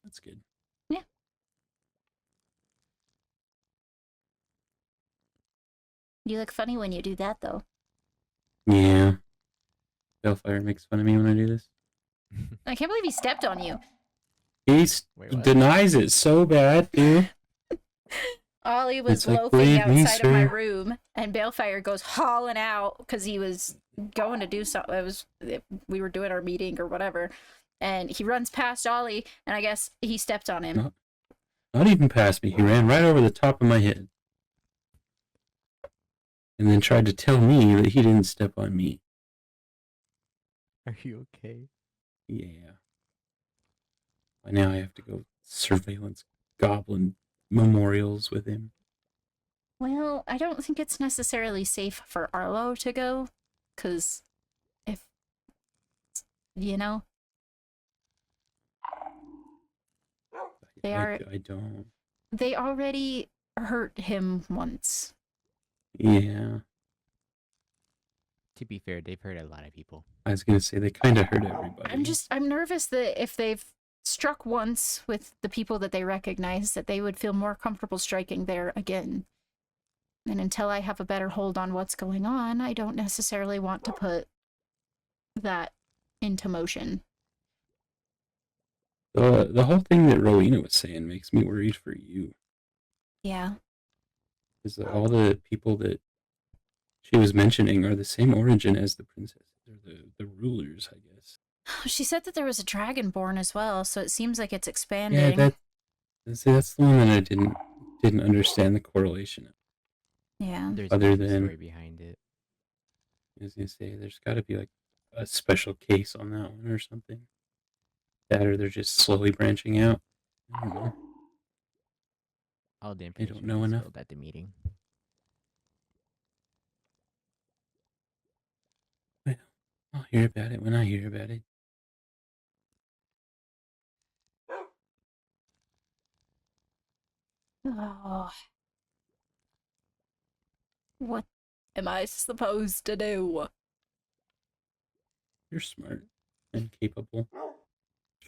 That's good. Yeah. You look funny when you do that, though. Yeah. Bellfire makes fun of me when I do this. I can't believe he stepped on you. He Wait, what? denies it so bad, dude. Ollie was It's like, loafing "Believe me, outside of my sir." room, and Balefire goes hauling out because he was going to do something. We were doing our meeting or whatever, and he runs past Ollie, and I guess he stepped on him. Not even past me. He ran right over the top of my head. And then tried to tell me that he didn't step on me. Are you okay? Yeah. By now I have to go surveillance goblin memorials with him. Well, I don't think it's necessarily safe for Arlo to go, because if, you know, I don't. they already hurt him once. Yeah. To be fair, they've hurt a lot of people. I was going to say they kind of hurt everybody. I'm nervous that if they've struck once with the people that they recognize, that they would feel more comfortable striking there again. And until I have a better hold on what's going on, I don't necessarily want to put that into motion. The whole thing that Rowena was saying makes me worried for you. Yeah. Because all the people that she was mentioning are the same origin as the princesses, or the rulers, I guess. She said that there was a dragonborn as well, so it seems like it's expanding. Yeah, that's the one that I didn't understand the correlation of. Yeah. There's Other a than story behind it. I was gonna say there's got to be like a special case on that one or something. That or they're just slowly branching out. I don't know. All the I information don't know was enough. spilled at the meeting. Well, I'll hear about it when I hear about it. Oh. What am I supposed to do? You're smart. and capable.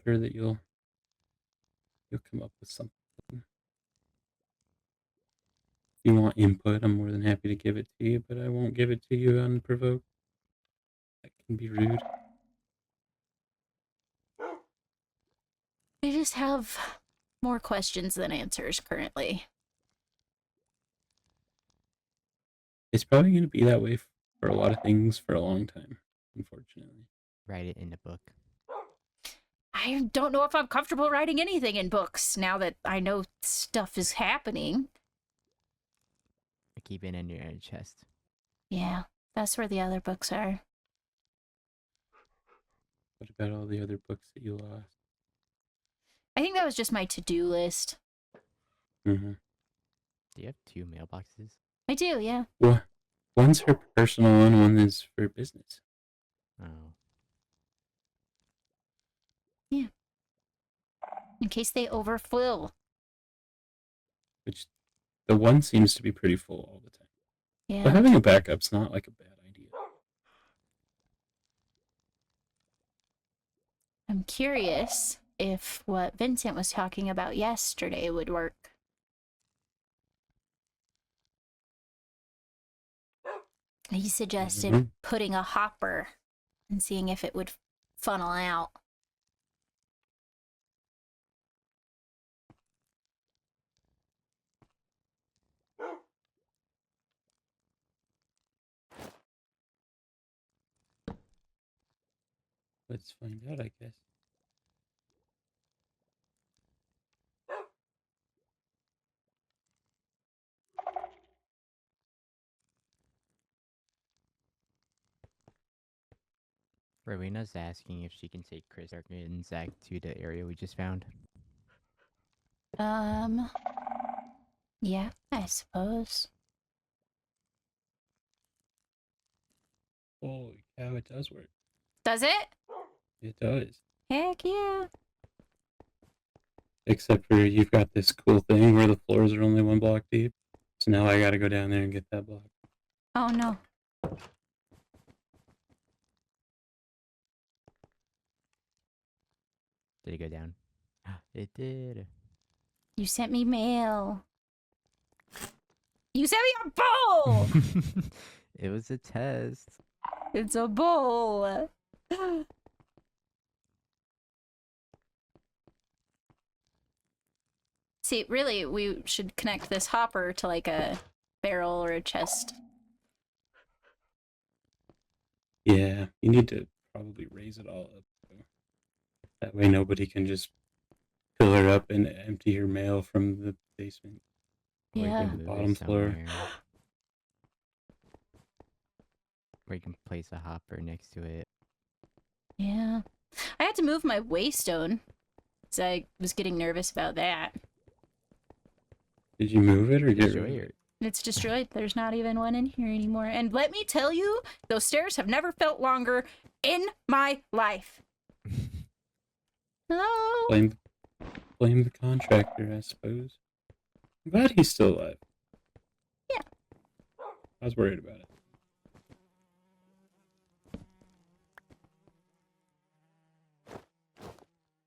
Sure that you'll come up with something. If you want input, I'm more than happy to give it to you, but I won't give it to you unprovoked. That can be rude. I just have more questions than answers currently. It's probably going to be that way for a lot of things for a long time, unfortunately. Write it in a book. I don't know if I'm comfortable writing anything in books now that I know stuff is happening. Keep it in your chest. Yeah, that's where the other books are. What about all the other books that you lost? I think that was just my to-do list. Mm-hmm. Do you have 2 mailboxes? I do, yeah. Well, one's her personal and one is for business. Oh. Yeah. In case they overfill. Which, the one seems to be pretty full all the time. Yeah. But having a backup's not like a bad idea. I'm curious if what Vincent was talking about yesterday would work. He suggested putting a hopper and seeing if it would funnel out. Let's find out, I guess. Rowena's asking if she can take Chris, Darker, and Zach to the area we just found. Yeah, I suppose. Holy cow, it does work. Does it? It does. Heck yeah. Except for you've got this cool thing where the floors are only 1 block deep. So now I gotta go down there and get that block. Oh no. Did it go down? It did. You sent me mail. You sent me a bowl! It was a test. It's a bowl. See, really, we should connect this hopper to like a barrel or a chest. Yeah, you need to probably raise it all up. That way nobody can just fill her up and empty her mail from the basement. Or you Yeah. can move it Bottom floor. somewhere. Or you can place a hopper next to it. Yeah. I had to move my waystone, because I was getting nervous about that. Did you move it or get Destroy rid of it. it? It's destroyed. There's not even one in here anymore. And let me tell you, those stairs have never felt longer in my life. Hello? Blame the contractor, I suppose. I'm glad he's still alive. Yeah. I was worried about it.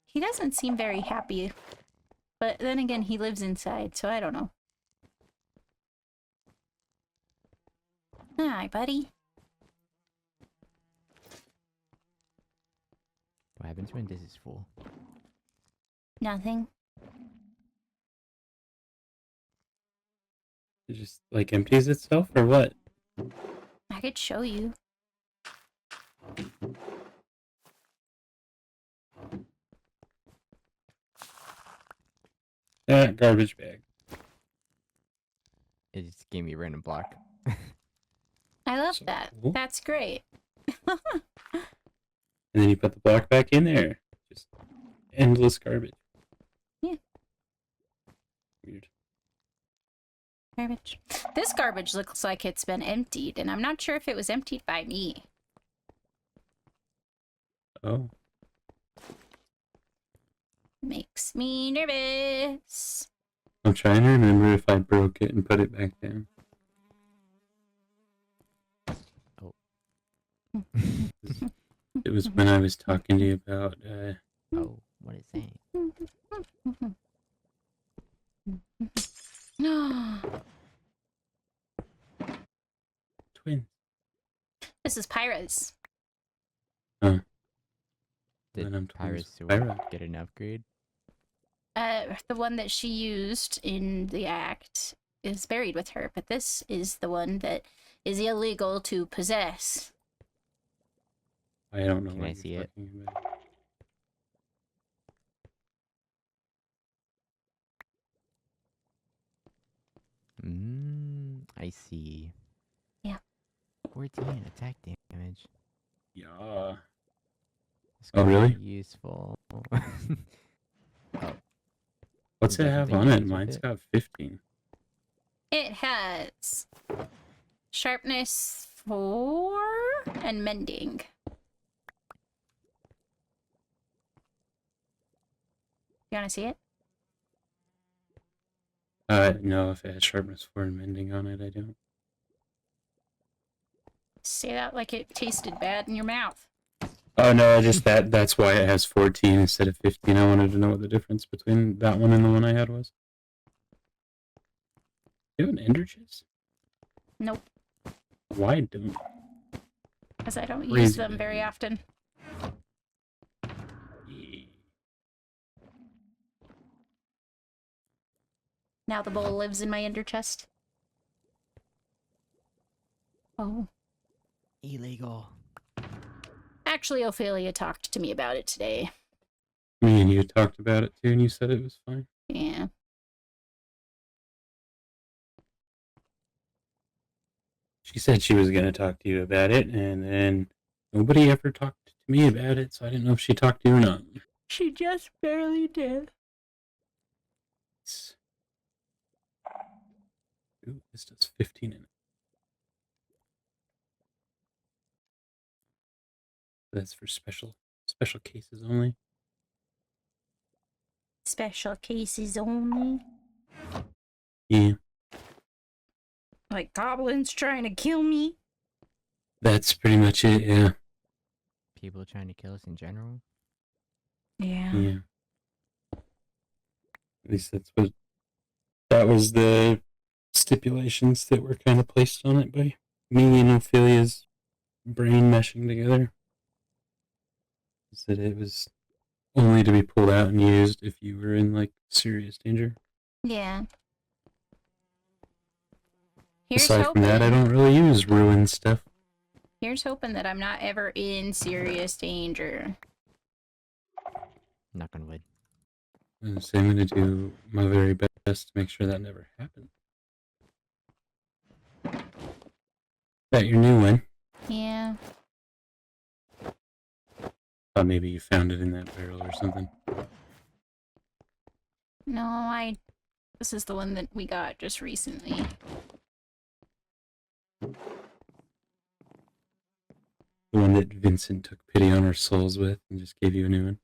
He doesn't seem very happy. But then again, he lives inside, so I don't know. Hi, buddy. What happens when this is full? Nothing. It just, like, empties itself, or what? I could show you. Garbage bag. It just gave me a random block. I love So that. cool. That's great. And then you put the block back in there. Just endless garbage. Yeah. Weird. Garbage. This garbage looks like it's been emptied, and I'm not sure if it was emptied by me. Oh. Makes me nervous. I'm trying to remember if I broke it and put it back down. It was when I was talking to you about, Oh, what is that? twins. This is Pyra's. Huh. Did Then I'm twins Pyrus with Pyra. get an upgrade? The one that she used in the act is buried with her, but this is the one that is illegal to possess. I don't know Can what I you're see it? talking about. I see. Yeah. 14 attack damage. Yeah. This Oh, could be really? Useful. What's Is it that have something on you it? use with Mine's it? got 15. It has sharpness 4 and mending. You want to see it? No, if it has sharpness 4 and mending on it, I don't. Say that like it tasted bad in your mouth. Oh no, that's why it has 14 instead of 15. I wanted to know what the difference between that one and the one I had was. You have an ender chest? Nope, Why don't? because I don't use Crazy them very man. often. Now the bowl lives in my ender chest. Oh. Illegal. Actually, Ophelia talked to me about it today. Me and you talked about it too, and you said it was fine. Yeah. She said she was going to talk to you about it, and then nobody ever talked to me about it, so I didn't know if she talked to you or not. She just barely did. Ooh, this does 15 in it. That's for special cases only. Special cases only. Yeah. Like goblins trying to kill me. That's pretty much it, yeah. People trying to kill us in general? Yeah. Yeah. At least that was the stipulations that were kind of placed on it by me and Ophelia's brain meshing together. Is that it was only to be pulled out and used if you were in, like, serious danger. Yeah. Here's Aside hoping. from that, I don't really use ruined stuff. Here's hoping that I'm not ever in serious danger. Knock on wood. So I'm going to do my very best to make sure that never happens. That your new one? Yeah. Thought maybe you found it in that barrel or something. No, this is the one that we got just recently. The one that Vincent took pity on our souls with and just gave you a new one.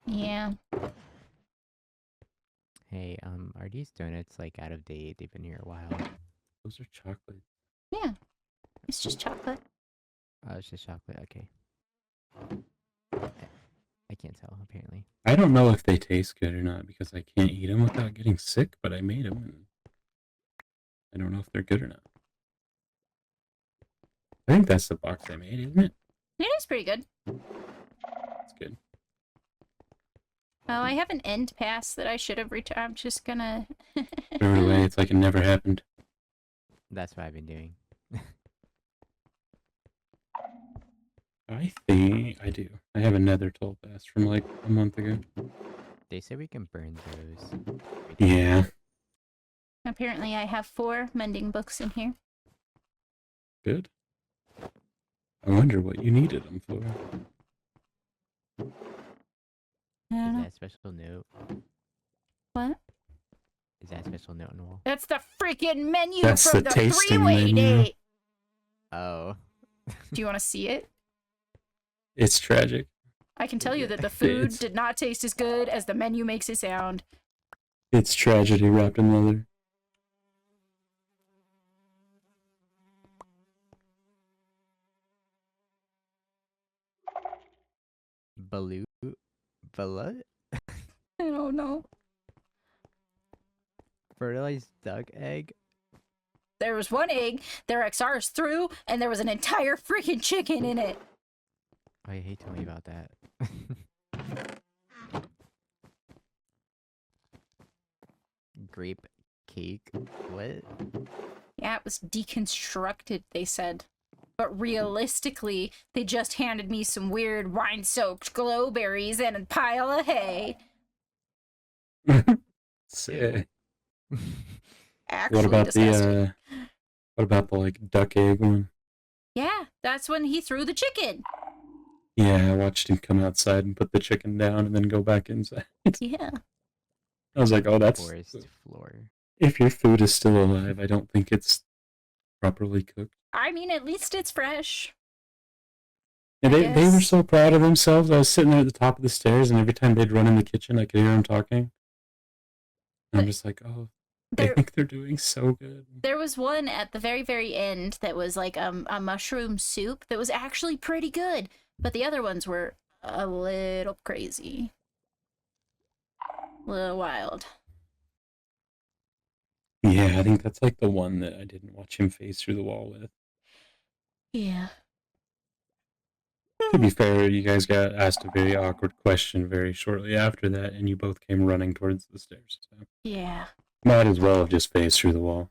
Yeah. Hey, are these donuts like out of date? They've been here a while. Those are chocolate. Yeah. It's just chocolate. Oh, it's just chocolate. Okay. I can't tell, apparently. I don't know if they taste good or not because I can't eat them without getting sick, but I made them and I don't know if they're good or not. I think that's the box I made, isn't it? It is pretty good. It's good. Oh, I have an end pass that I should have returned. I'm just gonna... Throw it away. It's like it never happened. That's what I've been doing. I think I do. I have another toll pass from like a month ago. They say we can burn those. Yeah. Apparently I have 4 mending books in here. Good. I wonder what you needed them for. I don't Is know. that a special note? What? Is that a special note on the wall? That's the freaking menu That's from the the tasting three-way menu. date! Oh. Do you want to see it? It's tragic. I can tell you that the food It's- did not taste as good as the menu makes it sound. It's tragedy wrapped in leather. Balut? Balut? I don't know. Fertilized duck egg? There was one egg, their XRs through, and there was an entire freaking chicken in it. Oh, I hate telling you about that. Grape cake? What? Yeah, it was deconstructed, they said. But realistically, they just handed me some weird wine-soaked glowberries and a pile of hay. Sick. Actually What about disgusting. what about the like duck egg one? Yeah, that's when he threw the chicken. Yeah, I watched him come outside and put the chicken down and then go back inside. Yeah. I was like, oh, that's Forest floor. if your food is still alive, I don't think it's properly cooked. I mean, at least it's fresh. And I they were guess. so proud of themselves. I was sitting there at the top of the stairs, and every time they'd run in the kitchen, I could hear them talking. And I'm just like, oh, they think they're doing so good. There was one at the very, very end that was like a mushroom soup that was actually pretty good, but the other ones were a little crazy. A little wild. Yeah, I think that's like the one that I didn't watch him phase through the wall with. Yeah. To be fair, you guys got asked a very awkward question very shortly after that, and you both came running towards the stairs. So Yeah. might as well have just phased through the wall.